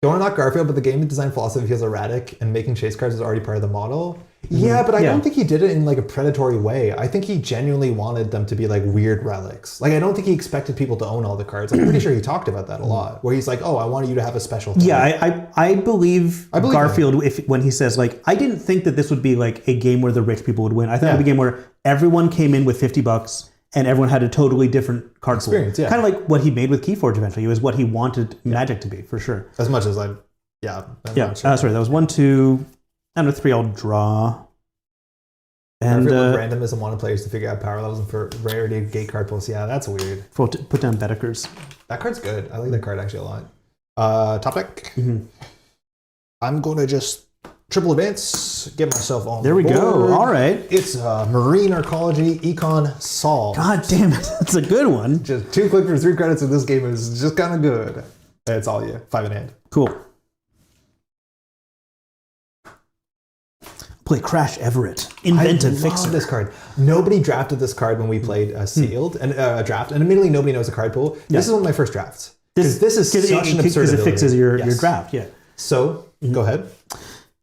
Don't want to knock Garfield, but the game design philosophy feels erratic, and making chase cards is already part of the model. Yeah, but I don't think he did it in like a predatory way. I think he genuinely wanted them to be like weird relics. Like I don't think he expected people to own all the cards. I'm pretty sure he talked about that a lot, where he's like, "Oh, I wanted you to have a special thing."
Yeah, I believe Garfield when he says like, I didn't think that this would be like a game where the rich people would win. I thought it would be a game where everyone came in with $50 and everyone had a totally different card
experience.
pool.
Yeah,
kind of like what he made with Keyforge eventually. It was what he wanted Magic to be for sure.
As much as I'm
sorry, that was 1, 2, and a 3. I'll draw. And
randomism wanted players to figure out power levels and for rarity of gate card pulls. Yeah, that's weird.
Put down Bedekers.
That card's good. I like that card actually a lot. Top deck. I'm going to just triple advance, get myself on
there we
board.
Go. All right.
It's Marine Arcology Econ Sol.
God damn it. That's a good one.
Just 2 click for 3 credits in this game is just kind of good. It's all you. 5 in hand.
Cool. Play Crash Everett. Inventive
I
fixer.
love this card. Nobody drafted this card when we played Sealed and draft, and admittedly nobody knows the card pool. This is one of my first drafts. This is such an absurd
because it fixes your draft. Yeah.
So go ahead.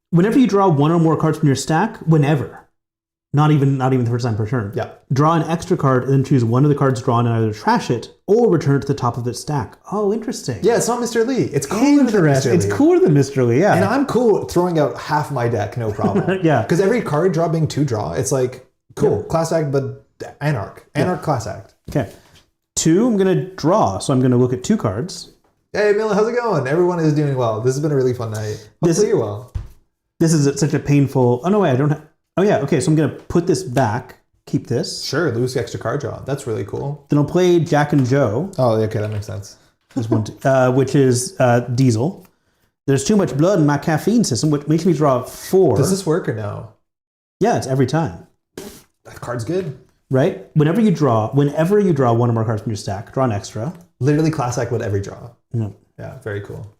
Whenever you draw 1 or more cards from your stack, not even the first time per turn.
Yeah.
Draw an extra card and then choose one of the cards drawn and either trash it or return it to the top of its stack. Oh, interesting.
Yeah, it's not Mr. Lee. It's cooler than Mr. Lee.
It's cooler than Mr. Lee, yeah.
And I'm cool throwing out half my deck, no problem.
Yeah.
Because every card draw being 2 draw, it's like, cool, class act, but Anarch. Anarch class act.
Okay. 2, I'm going to draw. So I'm going to look at 2 cards.
Hey, Mila, how's it going? Everyone is doing well. This has been a really fun night. Hopefully you're well.
This is such a painful... Oh, no, wait, I don't have... Oh, yeah, okay, so I'm going to put this back, keep this.
Sure, lose extra card draw. That's really cool.
Then I'll play Jack and Joe.
Oh, okay, that makes sense.
There's one, which is Diesel. There's too much blood in my caffeine system, which makes me draw 4.
Does this work or no?
Yeah, it's every time.
That card's good.
Right? Whenever you draw 1 or more cards from your stack, draw an extra.
Literally class act with every draw.
No.
Yeah, very cool.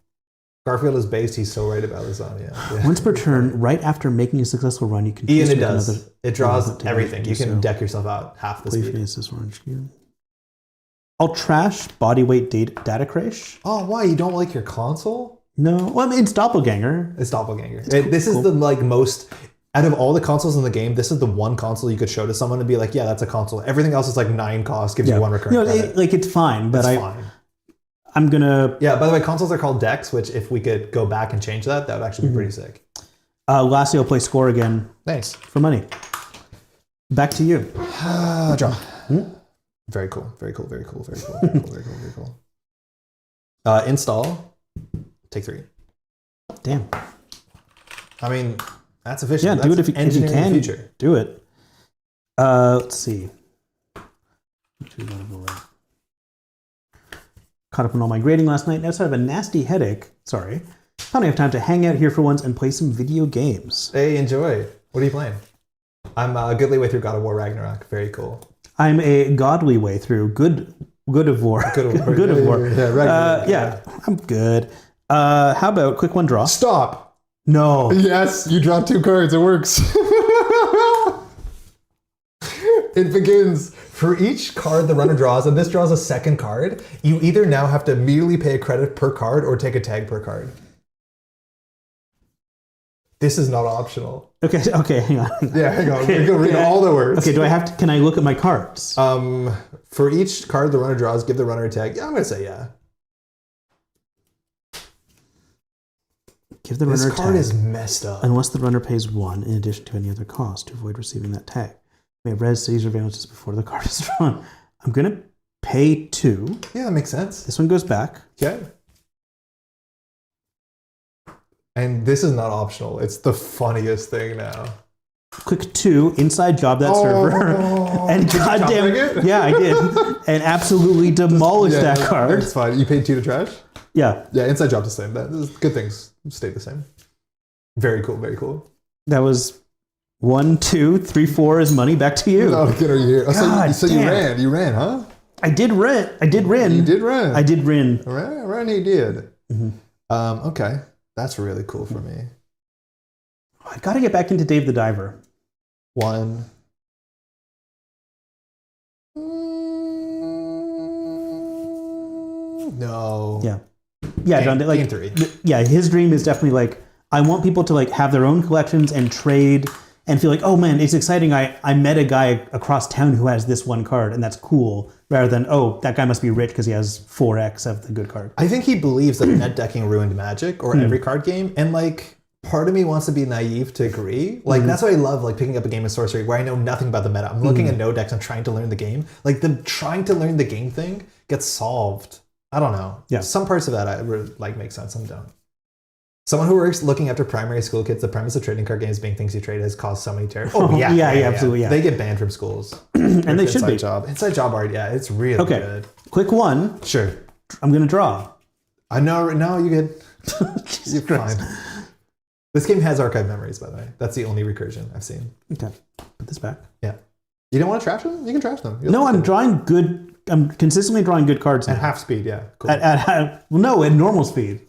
Garfield is based. He's so right about lasagna. Yeah.
Once per turn, right after making a successful run, you can...
Ian, it does. It draws everything. You can deck yourself out half the speed.
This orange cube. I'll trash bodyweight data crash.
Oh, why? You don't like your console?
No. Well, I mean, it's Doppelganger.
It's Doppelganger. This is the most... Out of all the consoles in the game, this is the one console you could show to someone and be like, yeah, that's a console. Everything else is like 9 cost, gives you 1 recurring credit.
It's fine, but
it's fine.
I'm gonna...
Yeah, by the way, consoles are called decks, which if we could go back and change that, that would actually be pretty sick.
Lastly, I'll play Score again.
Nice.
For money. Back to you.
Draw. Very cool. Very cool. Very cool. Very cool. Very cool. Very cool. Very cool. Install. Take 3.
Damn.
I mean, that's efficient.
Yeah, do it if you can.
Future.
Do it. Let's see. Caught up on all my grading last night. Now I have a nasty headache. Sorry. Finally have time to hang out here for once and play some video games.
Hey, enjoy. What are you playing? I'm a goodly way through God of War Ragnarok. Very cool.
I'm a godly way through Good of War. Good of War. Yeah, I'm good. How about quick one draw?
Stop.
No.
Yes, you draw 2 cards. It works. It begins. For each card the runner draws, and this draws a second card, you either now have to immediately pay a credit per card or take a tag per card. This is not optional.
Okay, hang on.
Yeah, hang on. We're gonna read all the words.
Okay, can I look at my cards?
For each card the runner draws, give the runner a tag. Yeah, I'm gonna say yeah.
Give the runner a tag.
This card is messed up.
Unless the runner pays 1 in addition to any other cost to avoid receiving that tag. May have res cities or valences before the card is drawn. I'm going to pay 2.
Yeah, that makes sense.
This one goes back.
Okay. And this is not optional. It's the funniest thing now.
Click 2, inside job that server. And goddamn, yeah, I did. And absolutely demolished that card.
It's fine. You paid 2 to trash?
Yeah.
Yeah, inside job the same. Good things stay the same. Very cool, very cool.
That was 1, 2, 3, 4 is money. Back to you.
Oh, get her here. So you ran. You ran, huh?
I did rin.
You did run.
I did rin.
Ran he did. Okay. That's really cool for me.
I got to get back into Dave the Diver.
1. No.
Yeah. Yeah, John, like,
Game 3.
Yeah, his dream is definitely like, I want people to like have their own collections and trade and feel like, oh man, it's exciting. I met a guy across town who has this one card and that's cool, rather than, oh, that guy must be rich because he has 4x of the good card.
I think he believes that net decking ruined Magic or every card game, and like part of me wants to be naive to agree. Like that's why I love like picking up a game of Sorcery where I know nothing about the meta. I'm looking at no decks and trying to learn the game. Like the trying to learn the game thing gets solved. I don't know.
Yeah.
Some parts of that I like make sense, some don't. Someone who works looking after primary school kids, the premise of trading card games being things you trade has caused so many terror. Oh yeah,
absolutely. Yeah,
they get banned from schools,
and they should be.
Inside job art. Yeah, it's really good.
Quick one.
Sure.
I'm gonna draw.
I know. No, you good. You're fine. This game has archive memories, by the way. That's the only recursion I've seen.
Okay, put this back.
Yeah. You don't want to trash them? You can trash them.
No, I'm drawing good. I'm consistently drawing good cards
at
now.
half speed. Yeah. Cool.
Well, no, at normal speed.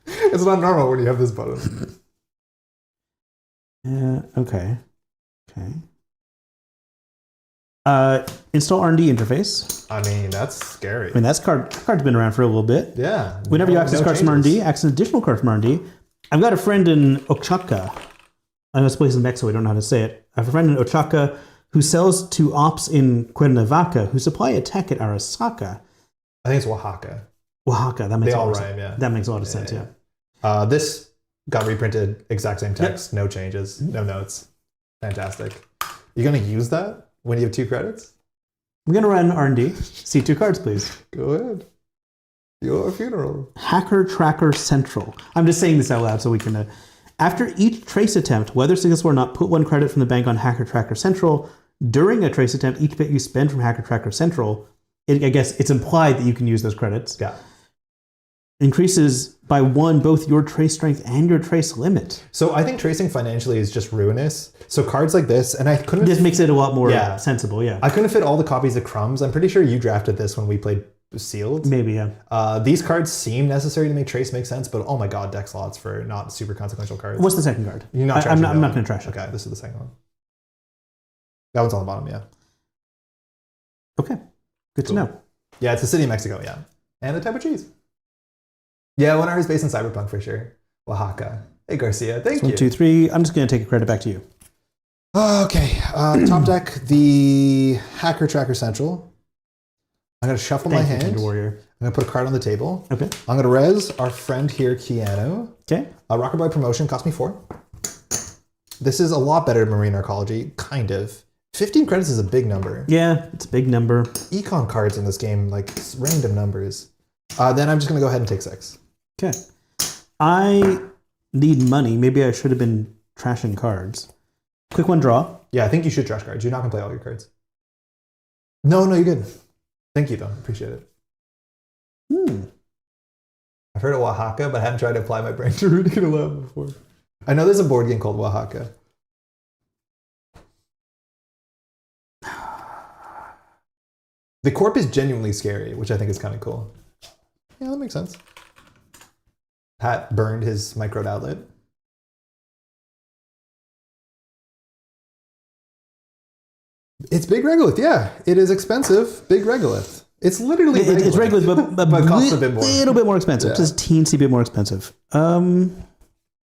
It's not normal when you have this button.
Okay. Install R&D interface.
I mean, that's scary.
I mean, card's been around for a little bit.
Yeah.
Whenever you access cards from R&D, access an additional card from R&D. I've got a friend in Oaxaca. I know this place in Mexico. I don't know how to say it. I have a friend in Oaxaca who sells to ops in Cuernavaca who supply a tech at Arasaka.
I think it's Oaxaca.
Oaxaca. That makes
they
a
all
lot of
rhyme,
sense.
yeah.
That makes a lot of sense, yeah.
This got reprinted, exact same text, no changes, no notes. Fantastic. You're going to use that when you have 2 credits?
I'm going to run R&D. See 2 cards, please.
Go ahead. Your funeral.
Hacker Tracker Central. I'm just saying this out loud so we can... after each trace attempt, whether successful or not, put 1 credit from the bank on Hacker Tracker Central. During a trace attempt, each bit you spend from Hacker Tracker Central, I guess it's implied that you can use those credits.
Yeah.
Increases by 1 both your trace strength and your trace limit.
So I think tracing financially is just ruinous. So cards like this, and I couldn't...
This makes it a lot more sensible, yeah.
I couldn't fit all the copies of Crumbs. I'm pretty sure you drafted this when we played Sealed.
Maybe, yeah.
These cards seem necessary to make trace make sense, but oh my god, deck slots for not super consequential cards.
What's the second card?
You're not
I'm not going to trash it.
Okay, this is the second one. That one's on the bottom, yeah.
Okay, good to know.
Yeah, it's the city of Mexico, yeah. And the type of cheese. Yeah, ONR is based in Cyberpunk for sure. Oaxaca. Hey, Garcia, thank you.
1, 2, 3. I'm just going to take a credit back to you.
Okay, top deck, the Hacker Tracker Central. I'm going to shuffle my hand.
Warrior.
I'm going to put a card on the table.
Okay.
I'm going to res our friend here, Keanu.
Okay.
Rocket Boy Promotion cost me 4. This is a lot better than Marine Arcology, kind of. 15 credits is a big number.
Yeah, it's a big number.
Econ cards in this game, like random numbers. Then I'm just going to go ahead and take 6.
Okay. I need money. Maybe I should have been trashing cards. Quick one draw.
Yeah, I think you should trash cards. You're not going to play all your cards. No, you're good. Thank you, though. Appreciate it. I've heard of Oaxaca, but I haven't tried to apply my brain to reading it aloud before. I know there's a board game called Oaxaca. The corp is genuinely scary, which I think is kind of cool. Yeah, that makes sense. Pat burned his micro outlet. It's big regolith, yeah. It is expensive, big regolith. It's literally regolith.
It's regolith, but
it costs a bit more.
little bit more expensive.
Yeah.
Just a teensy bit more expensive.
Yeah,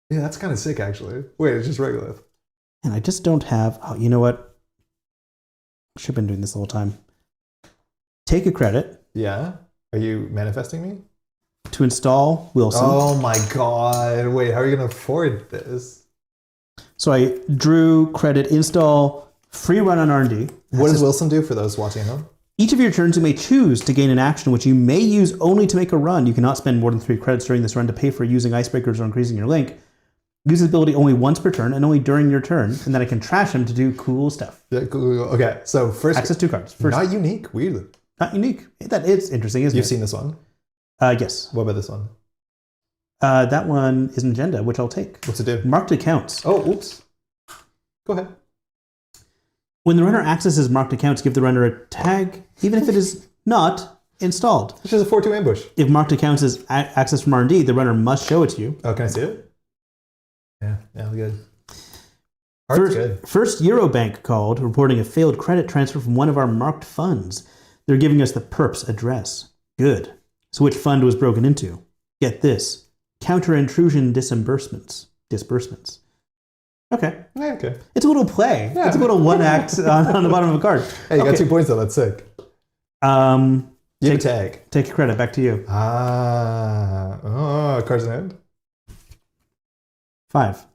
that's kind of sick, actually. Wait, it's just regolith.
And I just don't have... Oh, you know what? Should have been doing this the whole time. Take a credit.
Yeah? Are you manifesting me?
To install Wilson.
Oh my god. Wait, how are you going to afford this?
So I drew credit, install, free run on R&D.
What does Wilson do for those watching at home?
Each of your turns you may choose to gain an action which you may use only to make a run. You cannot spend more than 3 credits during this run to pay for using icebreakers or increasing your link. Use this ability only once per turn and only during your turn, and then I can trash him to do cool stuff.
Yeah, cool. Okay, so first...
Access 2 cards. First,
not unique, weirdly.
Not unique. That is interesting, isn't it?
You've seen this one?
Yes.
What about this one?
That one is an agenda, which I'll take.
What's it do?
Marked accounts.
Oh, oops. Go ahead.
When the runner accesses marked accounts, give the runner a tag, even if it is not installed.
Which is a 4-2 ambush.
If marked accounts is accessed from R&D, the runner must show it to you.
Oh, can I see it? Yeah, good.
First Eurobank called, reporting a failed credit transfer from one of our marked funds. They're giving us the perp's address. Good. So which fund was broken into? Get this. Counter intrusion disbursements. Okay.
Yeah, okay.
It's a little play. Yeah. It's a little one act on the bottom of a card.
Hey, you got 2 points though. That's sick. You have a tag.
Take your credit. Back to you.
Cards in hand.
5.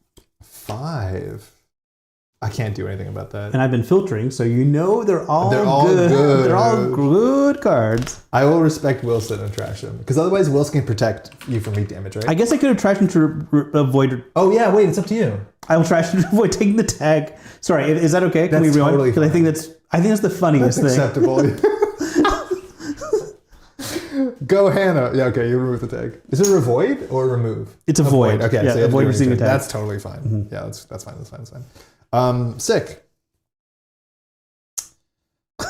I can't do anything about that.
And I've been filtering, so you know they're all good. They're all good cards.
I will respect Wilson and trash him, because otherwise Wilson can protect you from weak damage, right?
I guess I could have trashed him to avoid.
Oh yeah, wait, it's up to you.
I will trash him to avoid taking the tag. Sorry, is that okay? Can we rewind?
Totally
because I think that's the funniest thing.
Acceptable. Go Hannah. Yeah, okay, you remove the tag. Is it a void or remove?
It's a void.
Okay,
yeah,
so you
avoid receiving a tag.
That's totally fine. Mm-hmm. Yeah, that's fine. Sick.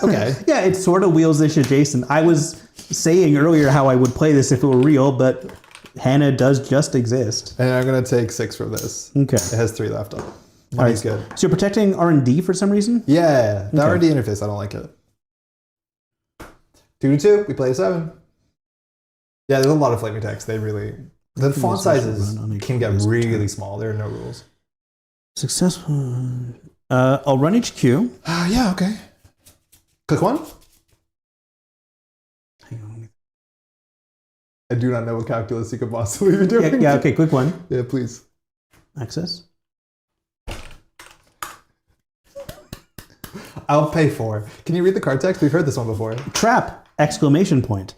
Okay.
Yeah, it's sort of Wheels-ish adjacent. I was saying earlier how I would play this if it were real, but Hannah does just exist.
And I'm going to take 6 from this.
Okay.
It has 3 left on.
Money's good. So you're protecting R&D for some reason?
Yeah, the R&D interface, I don't like it. 2 to 2, we play a 7. Yeah, there's a lot of flaming text. The font sizes can get really small. There are no rules.
Successful. I'll run HQ.
Yeah, okay. Click 1.
Hang on.
I do not know what calculus you could possibly be doing.
Yeah, okay, quick 1.
Yeah, please.
Access.
I'll pay 4. Can you read the card text? We've heard this one before.
Trap! Exclamation point.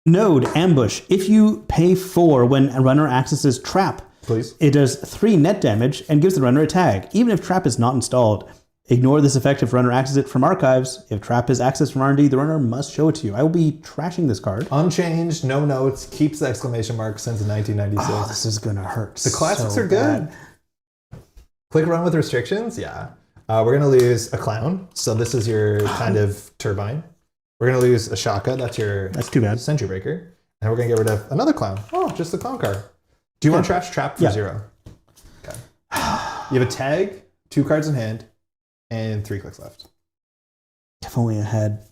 Node, ambush. If you pay 4 when a runner accesses trap,
please.
It does 3 net damage and gives the runner a tag, even if trap is not installed. Ignore this effect if runner accesses it from archives. If trap is accessed from R&D, the runner must show it to you. I will be trashing this card.
Unchanged, no notes, keeps the exclamation mark since 1996.
Oh, this is gonna hurt.
The classics are good. Click run with restrictions, yeah. We're gonna lose a clown, so this is your kind of turbine. We're gonna lose a shaka, that's
too bad.
Sentry breaker. And we're gonna get rid of another clown. Oh, just the clown card. Do you want to trash trap for 0? Okay. You have a tag, 2 cards in hand, and 3 clicks left.
If only I had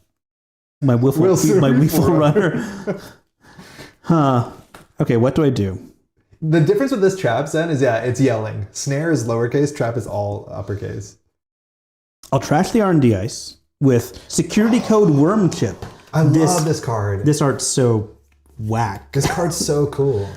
my Weefle runner. Huh. Okay, what do I do?
The difference with this trap, Zen, is it's yelling. Snare is lowercase, trap is all uppercase.
I'll trash the R&D ice with security code worm chip.
I love this card.
This art's so whack.
This card's so cool.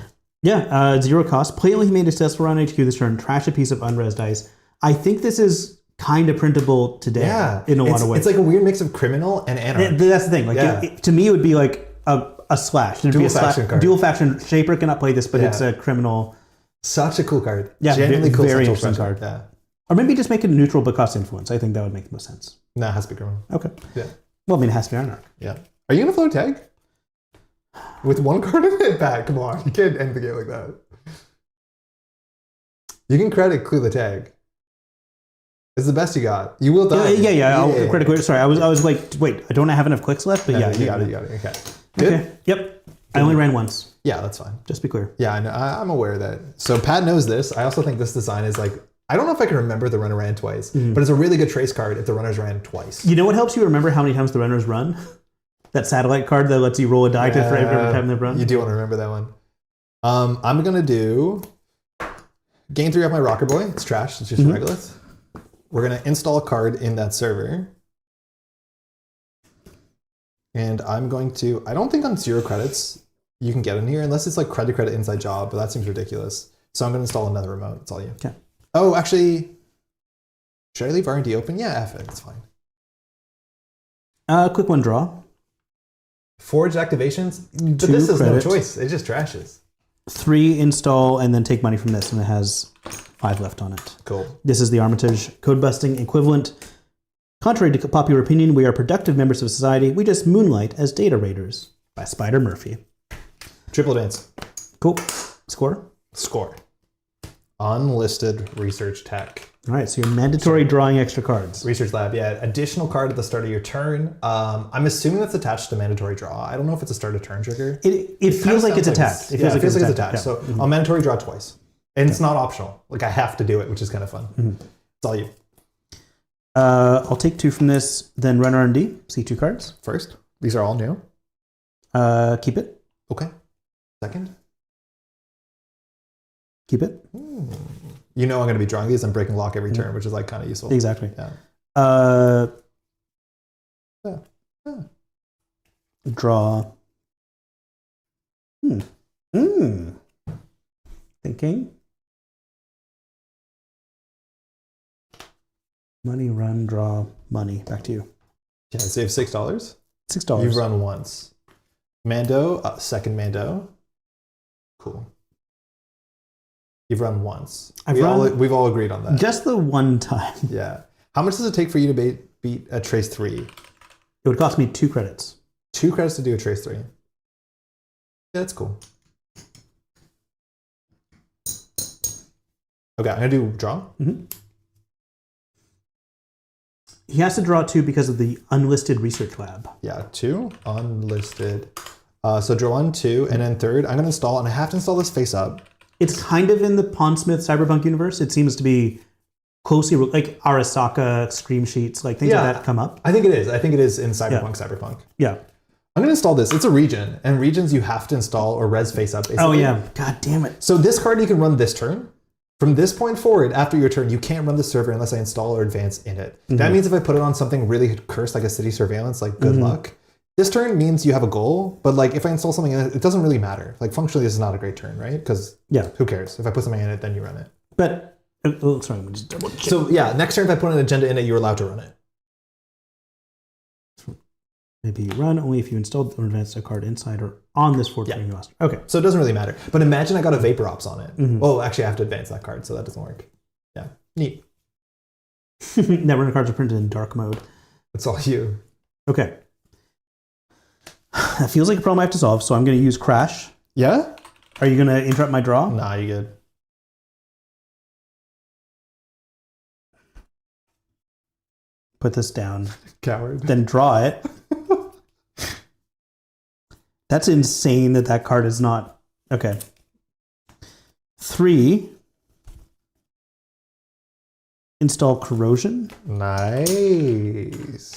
Yeah, 0 cost. Play only made a successful round HQ this turn. Trash a piece of unres dice. I think this is kind of printable today in a lot of ways.
It's like a weird mix of criminal and anarch.
That's the thing. Like to me, it would be like a slash. Dual
faction card.
Dual faction. Shaper cannot play this, but it's a criminal.
Such a cool card.
Yeah,
genuinely cool.
Very interesting card. Yeah. Or maybe just make it neutral but cost influence. I think that would make the most sense.
No, it has to be criminal.
Okay.
Yeah.
Well, I mean, it has to be anarch.
Yeah. Are you gonna float tag? With 1 card in it back? Come on, you can't end the game like that. You can credit clear the tag. It's the best you got. You will die.
Yeah. I'll credit clear. Sorry, I was like, wait, I don't have enough clicks left, but
you got it. Okay.
Good? Okay. Yep. I only ran once.
Yeah, that's fine.
Just be clear.
Yeah, I know. I'm aware of that. So Pat knows this. I also think this design is like, I don't know if I can remember the runner ran twice, but it's a really good trace card if the runners ran twice.
You know what helps you remember how many times the runners run? That satellite card that lets you roll a die for every time they run.
You do want to remember that one. I'm going to do gain 3 off my Rocker Boy. It's trash. It's just Regolith. We're going to install a card in that server. And I'm going to, I don't think on 0 credits you can get in here unless it's like credit inside job, but that seems ridiculous. So I'm going to install another remote. That's all you.
Okay.
Oh, actually, should I leave R&D open? Yeah, F it. It's fine.
Quick 1 draw.
Forged activations? But this is no choice. It just trashes.
3 install and then take money from this, and it has 5 left on it.
Cool.
This is the Armitage code busting equivalent. Contrary to popular opinion, we are productive members of society. We just moonlight as data raiders. By Spider Murphy.
Triple advance.
Cool. Score?
Score. Unlisted research tech.
All right, so you're mandatory drawing extra cards.
Research lab, yeah. Additional card at the start of your turn. I'm assuming that's attached to mandatory draw. I don't know if it's a start of turn trigger.
It feels like it's attached.
It feels like it's attached.
Yeah.
So I'll mandatory draw twice. And it's not optional. Like I have to do it, which is kind of fun. It's all you.
I'll take 2 from this, then run R&D. See 2 cards.
First. These are all new.
Keep it.
Okay. Second.
Keep it.
You know I'm going to be drawing these and breaking lock every turn, which is like kind of useful.
Exactly.
Yeah.
Draw. Thinking. Money, run, draw, money. Back to you.
Yeah, save $6.
$6.
You've run once. Mando, second Mando. Cool. You've run once. We've all agreed on that.
Just the one time.
Yeah. How much does it take for you to beat a Trace 3?
It would cost me 2 credits.
2 credits to do a Trace 3. Yeah, that's cool. Okay, I'm going to do draw.
He has to draw 2 because of the unlisted research lab.
Yeah, 2 unlisted. So draw 1, 2, and then third, I'm going to install, and I have to install this face up.
It's kind of in the Pondsmith Cyberpunk universe. It seems to be closely like Arasaka Scream Sheets, like things like that come up.
I think it is. I think it is in Cyberpunk.
Yeah.
I'm going to install this. It's a region, and regions you have to install or res face up, basically.
Oh, yeah. God damn it.
So this card you can run this turn. From this point forward, after your turn, you can't run the server unless I install or advance in it. That means if I put it on something really cursed like a city surveillance, like good luck. This turn means you have a goal, but like if I install something in it, it doesn't really matter. Like functionally, this is not a great turn, right? Because who cares? If I put something in it, then you run it.
But, sorry, let me just double check.
So yeah, next turn if I put an agenda in it, you're allowed to run it.
Maybe you run only if you installed or advanced a card inside or on this fort you lost. Okay.
So it doesn't really matter. But imagine I got a Vapor Ops on it. Well, actually I have to advance that card, so that doesn't work. Yeah, neat.
Netrunner cards are printed in dark mode.
It's all you.
Okay. That feels like a problem I have to solve, so I'm going to use Crash.
Yeah?
Are you going to interrupt my draw?
Nah, you good.
Put this down.
Coward.
Then draw it. That's insane that card is not... Okay. 3. Install Corrosion.
Nice.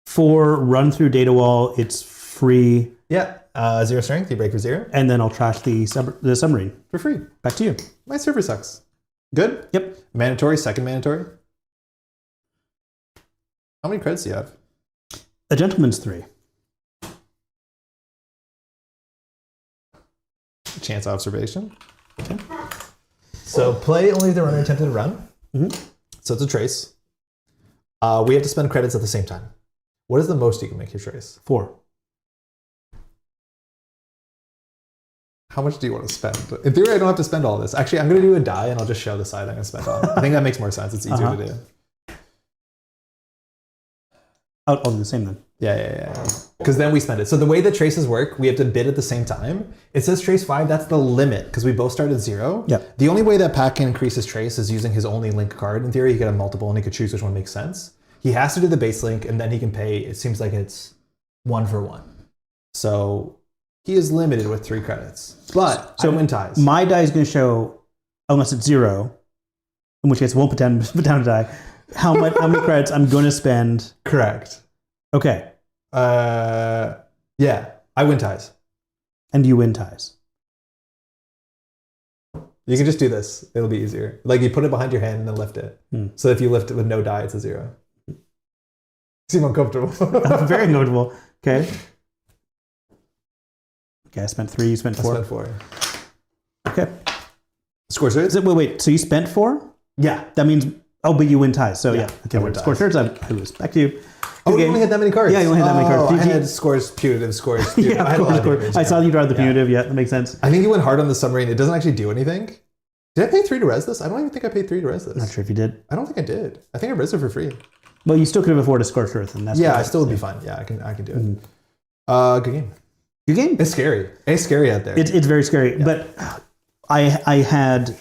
4. Run through Data Wall. It's free.
Yeah. 0 strength. You break for 0.
And then I'll trash the submarine.
For free.
Back to you.
My server sucks. Good?
Yep.
Mandatory. Second mandatory. How many credits do you have?
A Gentleman's 3.
Chance observation. Okay. So play only if the runner attempted to run. So it's a trace. We have to spend credits at the same time. What is the most you can make your trace?
4.
How much do you want to spend? In theory, I don't have to spend all this. Actually, I'm going to do a die and I'll just show the side I'm going to spend on. I think that makes more sense. It's easier to do.
I'll do the same then.
Yeah. Because then we spend it. So the way that traces work, we have to bid at the same time. It says trace 5, that's the limit, because we both start at 0.
Yep.
The only way that Pat can increase his trace is using his only link card. In theory, he could have multiple and he could choose which one makes sense. He has to do the base link and then he can pay, it seems like it's 1 for 1. So he is limited with 3 credits. But so I win ties.
My die is going to show, unless it's 0, in which case I won't put down a die, how many credits I'm going to spend.
Correct.
Okay.
Yeah, I win ties.
And you win ties.
You can just do this. It'll be easier. Like you put it behind your hand and then lift it. So if you lift it with no die, it's a 0. Seem uncomfortable.
I'm very uncomfortable. Okay. Okay, I spent 3, you spent 4.
I spent 4.
Okay.
Score thirds?
Wait, so you spent 4?
Yeah.
That means, but you win ties. So yeah. Okay,
I win
score thirds, I lose. Back to you.
Oh, you only had that many cards?
Yeah, you only had that many cards.
I had scores, punitive scores. Punitive.
Yeah, of course. I saw you draw the punitive. Yeah, that makes sense.
I think you went hard on the submarine. It doesn't actually do anything. Did I pay 3 to res this? I don't even think I paid 3 to res this.
Not sure if you did.
I don't think I did. I think I res it for free.
Well, you still could have afforded Scorched Earth, and that's
I still would be fine. Yeah, I can do it. Good game.
Good game.
It's scary. It's scary out there.
It's very scary. Yeah. But I had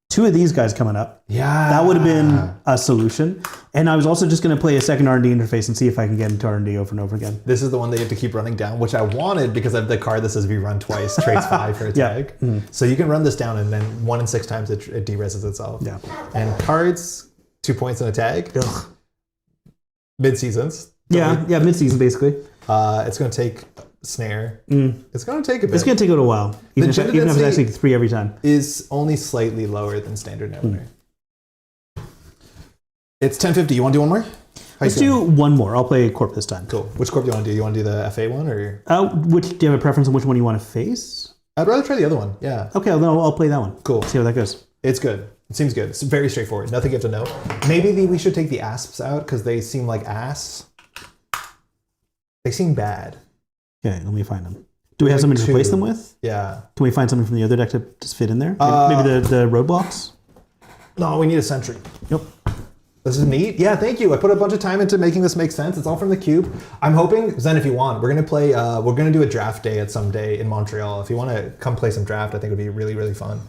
2 of these guys coming up.
Yeah.
That would have been a solution. And I was also just going to play a second R&D interface and see if I can get into R&D over and over again.
This is the one that you have to keep running down, which I wanted because of the card that says if you run twice, trace 5 for a tag. So you can run this down and then 1 in 6 times it de-reses itself.
Yeah.
And cards, 2 points in a tag. Mid-seasons.
Yeah, mid-season basically.
It's going to take snare. It's going to take a bit.
It's going to take a little while. Even if it's actually 3 every time.
Is only slightly lower than standard Netrunner. It's 1050. You want to do one more?
Let's do one more. I'll play Corp this time.
Cool. Which Corp do you want to do? You want to do the FA one or?
Do you have a preference on which one you want to face?
I'd rather try the other one. Yeah.
Okay, then I'll play that one.
Cool.
See how that goes.
It's good. It seems good. It's very straightforward. Nothing you have to know. Maybe we should take the asps out because they seem like ass. They seem bad.
Okay, let me find them. Do we have something to replace them with?
Yeah.
Can we find something from the other deck to just fit in there? Maybe the roadblocks?
No, we need a sentry.
Yep.
This is neat. Yeah, thank you. I put a bunch of time into making this make sense. It's all from the cube. I'm hoping, Zen, if you want, we're gonna play. We're gonna do a draft day at some day in Montreal. If you want to come play some draft, I think it would be really, really fun.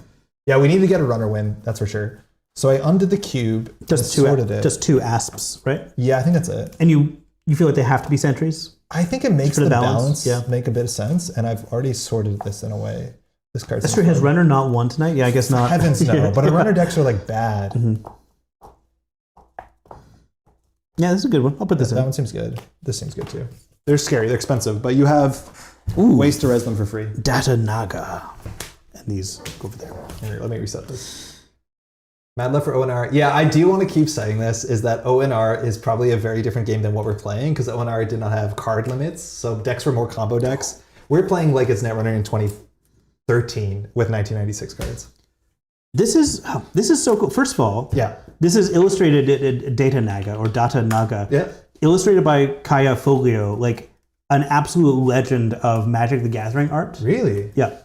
Yeah, we need to get a runner win. That's for sure. So I undid the cube.
Just two asps, right?
Yeah, I think that's it.
And you feel like they have to be sentries?
I think it makes the balance
yeah.
make a bit of sense, and I've already sorted this in a way. This card's
that's true. Has runner not won tonight? Yeah, I guess not.
Heavens no. But our runner decks are like bad.
Yeah, this is a good one. I'll put this in.
That one seems good. This seems good too. They're scary. They're expensive, but you have ways to res them for free.
Data Naga. And these go over there.
Here, let me reset this. Mad love for ONR. Yeah, I do want to keep saying this, is that ONR is probably a very different game than what we're playing because ONR did not have card limits, so decks were more combo decks. We're playing like it's Netrunner in 2013 with 1996 cards.
This is so cool. First of all,
yeah,
this is illustrated Data Naga or Data Naga.
Yeah.
Illustrated by Kaya Folio, like an absolute legend of Magic the Gathering art.
Really?
Yeah.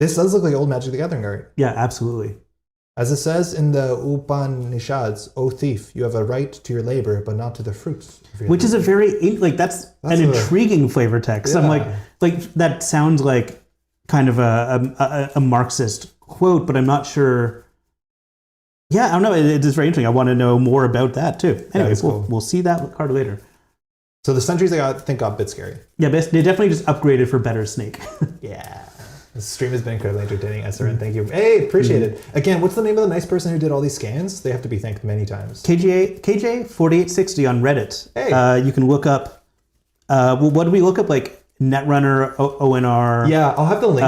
This does look like old Magic the Gathering art.
Yeah, absolutely.
As it says in the Upanishads, "O thief, you have a right to your labor, but not to the fruits."
Which is a very that's an intriguing flavor text. Yeah. I'm like that sounds like kind of a Marxist quote, but I'm not sure. Yeah, I don't know. It is very interesting. I want to know more about that too. Anyway, we'll see that card later.
So the sentries I think got a bit scary.
Yeah, they definitely just upgraded for better snake.
Yeah. The stream has been incredibly entertaining, SRN. Thank you. Hey, appreciate it. Again, what's the name of the nice person who did all these scans? They have to be thanked many times.
KJ4860 on Reddit.
Hey.
You can look up, what do we look up? Like Netrunner, ONR.
Yeah, I'll have the link.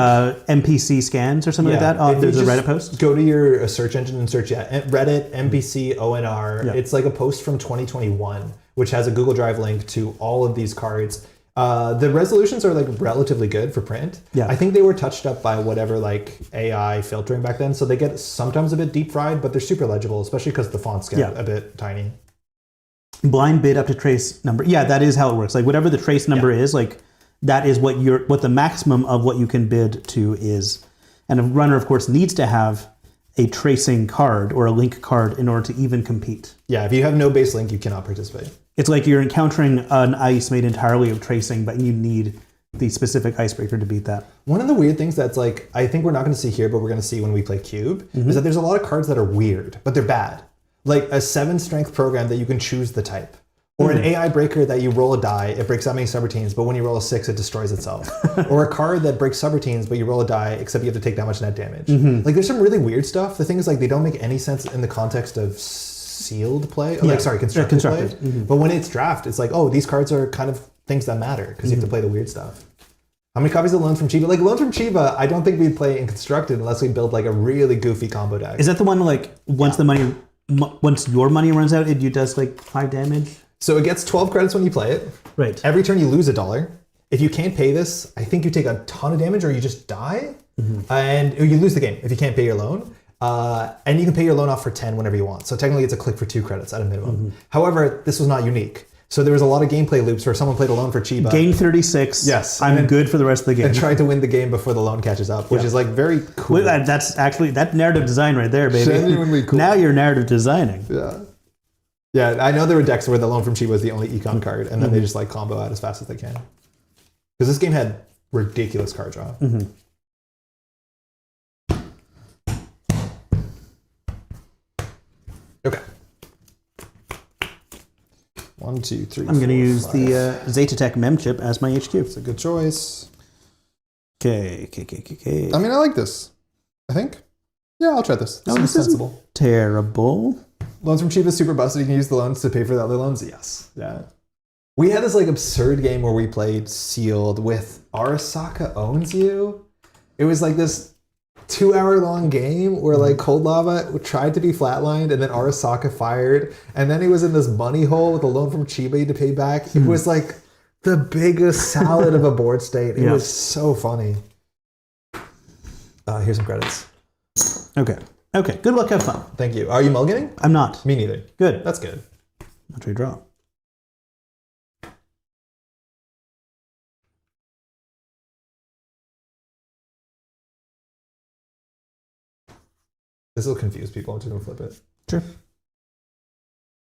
MPC scans or something like that. There's a Reddit post.
Go to your search engine and search Reddit, MPC, ONR. Yeah. It's like a post from 2021, which has a Google Drive link to all of these cards. The resolutions are like relatively good for print.
Yeah.
I think they were touched up by whatever like AI filtering back then. So they get sometimes a bit deep fried, but they're super legible, especially because the fonts get a bit tiny.
Blind bid up to trace number. Yeah, that is how it works. Like whatever the trace number is, like that is what the maximum of what you can bid to is. And a runner, of course, needs to have a tracing card or a link card in order to even compete.
Yeah, if you have no base link, you cannot participate.
It's like you're encountering an ice made entirely of tracing, but you need the specific icebreaker to beat that.
One of the weird things that's like, I think we're not going to see here, but we're going to see when we play Cube, is that there's a lot of cards that are weird, but they're bad. Like a 7-strength program that you can choose the type. Or an AI breaker that you roll a die, it breaks that many subroutines, but when you roll a 6, it destroys itself. Or a card that breaks subroutines, but you roll a die, except you have to take that much net damage. Like there's some really weird stuff. The thing is like they don't make any sense in the context of sealed play. Constructed play. But when it's draft, it's like, oh, these cards are kind of things that matter because you have to play the weird stuff. How many copies of Loans from Chiba? Like Loans from Chiba, I don't think we'd play in Constructed unless we build like a really goofy combo deck.
Is that the one like once your money runs out, it does like 5 damage?
So it gets 12 credits when you play it.
Right.
Every turn you lose $1. If you can't pay this, I think you take a ton of damage or you just die. And you lose the game if you can't pay your loan. And you can pay your loan off for 10 whenever you want. So technically it's a click for 2 credits at a minimum. However, this was not unique. So there was a lot of gameplay loops where someone played a loan for Chiba.
Game 36.
Yes.
I'm good for the rest of the game.
And tried to win the game before the loan catches up, which is like very cool.
Well, that's actually, that narrative design right there, baby.
Genuinely cool.
Now you're narrative designing.
Yeah. Yeah, I know there were decks where the loan from Chiba was the only econ card, and then they just like combo out as fast as they can. Because this game had ridiculous card draw. Okay. 1, 2, 3.
I'm going to use the Zetatech mem chip as my HQ.
It's a good choice.
Okay.
I mean, I like this. I think. Yeah, I'll try this. This is sensible.
Terrible.
Loans from Chiba is super busted. You can use the loans to pay for the other loans. Yes. Yeah. We had this like absurd game where we played sealed with Arasaka Owns You. It was like this 2-hour long game where like Cold Lava tried to be flatlined and then Arasaka fired. And then he was in this bunny hole with a loan from Chiba to pay back. It was like the biggest salad of a board state. It was so funny. Here's some credits.
Okay. Okay. Good luck. Have fun.
Thank you. Are you mulliganing?
I'm not.
Me neither.
Good.
That's good.
I'll trade draw.
This will confuse people. I'm just going to flip it.
Sure.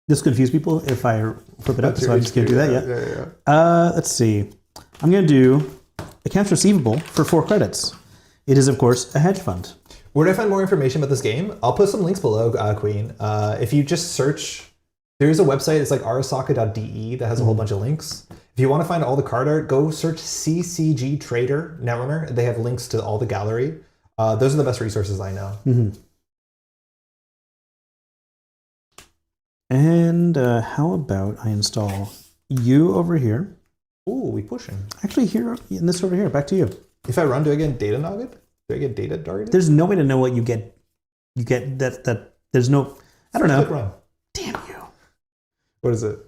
This confuse people if I flip it up, so I just can't do that yet.
Yeah.
Let's see. I'm going to do accounts receivable for 4 credits. It is, of course, a hedge fund.
Where do I find more information about this game? I'll put some links below, Queen. If you just search, there's a website, it's like arasaka.de that has a whole bunch of links. If you want to find all the card art, go search CCG Trader Netrunner. They have links to all the gallery. Those are the best resources I know.
And how about I install you over here?
Ooh, we pushing.
Actually, here, and this over here, back to you.
If I run, do I get data nugget? Do I get data darted?
There's no way to know what you get. You get that there's no, I don't know.
Click run.
Damn you.
What is it?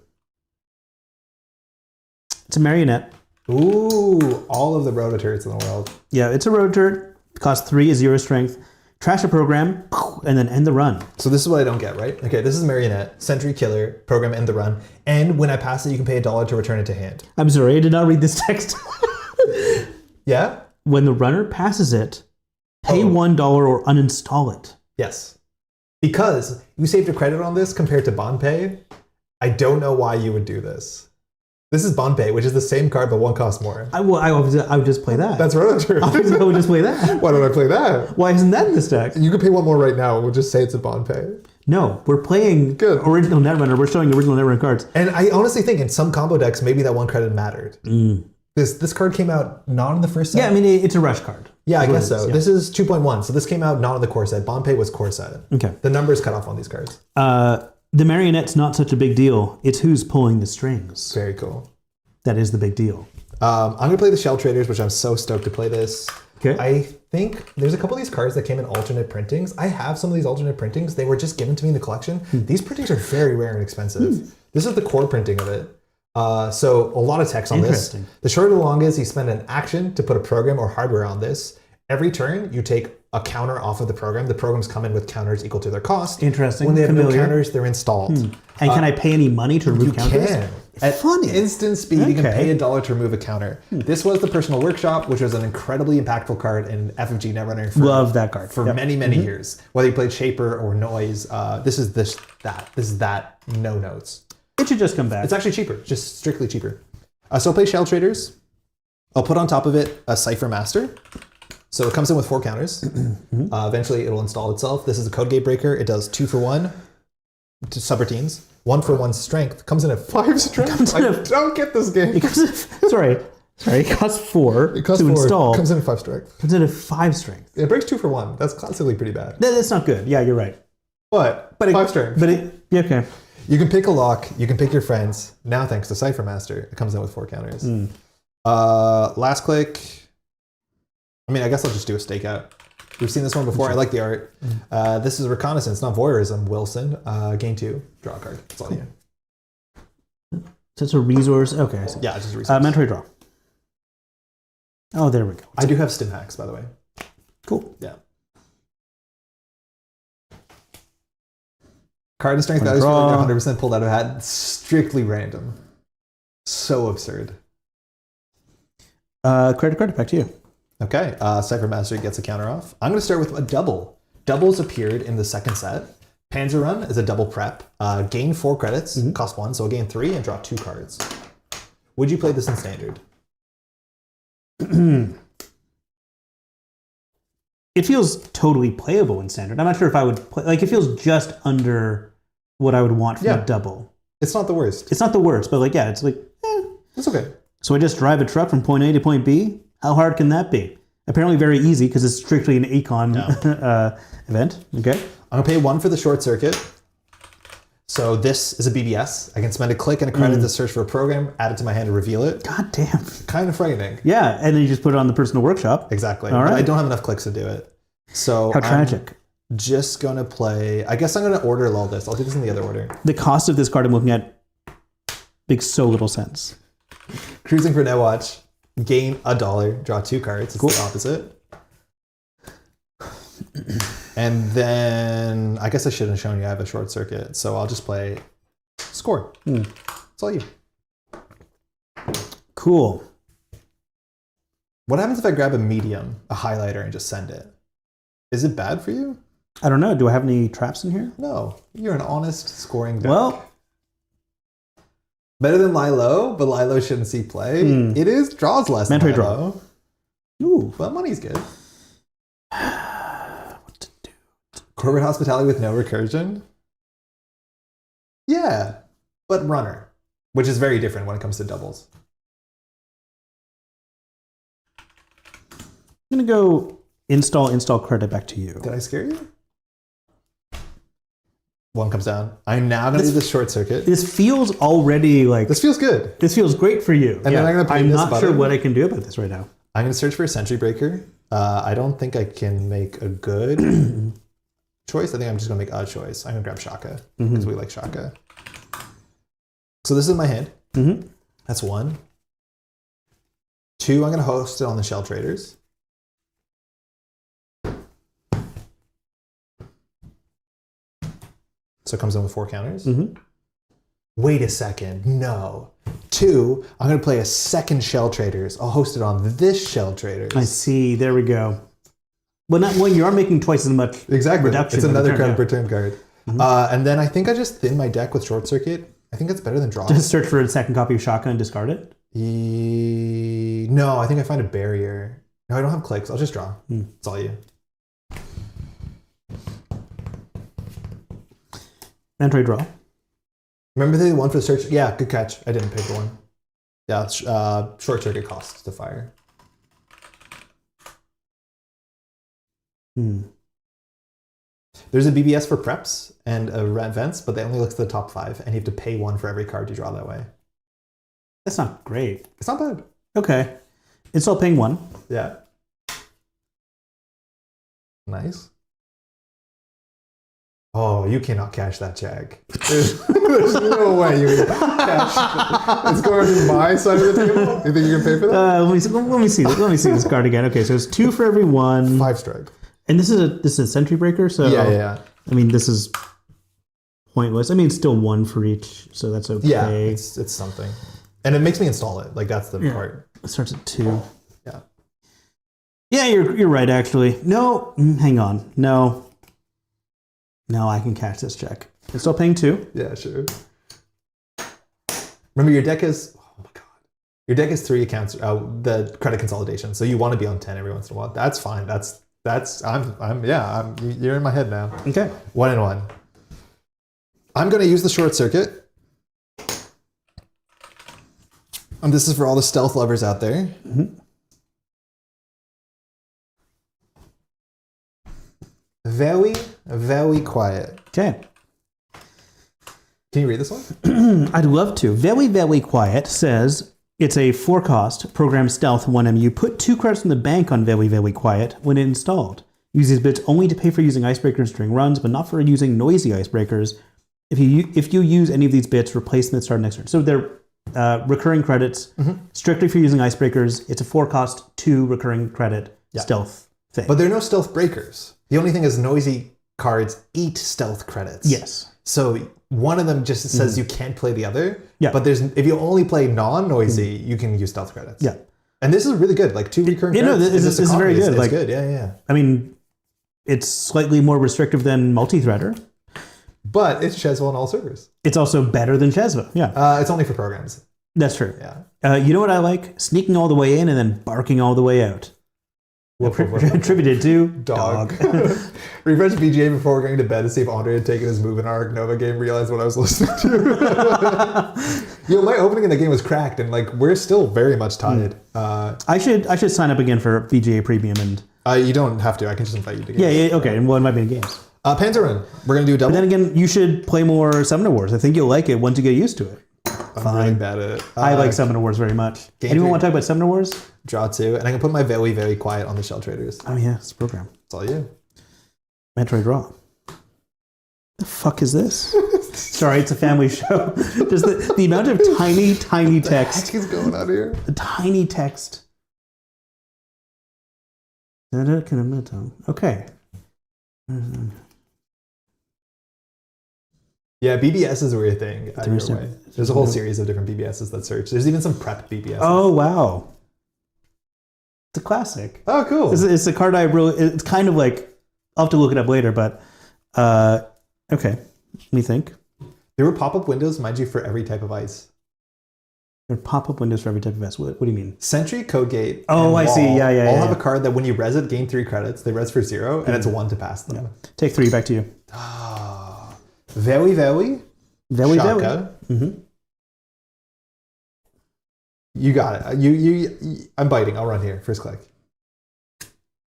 It's a marionette.
Ooh, all of the rototurrets in the world.
Yeah, it's a rotor. Cost 3 is 0 strength. Trash a program, and then end the run.
So this is what I don't get, right? Okay, this is Marionette, Sentry Killer, program end the run, and when I pass it, you can pay $1 to return it to hand.
I'm sorry, I did not read this text.
Yeah?
When the runner passes it, pay $1 or uninstall it.
Yes. Because you saved a credit on this compared to bond pay, I don't know why you would do this. This is bond pay, which is the same card, but one costs more.
I would just play that.
That's Rototurret.
I would just play that.
Why don't I play that?
Why isn't that in this deck?
You can pay one more right now. We'll just say it's a bond pay.
No, we're playing original Netrunner. We're showing the original Netrunner cards.
And I honestly think in some combo decks, maybe that one credit mattered. This card came out not in the first set.
Yeah, I mean, it's a rush card.
Yeah, I guess so.
Yeah.
This is 2.1, so this came out not in the core set. Bond pay was core set.
Okay.
The number is cut off on these cards.
The marionette's not such a big deal. It's who's pulling the strings.
Very cool.
That is the big deal.
I'm going to play the Shell Traders, which I'm so stoked to play this.
Okay.
I think there's a couple of these cards that came in alternate printings. I have some of these alternate printings. They were just given to me in the collection. These printings are very rare and expensive. This is the core printing of it. So a lot of text on this. The short and the long is you spend an action to put a program or hardware on this. Every turn, you take a counter off of the program. The programs come in with counters equal to their cost.
Interesting.
When they have no counters, they're installed.
And can I pay any money to remove counters?
You can. At instant speed, you can pay $1 to remove a counter. This was the Personal Workshop, which was an incredibly impactful card in FFG Netrunner.
Love that card.
For many, many years. Whether you played Shaper or Noise, this is that, no notes.
It should just come back.
It's actually cheaper, just strictly cheaper. So I'll play Shell Traders. I'll put on top of it a Cipher Master. So it comes in with 4 counters. Eventually it'll install itself. This is a Code Gate Breaker. It does 2 for 1 to subroutines. 1 for 1 strength. Comes in at 5 strength. I don't get this game.
Sorry. It costs 4
it costs
to
4.
install.
Comes in at 5 strength.
Comes in at 5 strength.
It breaks 2 for 1. That's classically pretty bad.
That's not good. Yeah, you're right.
But 5 strength.
Okay.
You can pick a lock. You can pick your friends. Now, thanks to Cipher Master, it comes in with 4 counters. Last click. I mean, I guess I'll just do a stakeout. We've seen this one before. I like the art. This is Reconnaissance, not Voyeurism. Wilson. Game 2. Draw a card. That's all you need.
So it's a resource. Okay, I see.
Yeah, it's just a resource.
Mandatory draw. Oh, there we go.
I do have stim hacks, by the way.
Cool.
Yeah. Card and strength values for 100% pulled out of hat. Strictly random. So absurd.
Credit, back to you.
Okay, Cipher Master gets a counter off. I'm going to start with a double. Doubles appeared in the second set. Panzer Run is a double prep. Gain 4 credits, cost 1, so I'll gain 3 and draw 2 cards. Would you play this in Standard?
It feels totally playable in Standard. I'm not sure if I would play. Like, it feels just under what I would want from a double.
It's not the worst.
It's not the worst, but like, yeah, it's like,
It's okay.
So I just drive a truck from point A to point B? How hard can that be? Apparently very easy because it's strictly an econ event. Okay.
I'm going to pay 1 for the short circuit. So this is a BBS. I can spend a click and a credit to search for a program, add it to my hand to reveal it.
God damn.
Kind of frightening.
Yeah, and then you just put it on the personal workshop.
Exactly.
All right.
But I don't have enough clicks to do it. So
How tragic.
I'm just going to play... I guess I'm going to order all this. I'll do this in the other order.
The cost of this card I'm looking at makes so little sense.
Cruising for no watch. Gain $1. Draw 2 cards. It's the opposite. And then I guess I shouldn't have shown you I have a short circuit, so I'll just play score. It's all you.
Cool.
What happens if I grab a medium, a highlighter, and just send it? Is it bad for you?
I don't know. Do I have any traps in here?
No. You're an honest scoring deck.
Well,
better than Lilo, but Lilo shouldn't see play. It is draws less than
Mandatory
Lilo.
Ooh.
But money's good. Corporate hospitality with no recursion? Yeah, but runner, which is very different when it comes to doubles.
I'm going to go install credit back to you.
Did I scare you? One comes down. I'm now going to do the short circuit.
This feels already like...
This feels good.
This feels great for you.
And then I'm going to play this
not
button.
sure what I can do about this right now.
I'm going to search for a sentry breaker. I don't think I can make a good choice. I think I'm just going to make a choice. I'm going to grab Shaka because we like Shaka. So this is my hand. That's 1. 2, I'm going to host it on the Shell Traders. So it comes in with 4 counters. Wait a second. No. 2, I'm going to play a second Shell Traders. I'll host it on this Shell Traders.
I see. There we go. Well, you are making twice as much reduction.
It's another credit per turn card. And then I think I just thin my deck with Short Circuit. I think that's better than draw.
Just search for a second copy of Shaka and discard it?
No, I think I find a barrier. No, I don't have clicks. I'll just draw. It's all you.
Mandatory draw.
Remember the one for the search? Yeah, good catch. I didn't pick the one. Yeah, Short Circuit costs to fire. There's a BBS for preps and a events, but they only look to the top 5, and you have to pay 1 for every card you draw that way.
That's not great.
It's not bad.
Okay. It's all paying 1.
Yeah. Nice. Oh, you cannot cash that check. There's no way you can cash. It's going to my side of the table. You think you can pay for that?
Let me see. Let me see this card again. Okay, so it's 2 for every 1.
5 strike.
And this is a sentry breaker. So
yeah.
I mean, this is pointless. I mean, it's still 1 for each, so that's okay.
Yeah, it's something, and it makes me install it. Like that's the part.
It starts at 2.
Yeah.
Yeah, you're right. Actually, no. Hang on. No, I can cash this check. It's still paying 2.
Yeah, sure. Remember, your deck is, oh my God. Your deck is 3 accounts, the credit consolidation. So you want to be on 10 every once in a while. That's fine. You're in my head now.
Okay.
1 and 1. I'm going to use the Short Circuit. And this is for all the stealth lovers out there. Very, very quiet.
Okay.
Can you read this one?
I'd love to. Very, very quiet says it's a 4-cost program stealth 1MU. Put 2 credits in the bank on Very, very quiet when installed. Use these bits only to pay for using icebreakers during runs, but not for using noisy icebreakers. If you use any of these bits, replace them at start next turn. So they're recurring credits, strictly for using icebreakers. It's a 4-cost, 2 recurring credit stealth thing.
But there are no stealth breakers. The only thing is noisy cards eat stealth credits.
Yes.
So one of them just says you can't play the other.
Yeah.
But if you only play non-noisy, you can use stealth credits.
Yeah.
And this is really good. Like 2 recurring credits.
This is very good.
It's good. Yeah.
I mean, it's slightly more restrictive than multi-threader.
But it's Chesval on all servers.
It's also better than Chesva. Yeah.
It's only for programs.
That's true.
Yeah.
You know what I like? Sneaking all the way in and then barking all the way out. Attributed to dog.
Refresh VGA before going to bed to see if Andre had taken his move in our Nova game, realized what I was listening to. My opening in the game was cracked, and we're still very much tied.
I should sign up again for VGA Premium, and
you don't have to. I can just invite you to games.
Yeah, okay. And what might be in games?
Panzer we're gonna do a double.
But then again, you should play more Summoner Wars. I think you'll like it once you get used to it.
I'm really bad at it.
I like Summoner Wars very much. Anyone want to talk about Summoner Wars?
Draw 2, and I can put my very, very quiet on the shell traders.
Oh yeah, it's a program.
It's all you.
Metroid Draw. The fuck is this? Sorry, it's a family show. Just the amount of tiny text.
What is going on here?
The tiny text. Okay.
Yeah, BBS is a weird thing. There's a whole series of different BBSs that search. There's even some prep BBSs.
Oh, wow. It's a classic.
Oh, cool.
It's a card I really... It's kind of like... I'll have to look it up later, but... okay. Let me think.
There were pop-up windows, mind you, for every type of ice.
There are pop-up windows for every type of ice. What do you mean?
Sentry, Codegate,
oh, I see. Yeah.
All have a card that when you res it, gain 3 credits. They res for 0, and it's 1 to pass them.
Yeah. Take 3, back to you.
Very. Shaka.
Mm-hmm.
You got it. I'm biting. I'll run here. First click.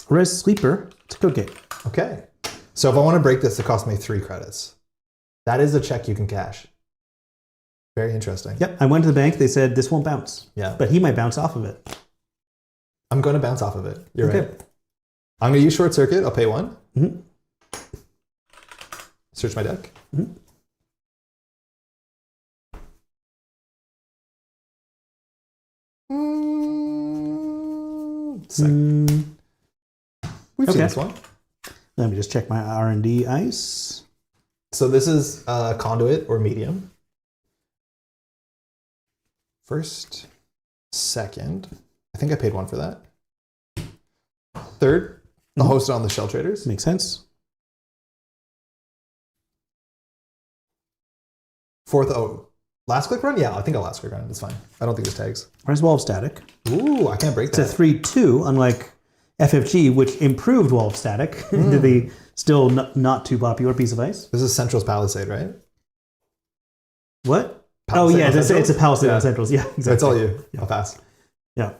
Res Sleeper. It's a Codegate.
Okay. So if I want to break this, it costs me 3 credits. That is a check you can cash. Very interesting.
Yep. I went to the bank. They said this won't bounce.
Yeah.
But he might bounce off of it.
I'm going to bounce off of it. You're right. I'm going to use Short Circuit. I'll pay 1.
Mm-hmm.
Search my deck.
Mm-hmm.
We've seen this one.
Let me just check my R&D ice.
So this is conduit or medium. First, second. I think I paid 1 for that. Third, I'll host it on the shell traders.
Makes sense.
Fourth, last click run? Yeah, I think I'll last click run. That's fine. I don't think there's tags.
Res Wall of Static.
Ooh, I can't break that.
It's a 3/2, unlike FFG, which improved Wall of Static into the still not too popular piece of ice.
This is Central's Palisade, right?
What?
Palisade
it's a Palisade on Centrals. Yeah, exactly.
That's all you.
Yeah.
I'll pass.
Yeah.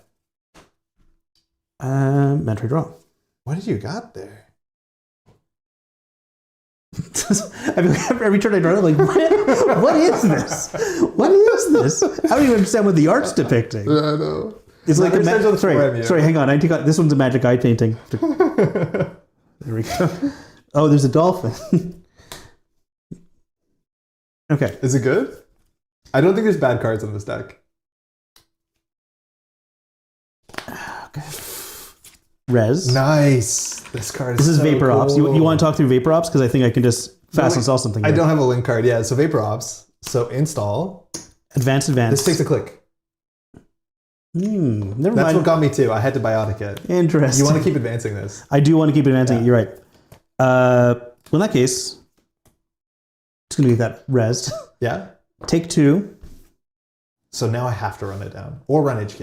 Metroid Draw.
What did you got there?
Every turn I draw, I'm like, what is this? What is this? I don't even understand what the art's depicting.
I know.
It's like a sorry, hang on. This one's a magic eye painting. There we go. Oh, there's a dolphin. Okay.
Is it good? I don't think there's bad cards in this deck.
Okay. Res.
Nice. This card is
This is
so
Vapor
cool.
Ops. You want to talk through Vapor Ops? Because I think I can just fast install something.
I don't have a link card yet. So Vapor Ops. So install.
Advanced.
This takes a click.
Never
That's
mind.
what got me too. I had to biotic it.
Interesting.
You want to keep advancing this.
I do want to keep advancing it. You're right. Well, in that case, it's going to be that res.
Yeah.
Take 2.
So now I have to run it down or run HQ.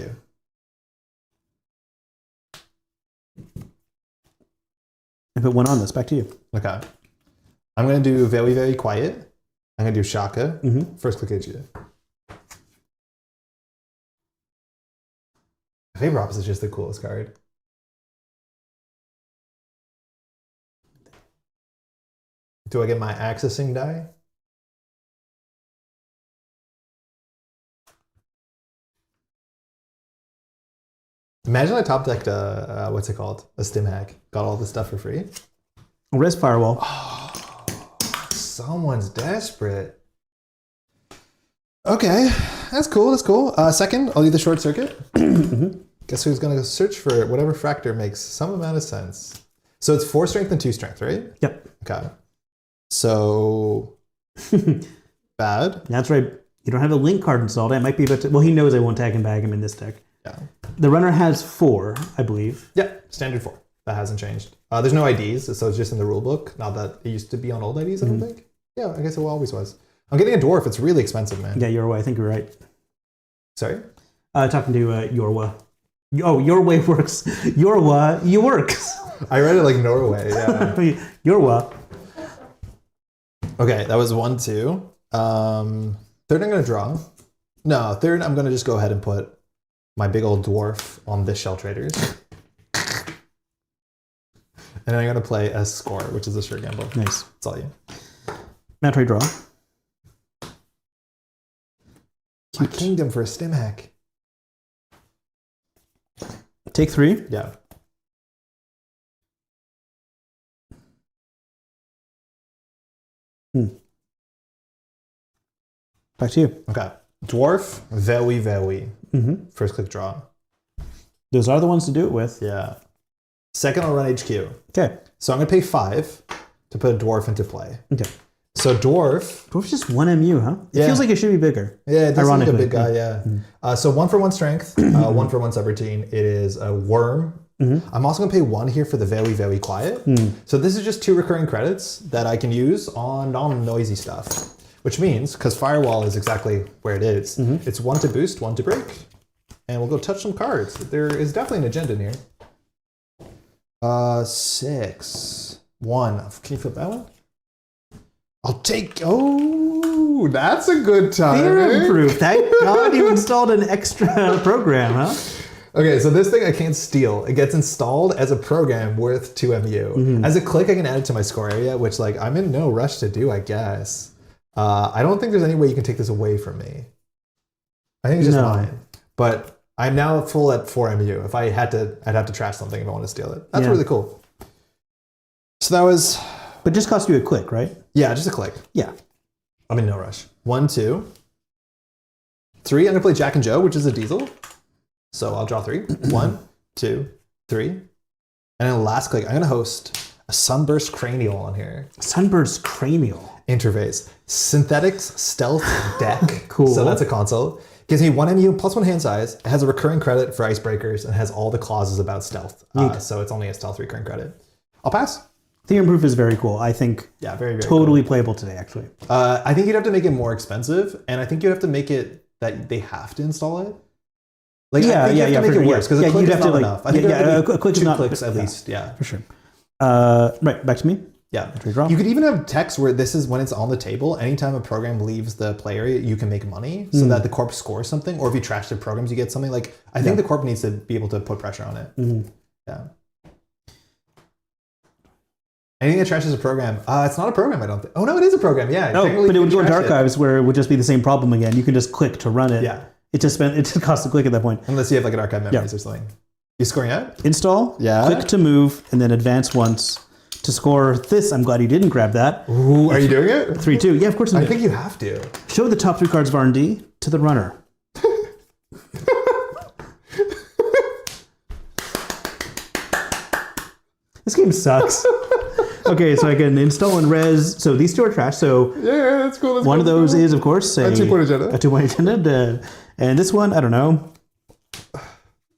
And put 1 on this. Back to you.
Okay. I'm going to do very, very quiet. I'm going to do Shaka.
Mm-hmm.
First click HQ. Vapor Ops is just the coolest card. Do I get my accessing die? Imagine I top decked what's it called? A stim hack. Got all this stuff for free.
Res Firewall.
Oh, someone's desperate. Okay, that's cool. That's cool. Second, I'll do the Short Circuit. Guess who's going to search for whatever fractor makes some amount of sense. So it's 4 strength and 2 strength, right?
Yep.
Okay. So bad.
That's right. You don't have a link card installed. I might be about to... Well, he knows I won't tag and bag him in this deck.
Yeah.
The runner has 4, I believe.
Yeah, standard 4. That hasn't changed. There's no IDs, so it's just in the rule book. Not that it used to be on old IDs, I don't think. Yeah, I guess it always was. I'm getting a dwarf. It's really expensive, man.
Yeah, Your Way. I think you're right.
Sorry?
Talking to Yorwa. Oh, Your Way works. Yorwa, you works.
I read it like Norway, yeah.
Yorwa.
Okay, that was 1, 2. Third, I'm going to draw. No, third, I'm going to just go ahead and put my big old dwarf on this shell traders. then I'm going to play a score, which is a sure gamble.
Nice.
That's all you.
Mandatory draw.
My kingdom for a stim hack.
Take 3.
Yeah.
Back to you.
Okay. Dwarf, very. First click draw.
Those are the ones to do it with.
Yeah. Second, I'll run HQ.
Okay.
So I'm going to pay 5 to put a dwarf into play.
Okay.
So dwarf.
Dwarf's just 1 MU, huh? It
Yeah.
feels like it should be bigger.
Yeah, it does look like a
Ironically.
big guy, yeah. So 1 for 1 strength, 1 for 1 subroutine. It is a worm. I'm also going to pay 1 here for the very quiet. So this is just 2 recurring credits that I can use on non-noisy stuff. Which means, because Firewall is exactly where it is, it's 1 to boost, 1 to break. And we'll go touch some cards. There is definitely an agenda in here. 6. 1. Can you flip that one? I'll take... Oh, that's a good time.
Theorem proof. Thank God you installed an extra program, huh?
Okay, so this thing I can't steal. It gets installed as a program worth 2 MU. As a click, I can add it to my score area, which like I'm in no rush to do, I guess. I don't think there's any way you can take this away from me. I think it's just mine. But I'm now full at 4 MU. If I had to, I'd have to trash something if I want to steal it. That's really cool. So that was...
But just cost you a click, right?
Yeah, just a click.
Yeah.
I'm in no rush. 1, 2, 3. I'm going to play Jack and Joe, which is a diesel. So I'll draw 3. 1, 2, 3. And then last click, I'm going to host a Sunburst Cranial on here.
Sunburst Cranial.
Interface. Synthetics Stealth Deck.
Cool.
So that's a console. Gives me 1 MU plus 1 hand size. It has a recurring credit for icebreakers and has all the clauses about stealth. So it's only a stealth recurring credit. I'll pass.
Theorem proof is very cool. I think
very
totally playable today, actually.
I think you'd have to make it more expensive, and I think you'd have to make it that they have to install it. Like, I think you have to make it worse, because a click is not enough. I think
a click is not
2 clicks at least, yeah.
For sure. Right, back to me.
Yeah.
Draw.
You could even have text where this is when it's on the table. Anytime a program leaves the play area, you can make money so that the corp scores something. Or if you trash the programs, you get something. Like, I think the corp needs to be able to put pressure on it. Yeah. Anything that trashes a program, it's not a program, I don't think. Oh, no, it is a program, yeah.
Oh, but it would go into archives where it would just be the same problem again. You can just click to run it.
Yeah.
It just costs a click at that point.
Unless you have like an archive memories or something. You scoring out?
Install, click to move, and then advance once. To score this, I'm glad you didn't grab that.
Ooh, are you doing it?
3-2. Yeah, of course.
I think you have to.
Show the top 3 cards of R&D to the runner. This game sucks. Okay, so I can install and res. So these 2 are trash. So
yeah, that's cool.
One of those is, of course, a
2-point agenda.
A 2-point agenda. And this one, I don't know.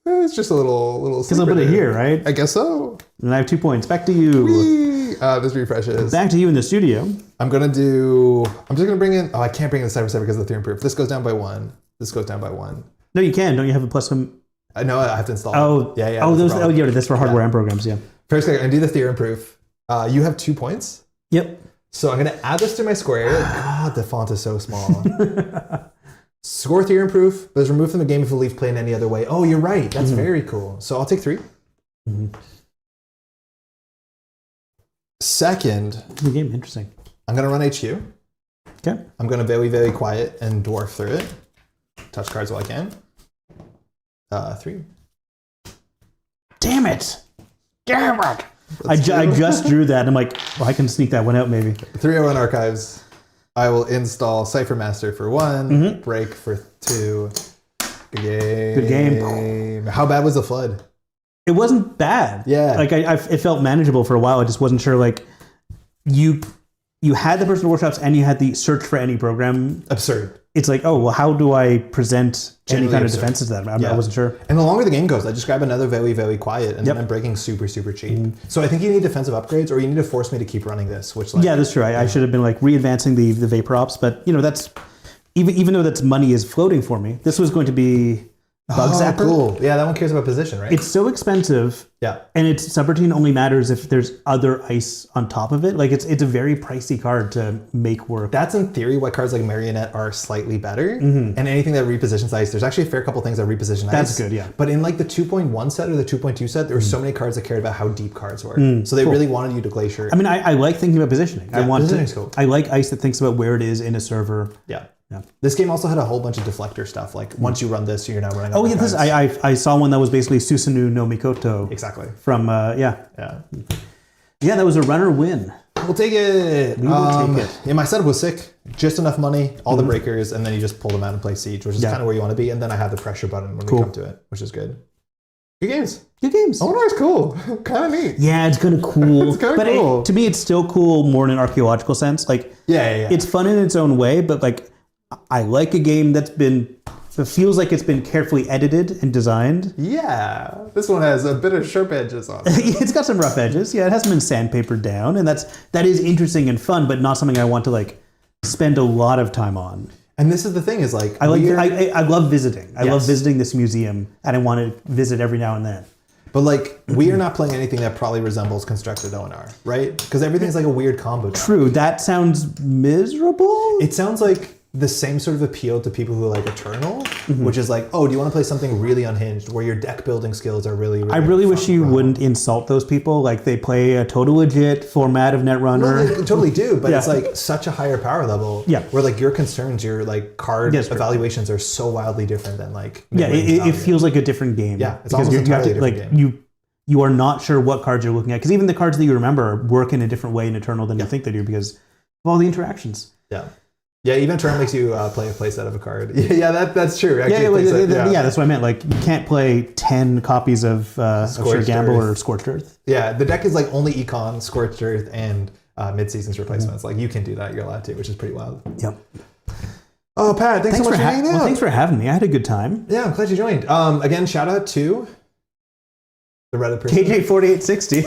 It's just a little.
It's a little bit of here, right?
I guess so.
And I have 2 points. Back to you.
Whee! This refreshes.
Back to you in the studio.
I'm just gonna bring in. Oh, I can't bring in the cyber because of the theorem proof. This goes down by 1. This goes down by 1.
No, you can. Don't you have a plus some?
No, I have to install.
Oh,
yeah.
Oh, that's for hardware and programs. Yeah.
First, I'm gonna do the theorem proof. You have 2 points.
Yep.
So I'm gonna add this to my score area. God, the font is so small. Score theorem proof, but is removed from the game if it leaves play in any other way. Oh, you're right. That's very cool. So I'll take 3. Second,
New game, interesting.
I'm gonna run HQ.
Okay.
I'm gonna very quiet and dwarf through it. Touch cards while I can. 3.
Damn it! Damn it! I just drew that. And I'm like, well, I can sneak that one out maybe.
301 archives. I will install Cypher Master for 1, break for 2. Good game.
Good game.
How bad was the flood?
It wasn't bad.
Yeah.
Like it felt manageable for a while. I just wasn't sure. Like you had the personal workshops and you had the search for any program.
Absurd.
It's like, oh well, how do I present any kind of
absurd.
defenses to that? I wasn't sure.
And the longer the game goes, I just grab another very quiet, and then I'm breaking super cheap. So I think you need defensive upgrades, or you need to force me to keep running this. Which
yeah, that's true. I should have been like re-advancing the vapor ops, but that's even though that's money is floating for me. This was going to be Bug Zapper.
Cool. Yeah, that one cares about position, right?
It's so expensive.
Yeah.
And its subroutine only matters if there's other ice on top of it. Like it's a very pricey card to make work.
That's in theory why cards like Marionette are slightly better. And anything that repositions ice, there's actually a fair couple things that reposition ice.
That's good, yeah.
But in like the 2.1 set or the 2.2 set, there were so many cards that cared about how deep cards were. So they really wanted you to glacier.
I mean, I like thinking about positioning.
Yeah, positioning's cool.
I like ice that thinks about where it is in a server.
Yeah. This game also had a whole bunch of deflector stuff. Like once you run this, you're now running.
Oh yeah, I saw one that was basically Susanoo no Mikoto.
Exactly.
From yeah, that was a runner win.
We'll take it.
We will take it.
Yeah, my setup was sick. Just enough money, all the breakers, and then you just pull them out and play Siege, which is kind of where you want to be. And then I have the pressure button when we come to it, which is good. Good games.
Good games.
ONR is cool. Kind of neat.
Yeah, it's kind of cool.
It's kind of cool.
To me, it's still cool more in an archaeological sense. Like,
yeah.
It's fun in its own way, but like, I like a game that feels like it's been carefully edited and designed.
Yeah, this one has a bit of sharp edges on it.
It's got some rough edges. Yeah, it hasn't been sandpapered down, and that is interesting and fun, but not something I want to like spend a lot of time on.
And this is the thing is like
I love visiting. I love visiting this museum, and I want to visit every now and then.
But like we are not playing anything that probably resembles constructed ONR, right? Because everything's like a weird combo.
True. That sounds miserable.
It sounds like the same sort of appeal to people who like Eternal, which is like, oh, do you want to play something really unhinged where your deck building skills are really
I really wish you wouldn't insult those people. Like they play a total legit format of Netrunner.
Well, they totally do, but it's like such a higher power level.
Yeah.
Where like your concerns, your like card evaluations are so wildly different than like.
It feels like a different game.
Yeah, it's almost entirely a different game.
You are not sure what cards you're looking at because even the cards that you remember work in a different way in Eternal than you think they do because of all the interactions.
Yeah. Yeah, even Eternal makes you play a playset of a card. Yeah, that's true. Actually,
that's what I meant. Like, you can't play 10 copies of Sure Gamble or Scorched Earth.
Yeah, the deck is like only Econ, Scorched Earth, and mid-seasons replacements. Like, you can do that. You're allowed to, which is pretty wild.
Yep.
Oh, Pat, thanks so much for hanging out.
Well, thanks for having me. I had a good time.
Yeah, I'm glad you joined. Again, shout out to the Reddit person.
KJ4860.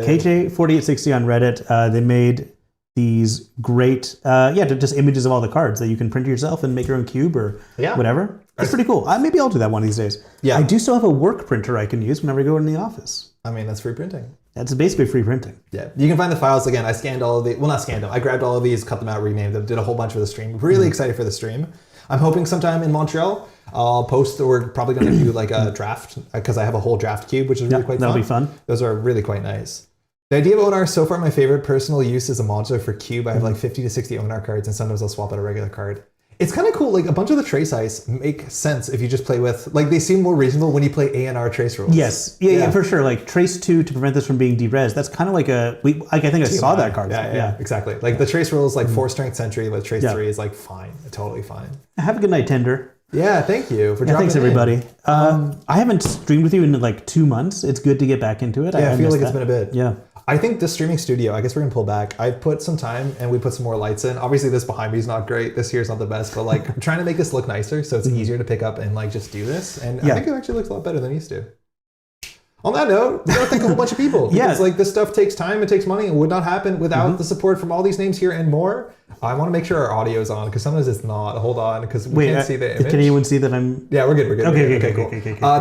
KJ4860 on Reddit. They made these great, just images of all the cards that you can print yourself and make your own cube or whatever. It's pretty cool. Maybe I'll do that one of these days. Yeah. I do still have a work printer I can use whenever I go in the office.
I mean, that's free printing.
That's basically free printing.
Yeah. You can find the files again. I scanned all of the, well, not scanned them. I grabbed all of these, cut them out, renamed them, did a whole bunch for the stream. Really excited for the stream. I'm hoping sometime in Montreal, I'll post, we're probably going to do like a draft because I have a whole draft cube, which is really quite fun.
That'll be fun.
Those are really quite nice. The idea of ONR, so far my favorite personal use is a modular for cube. I have like 50 to 60 ONR cards and sometimes I'll swap out a regular card. It's kind of cool, like a bunch of the trace ice make sense if you just play with, like they seem more reasonable when you play ANR trace rules.
Yes, yeah, for sure. Like trace 2 to prevent this from being derez. That's kind of like I think I saw that card.
Yeah, exactly. Like the trace rules, like 4 strength sentry with trace 3 is like fine, totally fine.
Have a good night, Tender.
Yeah, thank you for dropping
thanks everybody. I haven't streamed with you in like 2 months. It's good to get back into it.
Yeah, I feel like it's been a bit.
Yeah.
I think the streaming studio, I guess we're gonna pull back. I've put some time and we put some more lights in. Obviously this behind me is not great. This here is not the best, but like I'm trying to make this look nicer so it's easier to pick up and like just do this. And I think it actually looks a lot better than it used to. On that note, we gotta thank a whole bunch of people. Because like this stuff takes time, it takes money, and would not happen without the support from all these names here and more. I want to make sure our audio is on because sometimes it's not. Hold on, because we can't see the image.
Can anyone see that I'm?
Yeah, we're good. Okay, cool.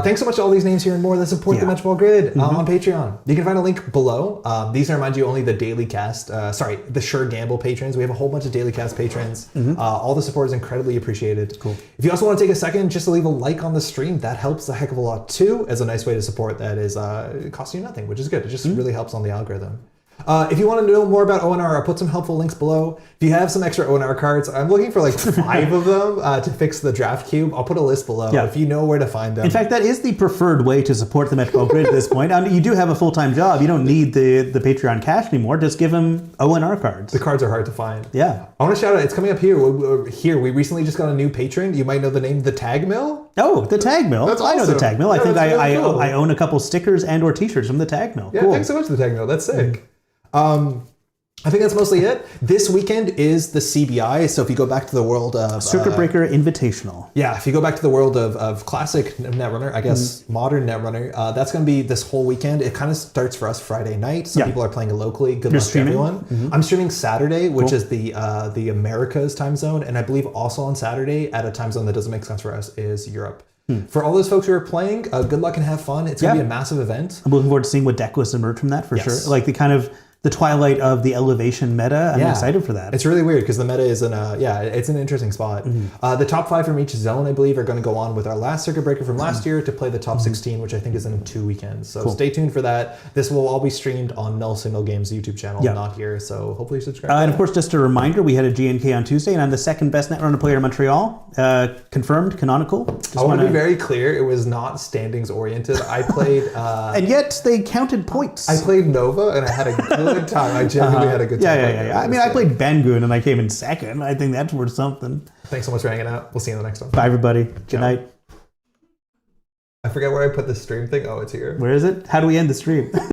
Thanks so much to all these names here and more that support the Metropole Grid on Patreon. You can find a link below. These are, mind you, only the daily cast. The Sure Gamble patrons. We have a whole bunch of daily cast patrons. All the support is incredibly appreciated. Cool. If you also want to take a second just to leave a like on the stream, that helps a heck of a lot too. As a nice way to support that is it costs you nothing, which is good. It just really helps on the algorithm. If you want to know more about ONR, I'll put some helpful links below. If you have some extra ONR cards, I'm looking for like 5 of them to fix the draft cube. I'll put a list below if you know where to find them.
In fact, that is the preferred way to support the Métropole Grid at this point. You do have a full-time job. You don't need the Patreon cash anymore. Just give them ONR cards.
The cards are hard to find.
Yeah.
I want to shout out, it's coming up here. We recently just got a new patron. You might know the name, The Tag Mill.
Oh, The Tag Mill.
That's awesome.
I know The Tag Mill. I think
really cool.
I own a couple stickers and or t-shirts from The Tag Mill.
Yeah, thanks so much, The Tag Mill. That's sick. I think that's mostly it. This weekend is the CBI, so if you go back to the world of...
Circuit Breaker Invitational.
Yeah, if you go back to the world of classic Netrunner, I guess modern Netrunner, that's going to be this whole weekend. It kind of starts for us Friday night. Some people are playing it locally. Good luck to everyone. I'm streaming Saturday, which is the Americas time zone, and I believe also on Saturday at a time zone that doesn't make sense for us is Europe. For all those folks who are playing, good luck and have fun. It's going to be a massive event.
I'm looking forward to seeing what deck lists emerge from that for
Yes.
sure. Like the twilight of the elevation meta. I'm excited for that.
It's really weird because the meta is it's an interesting spot. The top 5 from each zone, I believe, are going to go on with our last circuit breaker from last year to play the top 16, which I think is in 2 weekends. So stay tuned for that. This will all be streamed on Null Signal Games YouTube channel, not here. So hopefully you subscribe.
And of course, just a reminder, we had a GNK on Tuesday, and I'm the second best Netrunner player in Montreal. Confirmed, canonical.
I want to be very clear, it was not standings oriented. I played...
and yet they counted points.
I played Nova and I had a good time. I genuinely had a good time.
Yeah. I mean, I played Bangoon and I came in second. I think that's worth something.
Thanks so much for hanging out. We'll see you in the next one.
Bye, everybody. Good night.
I forget where I put the stream thing. Oh, it's here.
Where is it? How do we end the stream?